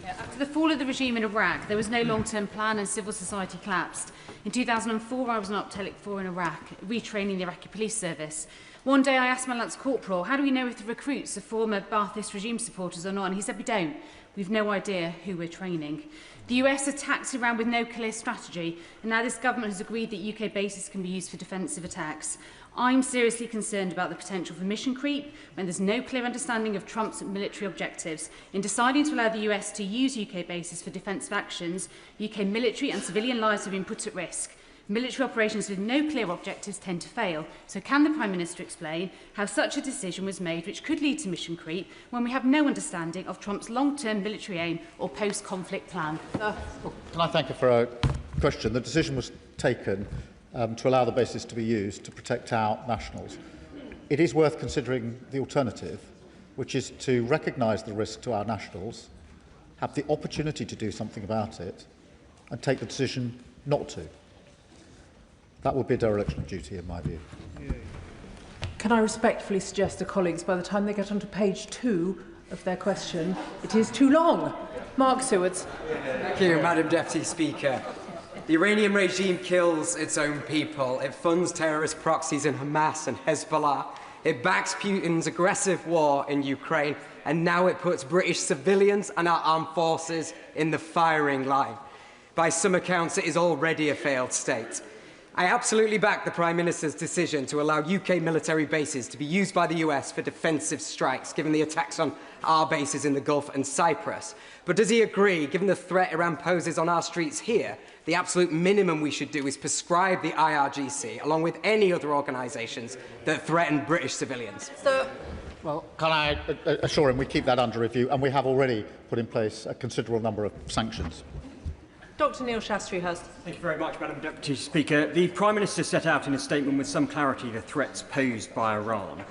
After the fall of the regime in Iraq, there was no long-term plan and civil society collapsed. In 2004, I was an Optelic 4 in Iraq, retraining the Iraqi police service. One day I asked my Lance Corporal, how do we know if the recruits are former Ba'athist regime supporters or not? And he said, we don't. We've no idea who we're training. The US attacked Iran with no clear strategy, and now this government has agreed that UK bases can be used for defensive attacks. I'm seriously concerned about the potential for mission creep when there's no clear understanding of Trump's military objectives. In deciding to allow the US to use UK bases for defensive actions, UK military and civilian lives have been put at risk. Military operations with no clear objectives tend to fail. So can the Prime Minister explain how such a decision was made which could lead to mission creep when we have no understanding of Trump's long-term military aim or post-conflict plan? Can I thank her for a question? The decision was taken to allow the bases to be used to protect our nationals. It is worth considering the alternative, which is to recognise the risk to our nationals, have the opportunity to do something about it, and take the decision not to. That would be a dereliction of duty, in my view. Can I respectfully suggest to colleagues, by the time they get onto page 2 of their question, it is too long. Mark Sewards. Thank you, Madam Deputy Speaker. The Iranian regime kills its own people. It funds terrorist proxies in Hamas and Hezbollah. It backs Putin's aggressive war in Ukraine, and now it puts British civilians and our armed forces in the firing line. By some accounts, it is already a failed state. I absolutely back the Prime Minister's decision to allow UK military bases to be used by the US for defensive strikes, given the attacks on our bases in the Gulf and Cyprus. But does he agree, given the threat Iran poses on our streets here, the absolute minimum we should do is prescribe the IRGC, along with any other organisations that threaten British civilians? Well, can I assure him we keep that under review, and we have already put in place a considerable number of sanctions. Dr Neil Shastri-Hurst. Thank you very much, Madam Deputy Speaker. The Prime Minister set out in a statement with some clarity the threats posed by Iran.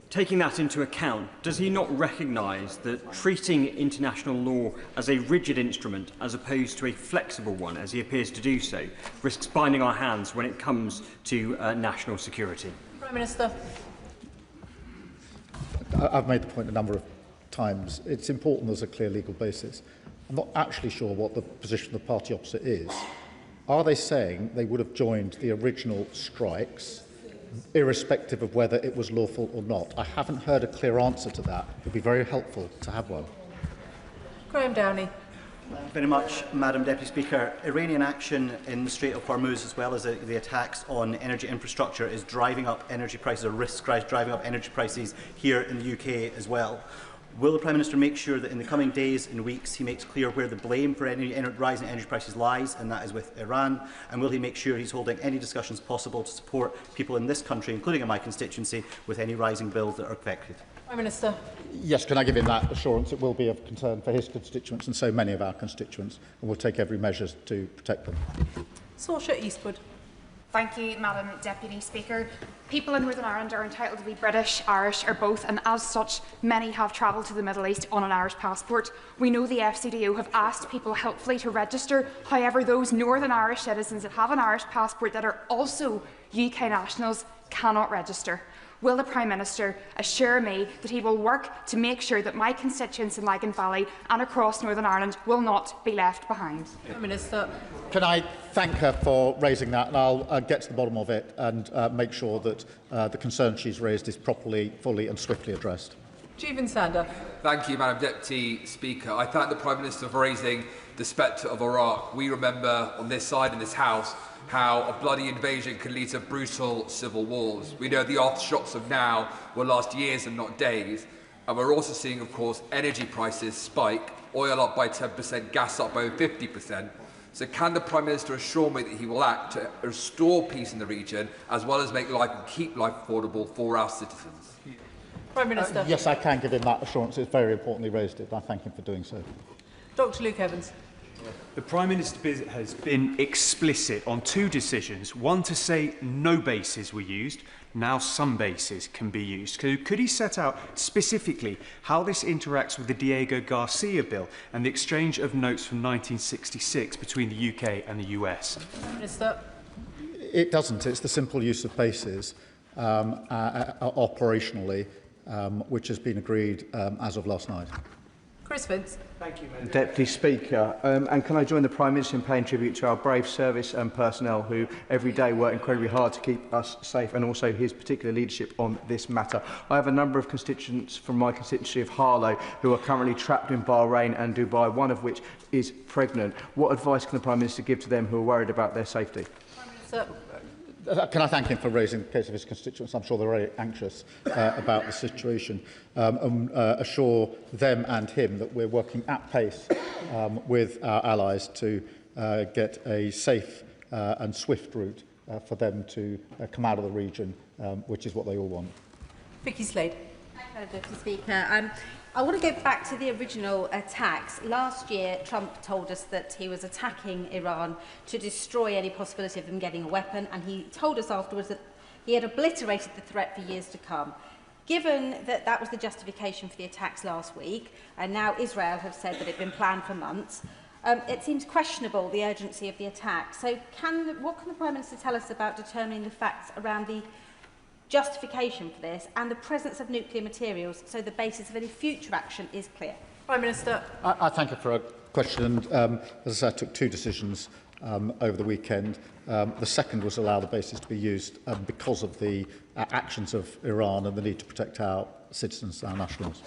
Taking that into account, does he not recognise that treating international law as a rigid instrument as opposed to a flexible one, as he appears to do so, risks binding our hands when it comes to national security? Prime Minister. I've made the point a number of times. It's important there's a clear legal basis. I'm not actually sure what the position of the party opposite is. Are they saying they would have joined the original strikes, irrespective of whether it was lawful or not? I haven't heard a clear answer to that. It would be very helpful to have one. Graham Downey. Thank you very much, Madam Deputy Speaker. Iranian action in the Strait of Hormuz, as well as the attacks on energy infrastructure, is driving up energy prices, or risks driving up energy prices here in the UK as well. Will the Prime Minister make sure that in the coming days and weeks he makes clear where the blame for any rising energy prices lies, and that is with Iran? And will he make sure he's holding any discussions possible to support people in this country, including in my constituency, with any rising bills that are affected? Prime Minister. Yes, can I give him that assurance? It will be of concern for his constituents and so many of our constituents, and we'll take every measure to protect them. Saoirse Eastwood. Thank you, Madam Deputy Speaker. People in Northern Ireland are entitled to be British, Irish or both, and as such, many have travelled to the Middle East on an Irish passport. We know the FCDO have asked people helpfully to register. However, those Northern Irish citizens that have an Irish passport that are also UK nationals cannot register. Will the Prime Minister assure me that he will work to make sure that my constituents in Lagan Valley and across Northern Ireland will not be left behind? Prime Minister. Can I thank her for raising that, and I'll get to the bottom of it and make sure that the concern she's raised is properly, fully and swiftly addressed. Jeevan Sander. Thank you, Madam Deputy Speaker. I thank the Prime Minister for raising the spectre of Iraq. We remember on this side in this House how a bloody invasion can lead to brutal civil wars. We know the aftershocks of now will last years and not days. And we're also seeing, of course, energy prices spike, oil up by 10%, gas up by 50%. So can the Prime Minister assure me that he will act to restore peace in the region, as well as make life and keep life affordable for our citizens? Prime Minister. Yes, I can give him that assurance. It's very importantly raised it. I thank him for doing so. Dr. Luke Evans. The Prime Minister has been explicit on two decisions. One to say no bases were used. Now some bases can be used. Could he set out specifically how this interacts with the Diego Garcia bill and the exchange of notes from 1966 between the UK and the US? Prime Minister. It doesn't. It's the simple use of bases operationally, which has been agreed as of last night. Chris Vince. Thank you, Madam Deputy Speaker. And can I join the Prime Minister in paying tribute to our brave service and personnel who every day work incredibly hard to keep us safe, and also his particular leadership on this matter. I have a number of constituents from my constituency of Harlow who are currently trapped in Bahrain and Dubai, one of which is pregnant. What advice can the Prime Minister give to them who are worried about their safety? Prime Minister. Can I thank him for raising the case of his constituents? I'm sure they're very anxious about the situation, and assure them and him that we're working at pace with our allies to get a safe and swift route for them to come out of the region, which is what they all want. Vicky Slade. Thank you, Deputy Speaker. I want to go back to the original attacks. Last year, Trump told us that he was attacking Iran to destroy any possibility of them getting a weapon, and he told us afterwards that he had obliterated the threat for years to come. Given that that was the justification for the attacks last week, and now Israel have said that it had been planned for months, it seems questionable, the urgency of the attack. So what can the Prime Minister tell us about determining the facts around the justification for this and the presence of nuclear materials, so the basis of any future action is clear? Prime Minister. I thank you for a question. And as I said, I took two decisions over the weekend. The second was allow the bases to be used because of the actions of Iran and the need to protect our citizens, our nationals.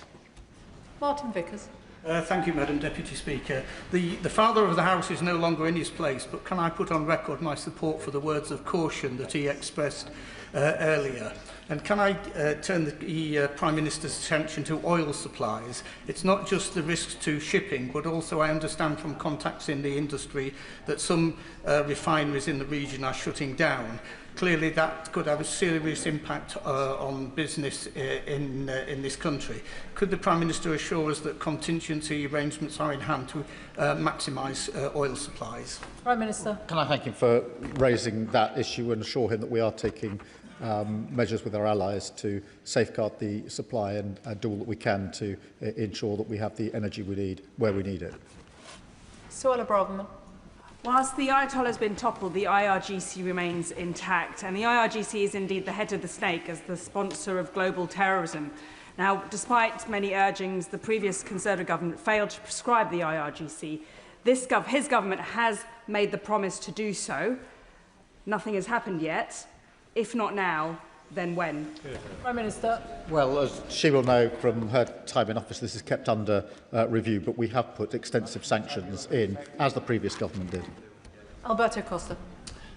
Martin Vickers. Thank you, Madam Deputy Speaker. The Father of the House is no longer in his place, but can I put on record my support for the words of caution that he expressed earlier? And can I turn the Prime Minister's attention to oil supplies? It's not just the risks to shipping, but also I understand from contacts in the industry that some refineries in the region are shutting down. Clearly that could have a serious impact on business in this country. Could the Prime Minister assure us that contingency arrangements are in hand to maximise oil supplies? Prime Minister. Can I thank him for raising that issue and assure him that we are taking measures with our allies to safeguard the supply and do all that we can to ensure that we have the energy we need where we need it. Suella Braverman. Whilst the Ayatollah has been toppled, the IRGC remains intact, and the IRGC is indeed the head of the snake as the sponsor of global terrorism. Now, despite many urgings, the previous Conservative government failed to prescribe the IRGC. His government has made the promise to do so. Nothing has happened yet. If not now, then when? Prime Minister. Well, as she will know from her time in office, this is kept under review, but we have put extensive sanctions in, as the previous government did. Alberto Costa.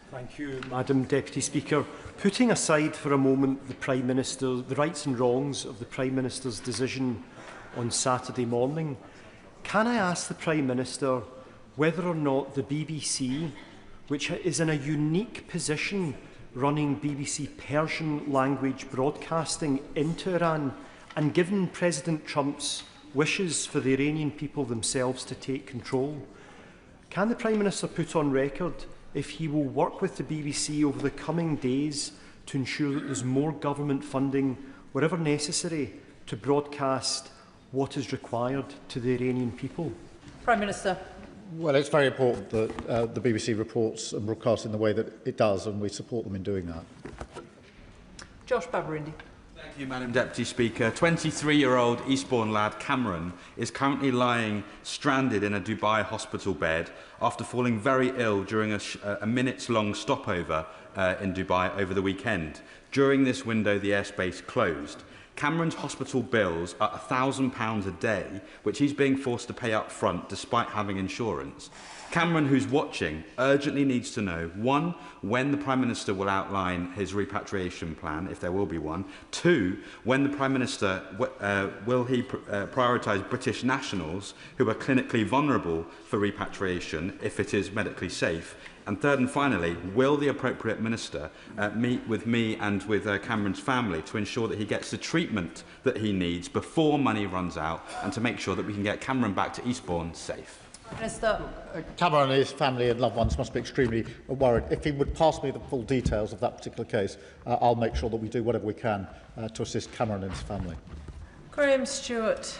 Thank you, Madam Deputy Speaker. Putting aside for a moment the rights and wrongs of the Prime Minister's decision on Saturday morning, can I ask the Prime Minister whether or not the BBC, which is in a unique position running BBC Persian language broadcasting into Iran, and given President Trump's wishes for the Iranian people themselves to take control, can the Prime Minister put on record if he will work with the BBC over the coming days to ensure that there's more government funding, wherever necessary, to broadcast what is required to the Iranian people? Prime Minister. Well, it's very important that the BBC reports and broadcasts in the way that it does, and we support them in doing that. Josh Babarindi. Thank you, Madam Deputy Speaker. 23-year-old Eastbourne lad Cameron is currently lying stranded in a Dubai hospital bed after falling very ill during a minutes-long stopover in Dubai over the weekend. During this window, the airspace closed. Cameron's hospital bills are £1,000 a day, which he's being forced to pay up front despite having insurance. Cameron, who's watching, urgently needs to know, 1, when the Prime Minister will outline his repatriation plan, if there will be one. 2, when the Prime Minister will he prioritise British nationals who are clinically vulnerable for repatriation if it is medically safe. And third and finally, will the appropriate minister meet with me and with Cameron's family to ensure that he gets the treatment that he needs before money runs out, and to make sure that we can get Cameron back to Eastbourne safe? Minister. Cameron and his family and loved ones must be extremely worried. If he would pass me the full details of that particular case, I'll make sure that we do whatever we can to assist Cameron and his family. Graham Stewart.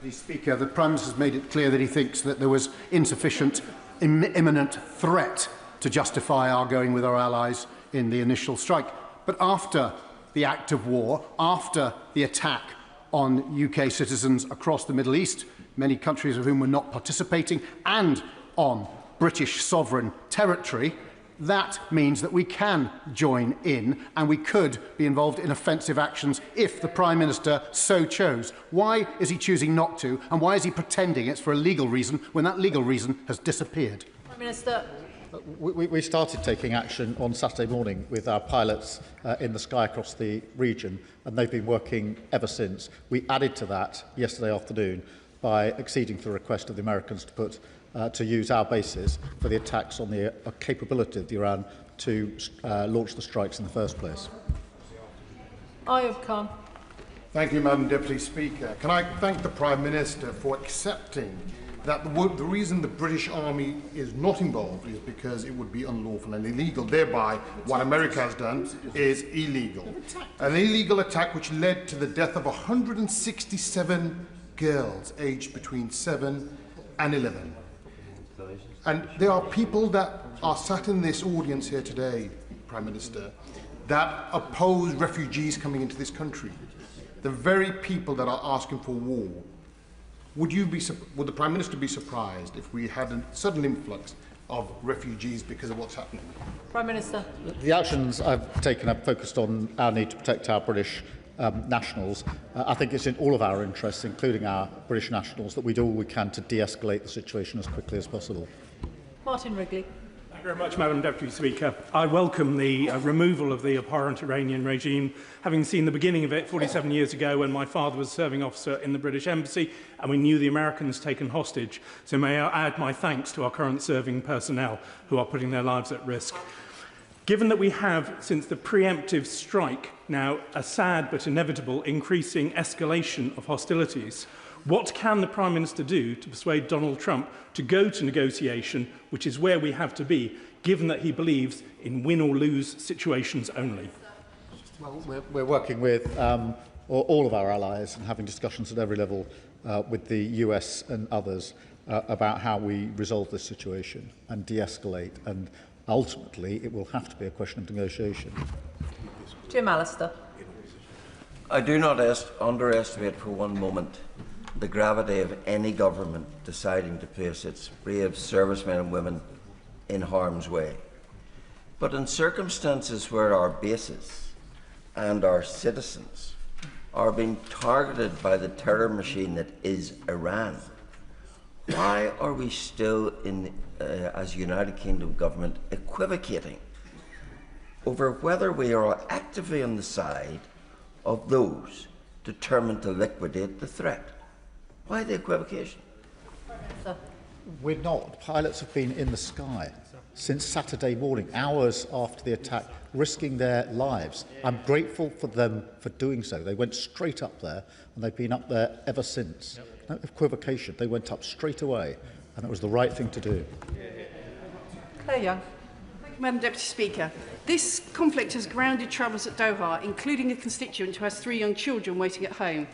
Mr. Speaker, the Prime Minister has made it clear that he thinks that there was insufficient imminent threat to justify our going with our allies in the initial strike. But after the act of war, after the attack on UK citizens across the Middle East, many countries of whom were not participating, and on British sovereign territory, that means that we can join in and we could be involved in offensive actions if the Prime Minister so chose. Why is he choosing not to, and why is he pretending it's for a legal reason when that legal reason has disappeared? Prime Minister. We started taking action on Saturday morning with our pilots in the sky across the region, and they've been working ever since. We added to that yesterday afternoon by acceding to the request of the Americans to use our bases for the attacks on the capability of Iran to launch the strikes in the first place. Ayub Khan. Thank you, Madam Deputy Speaker. Can I thank the Prime Minister for accepting that the reason the British Army is not involved is because it would be unlawful and illegal. Thereby, what America has done is illegal. An illegal attack which led to the death of 167 girls aged between 7 and 11. And there are people that are sat in this audience here today, Prime Minister, that oppose refugees coming into this country. The very people that are asking for war. Would the Prime Minister be surprised if we had a sudden influx of refugees because of what's happening? Prime Minister. The actions I've taken have focused on our need to protect our British nationals. I think it's in all of our interests, including our British nationals, that we do all we can to de-escalate the situation as quickly as possible. Martin Wrigley. Thank you very much, Madam Deputy Speaker. I welcome the removal of the abhorrent Iranian regime, having seen the beginning of it 47 years ago when my father was a serving officer in the British Embassy and we knew the Americans taken hostage. So may I add my thanks to our current serving personnel who are putting their lives at risk. Given that we have, since the preemptive strike, now a sad but inevitable increasing escalation of hostilities, what can the Prime Minister do to persuade Donald Trump to go to negotiation, which is where we have to be, given that he believes in win-or-lose situations only? Well, we're working with all of our allies and having discussions at every level with the US and others about how we resolve this situation and de-escalate. And ultimately, it will have to be a question of negotiation. Jim Allister. I do not underestimate for one moment the gravity of any government deciding to place its brave servicemen and women in harm's way. But in circumstances where our bases and our citizens are being targeted by the terror machine that is Iran, why are we still, as United Kingdom government, equivocating over whether we are actively on the side of those determined to liquidate the threat? Why the equivocation? We're not. Pilots have been in the sky since Saturday morning, hours after the attack, risking their lives. I'm grateful for them for doing so. They went straight up there, and they've been up there ever since. No equivocation. They went up straight away, and it was the right thing to do. Claire Young. Thank you, Madam Deputy Speaker. This conflict has grounded troubles at Doha, including a constituent who has 3 young children waiting at home.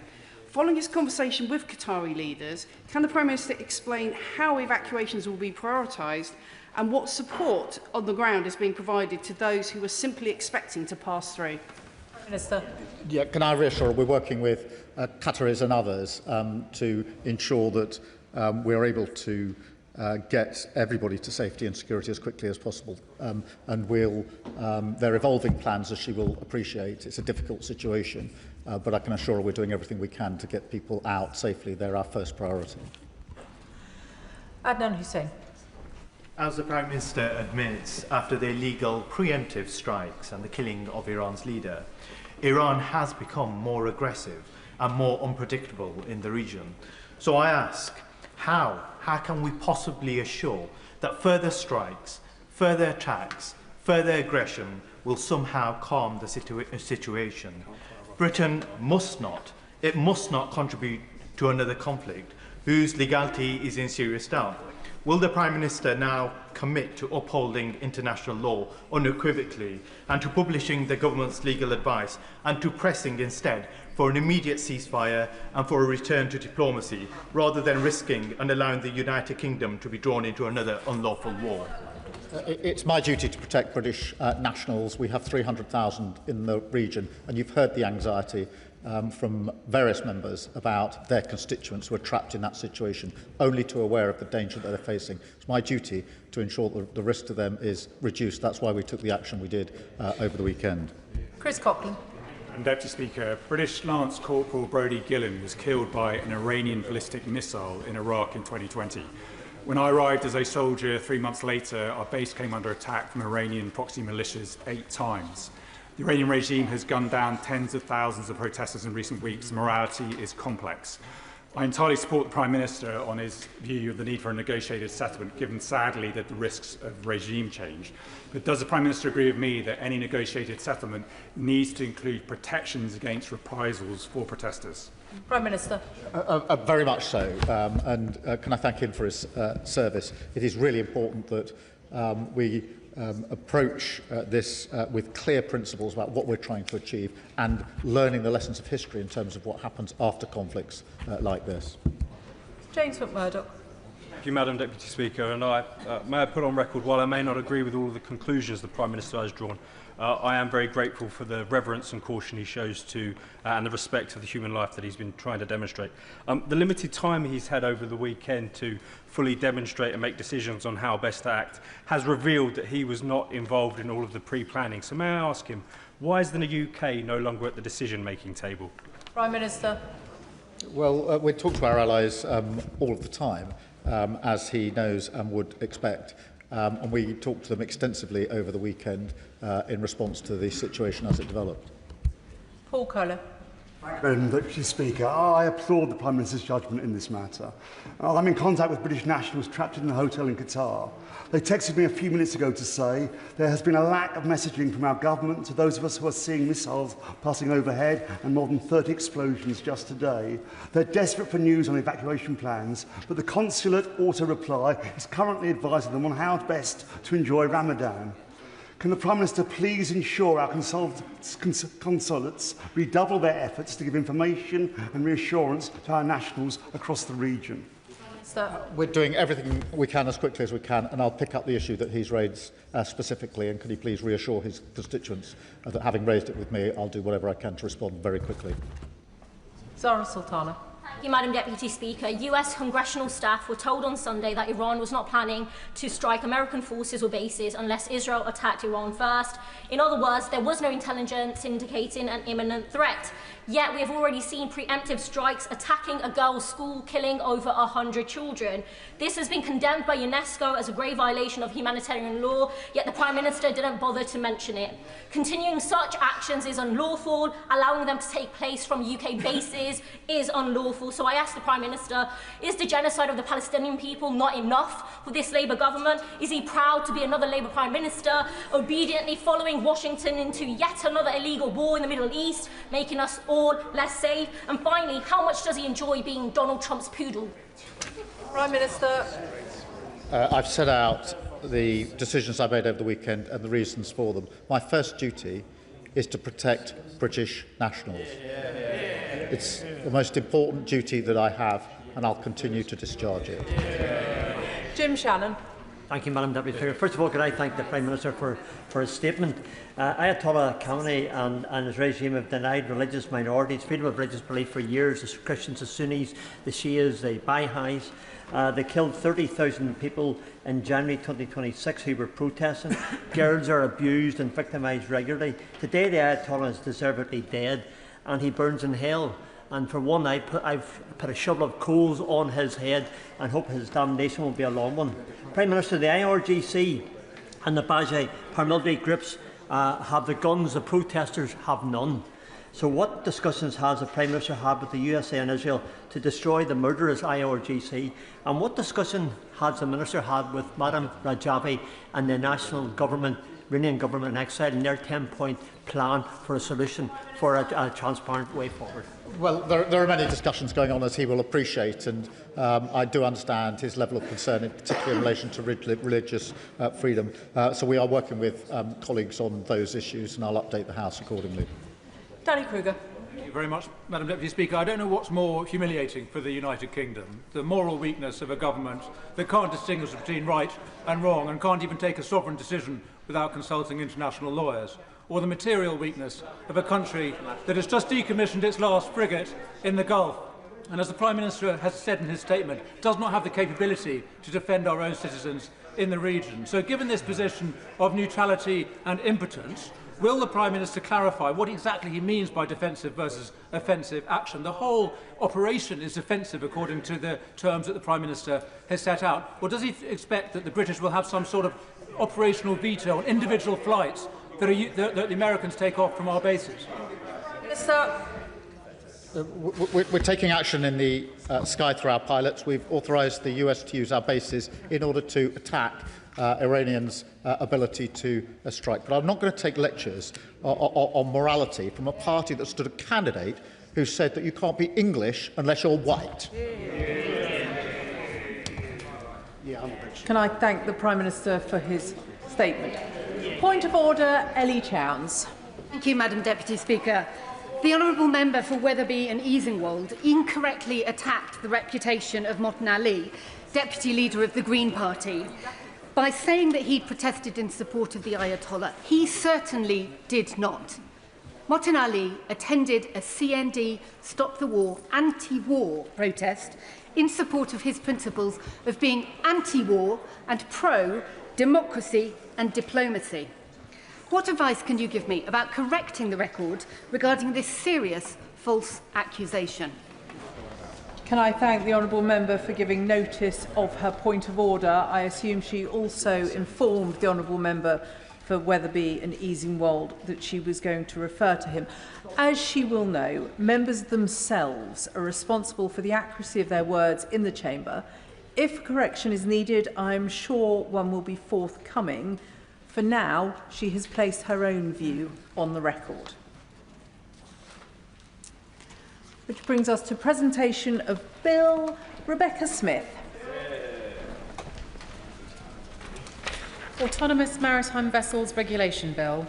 Following his conversation with Qatari leaders, can the Prime Minister explain how evacuations will be prioritised and what support on the ground is being provided to those who are simply expecting to pass through? Prime Minister. Yeah, can I reassure, we're working with Qataris and others to ensure that we're able to get everybody to safety and security as quickly as possible. And they're evolving plans, as she will appreciate. It's a difficult situation, but I can assure her we're doing everything we can to get people out safely. They're our first priority. Adnan Hussain. As the Prime Minister admits, after the illegal preemptive strikes and the killing of Iran's leader, Iran has become more aggressive and more unpredictable in the region. So I ask, how can we possibly assure that further strikes, further attacks, further aggression will somehow calm the situation? Britain must not contribute to another conflict whose legality is in serious doubt. Will the Prime Minister now commit to upholding international law unequivocally and to publishing the government's legal advice and to pressing instead for an immediate ceasefire and for a return to diplomacy rather than risking and allowing the United Kingdom to be drawn into another unlawful war? It's my duty to protect British nationals. We have 300,000 in the region, and you've heard the anxiety from various members about their constituents who are trapped in that situation, only too aware of the danger that they're facing. It's my duty to ensure that the risk to them is reduced. That's why we took the action we did over the weekend. Chris Coughlin. And Deputy Speaker, British Lance Corporal Brodie Gillen was killed by an Iranian ballistic missile in Iraq in 2020. When I arrived as a soldier 3 months later, our base came under attack from Iranian proxy militias 8 times. The Iranian regime has gunned down tens of thousands of protesters in recent weeks. Morality is complex. I entirely support the Prime Minister on his view of the need for a negotiated settlement, given sadly that the risks of regime change. But does the Prime Minister agree with me that any negotiated settlement needs to include protections against reprisals for protesters? Prime Minister. Very much so, and can I thank him for his service. It is really important that we approach this with clear principles about what we're trying to achieve and learning the lessons of history in terms of what happens after conflicts like this. James McMurdoch. Thank you, Madam Deputy Speaker. And may I put on record, while I may not agree with all of the conclusions the Prime Minister has drawn, I am very grateful for the reverence and caution he shows to and the respect for the human life that he's been trying to demonstrate. The limited time he's had over the weekend to fully demonstrate and make decisions on how best to act has revealed that he was not involved in all of the pre-planning. So may I ask him, why is the UK no longer at the decision-making table? Prime Minister. Well, we talk to our allies all of the time, as he knows and would expect. And we talked to them extensively over the weekend in response to the situation as it developed. Paul Kohler. Madam Deputy Speaker, I applaud the Prime Minister's judgment in this matter. I'm in contact with British nationals trapped in a hotel in Qatar. They texted me a few minutes ago to say there has been a lack of messaging from our government to those of us who are seeing missiles passing overhead and more than 30 explosions just today. They're desperate for news on evacuation plans, but the consulate auto-reply is currently advising them on how best to enjoy Ramadan. Can the Prime Minister please ensure our consulates redouble their efforts to give information and reassurance to our nationals across the region? We're doing everything we can as quickly as we can, and I'll pick up the issue that he's raised specifically, and can he please reassure his constituents that having raised it with me, I'll do whatever I can to respond very quickly. Zara Sultana. Thank you, Madam Deputy Speaker. US congressional staff were told on Sunday that Iran was not planning to strike American forces or bases unless Israel attacked Iran first. In other words, there was no intelligence indicating an imminent threat. Yet we have already seen preemptive strikes attacking a girls' school, killing over 100 children. This has been condemned by UNESCO as a grave violation of humanitarian law, yet the Prime Minister didn't bother to mention it. Continuing such actions is unlawful. Allowing them to take place from UK bases is unlawful. So I ask the Prime Minister, is the genocide of the Palestinian people not enough for this Labour government? Is he proud to be another Labour Prime Minister, obediently following Washington into yet another illegal war in the Middle East, making us all less safe? And finally, how much does he enjoy being Donald Trump's poodle? Prime Minister. I've set out the decisions I made over the weekend and the reasons for them. My first duty is to protect British nationals. It's the most important duty that I have, and I'll continue to discharge it. Jim Shannon. Thank you, Madam Deputy Speaker. First of all, could I thank the Prime Minister for his statement. Ayatollah Khamenei and his regime have denied religious minorities freedom of religious belief for years. The Christians, the Sunnis, the Shias, the Baha'is. They killed 30,000 people in January 2026 who were protesting. Girls are abused and victimised regularly. Today the Ayatollah is deservedly dead and he burns in hell. And for one, I've put a shovel of coals on his head and hope his damnation will be a long one. Prime Minister, the IRGC and the Bajai paramilitary groups have the guns, the protesters have none. So what discussions has the Prime Minister had with the USA and Israel to destroy the murderous IRGC? And what discussion has the Minister had with Madam Rajavi and the national government, Iranian government in exile, and their 10-point plan for a solution for a transparent way forward? Well, there are many discussions going on, as he will appreciate, and I do understand his level of concern, particularly in relation to religious freedom. So we are working with colleagues on those issues, and I'll update the House accordingly. Danny Kruger. Thank you very much, Madam Deputy Speaker. I don't know what's more humiliating for the United Kingdom: the moral weakness of a government that can't distinguish between right and wrong and can't even take a sovereign decision without consulting international lawyers, or the material weakness of a country that has just decommissioned its last frigate in the Gulf and, as the Prime Minister has said in his statement, does not have the capability to defend our own citizens in the region. So, given this position of neutrality and impotence, will the Prime Minister clarify what exactly he means by defensive versus offensive action? The whole operation is defensive according to the terms that the Prime Minister has set out. Or does he expect that the British will have some sort of operational veto on individual flights that the Americans take off from our bases? Minister. We're taking action in the sky through our pilots. We've authorised the US to use our bases in order to attack Iranians' ability to strike. But I'm not going to take lectures on morality from a party that stood a candidate who said that you can't be English unless you're white. Can I thank the Prime Minister for his statement? Point of order, Ellie Chowns. Thank you, Madam Deputy Speaker. The honourable member for Wetherby and Easingwold incorrectly attacked the reputation of Mohsen Ali, Deputy Leader of the Green Party, by saying that he protested in support of the Ayatollah. He certainly did not. Mohsen Ali attended a CND Stop the War anti-war protest in support of his principles of being anti-war and pro-democracy and diplomacy. What advice can you give me about correcting the record regarding this serious false accusation? Can I thank the honourable member for giving notice of her point of order? I assume she also informed the honourable member for Wetherby and Easingwold that she was going to refer to him. As she will know, members themselves are responsible for the accuracy of their words in the chamber. If correction is needed, I'm sure one will be forthcoming. For now, she has placed her own view on the record. Which brings us to presentation of Bill. Rebecca Smith. Autonomous Maritime Vessels Regulation Bill.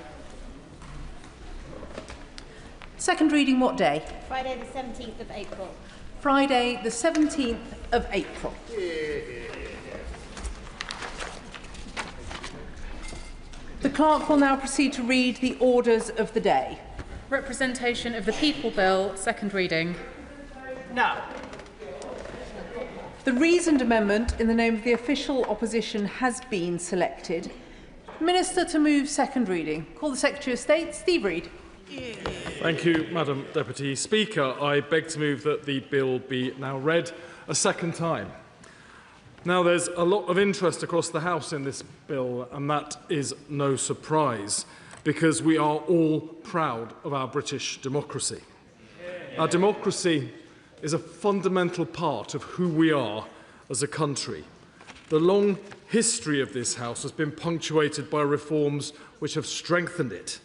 Second reading what day? Friday the 17th of April. Friday the 17th of April. The clerk will now proceed to read the orders of the day. Representation of the People Bill, second reading. Now. The reasoned amendment in the name of the official opposition has been selected. Minister to move second reading. Call the Secretary of State, Steve Reid. Thank you, Madam Deputy Speaker. I beg to move that the bill be now read a second time. Now, there's a lot of interest across the House in this bill, and that is no surprise, because we are all proud of our British democracy. Our democracy is a fundamental part of who we are as a country. The long history of this House has been punctuated by reforms which have strengthened it,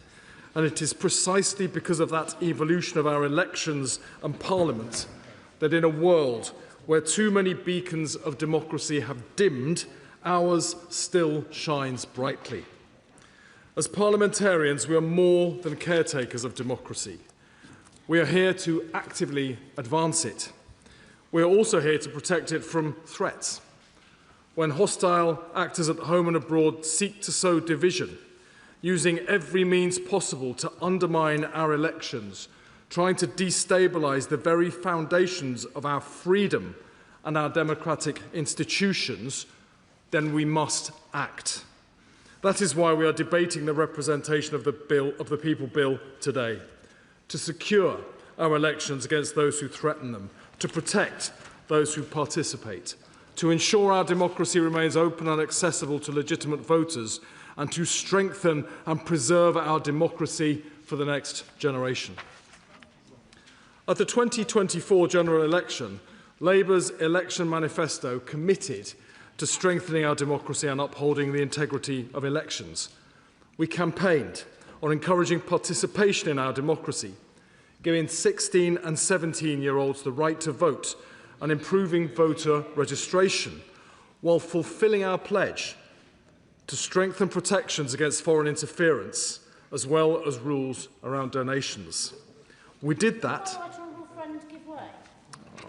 and it is precisely because of that evolution of our elections and Parliament that in a world where too many beacons of democracy have dimmed, ours still shines brightly. As parliamentarians, we are more than caretakers of democracy. We are here to actively advance it. We are also here to protect it from threats. When hostile actors at home and abroad seek to sow division, using every means possible to undermine our elections, trying to destabilise the very foundations of our freedom and our democratic institutions, then we must act. That is why we are debating the representation of the People Bill today, to secure our elections against those who threaten them, to protect those who participate, to ensure our democracy remains open and accessible to legitimate voters, and to strengthen and preserve our democracy for the next generation. At the 2024 general election, Labour's election manifesto committed to strengthening our democracy and upholding the integrity of elections. We campaigned on encouraging participation in our democracy, giving 16- and 17-year-olds the right to vote and improving voter registration, while fulfilling our pledge to strengthen protections against foreign interference, as well as rules around donations. We did that.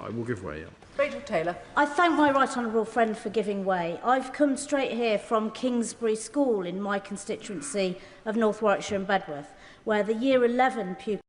I will give way, yeah. Rachel Taylor. I thank my right honourable friend for giving way. I've come straight here from Kingsbury School in my constituency of North Warwickshire and Bedworth, where the Year 11 pupils